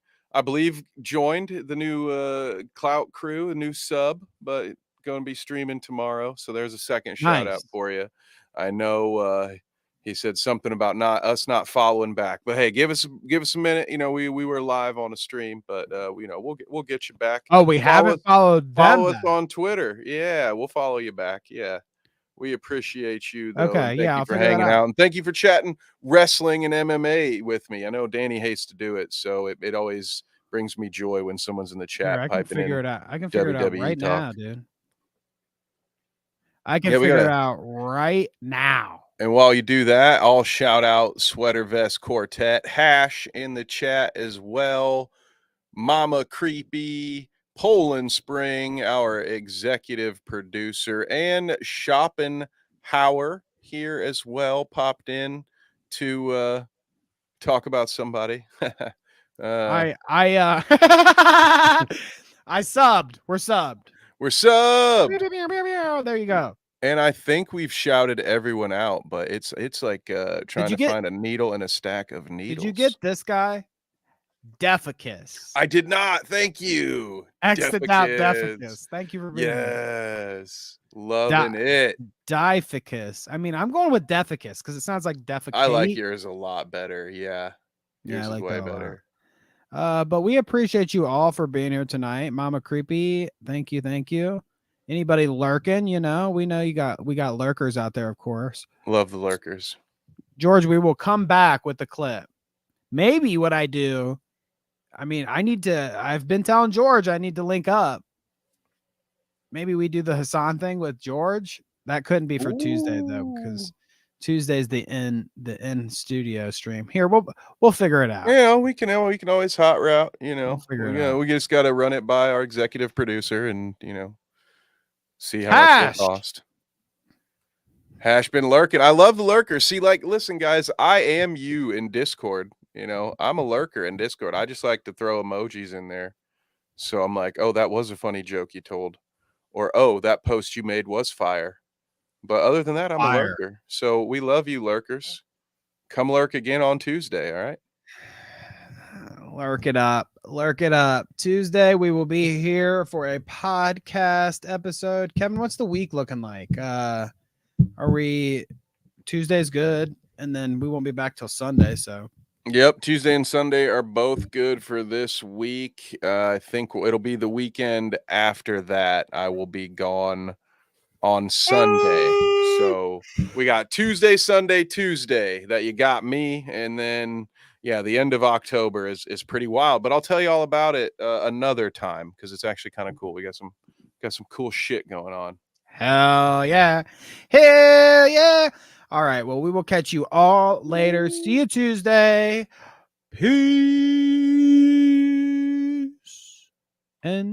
joined the new Clout crew, a new sub, but going to be streaming tomorrow. So there's a second shout out
Nice.
for you. I know he said something about not following back, but hey, give us a minute. You know, we were live on a stream, but you know, we'll get you back.
Oh, we haven't followed them.
Follow us on Twitter. Yeah, we'll follow you back. Yeah. We appreciate you, though.
Okay,
And
yeah,
thank
I'll
you for
figure that
hanging
out.
out. And thank you for chatting wrestling and MMA with me. I know Danny hates to do it, so it always brings me joy when someone's in the
Here,
chat
I can
piping
figure
in
it out. I can figure it out
WWE
right
talk.
now, dude. I can
Yeah, we
figure it
gotta-
out right now.
And while you do that, I'll shout out Sweater Vest Quartet, Hash in the chat as well, Mama Creepy, Poland Spring, our executive producer, and Schopenhauer here as well, popped in to talk about somebody.
I subbed. We're subbed.
We're subbed.
There you go.
And I think we've shouted everyone out, but it's like trying
you
to
get-
find a needle in a stack of needles.
Did you get this guy? Deficus.
I did not. Thank you.
Exit out Deficus. Thank you for being here.
Yes. Loving it.
Dificus. I mean, I'm going with Deficus because it sounds like defecate.
I like yours a lot better. Yeah. Yours
I
is
like
way
that a lot.
better.
But we appreciate you all for being here tonight. Mama Creepy, thank you. Anybody lurking, you know, we know we got lurkers out there, of course.
Love the lurkers.
George, we will come back with the clip. Maybe what I do, I mean, I've been telling George I need to link up. Maybe we do the Hassan thing with George. That couldn't be for Tuesday though, because Tuesday's the in studio stream. Here, we'll figure it out.
Yeah, we can always hot route, you know.
We'll figure it out.
We just gotta run it by our executive producer and you know see how
Hash.
much it'll cost. Hash been lurking. I love the lurkers. See, like, listen, guys, I am you in Discord. You know, I'm a lurker in Discord. I just like to throw emojis in there. So I'm like, oh, that was a funny joke you told. Or, oh, that post you made was fire. But other than that, I'm a lurker. So we love you, lurkers. Come lurk again on Tuesday, all right?
Lurk it up. Tuesday, we will be here for a podcast episode. Kevin, what's the week looking like? Tuesday's good, and then we won't be back till Sunday, so.
Yep, Tuesday and Sunday are both good for this week. I think it'll be the weekend after that. I will be gone on Sunday. So we got Tuesday, Sunday, Tuesday that you got me. And then, yeah, the end of October is pretty wild. But I'll tell you all about it another time because it's actually kind of cool. We got some cool shit going on.
Hell yeah. Hell yeah. All right. Well, we will catch you all later. See you Tuesday. Peace. And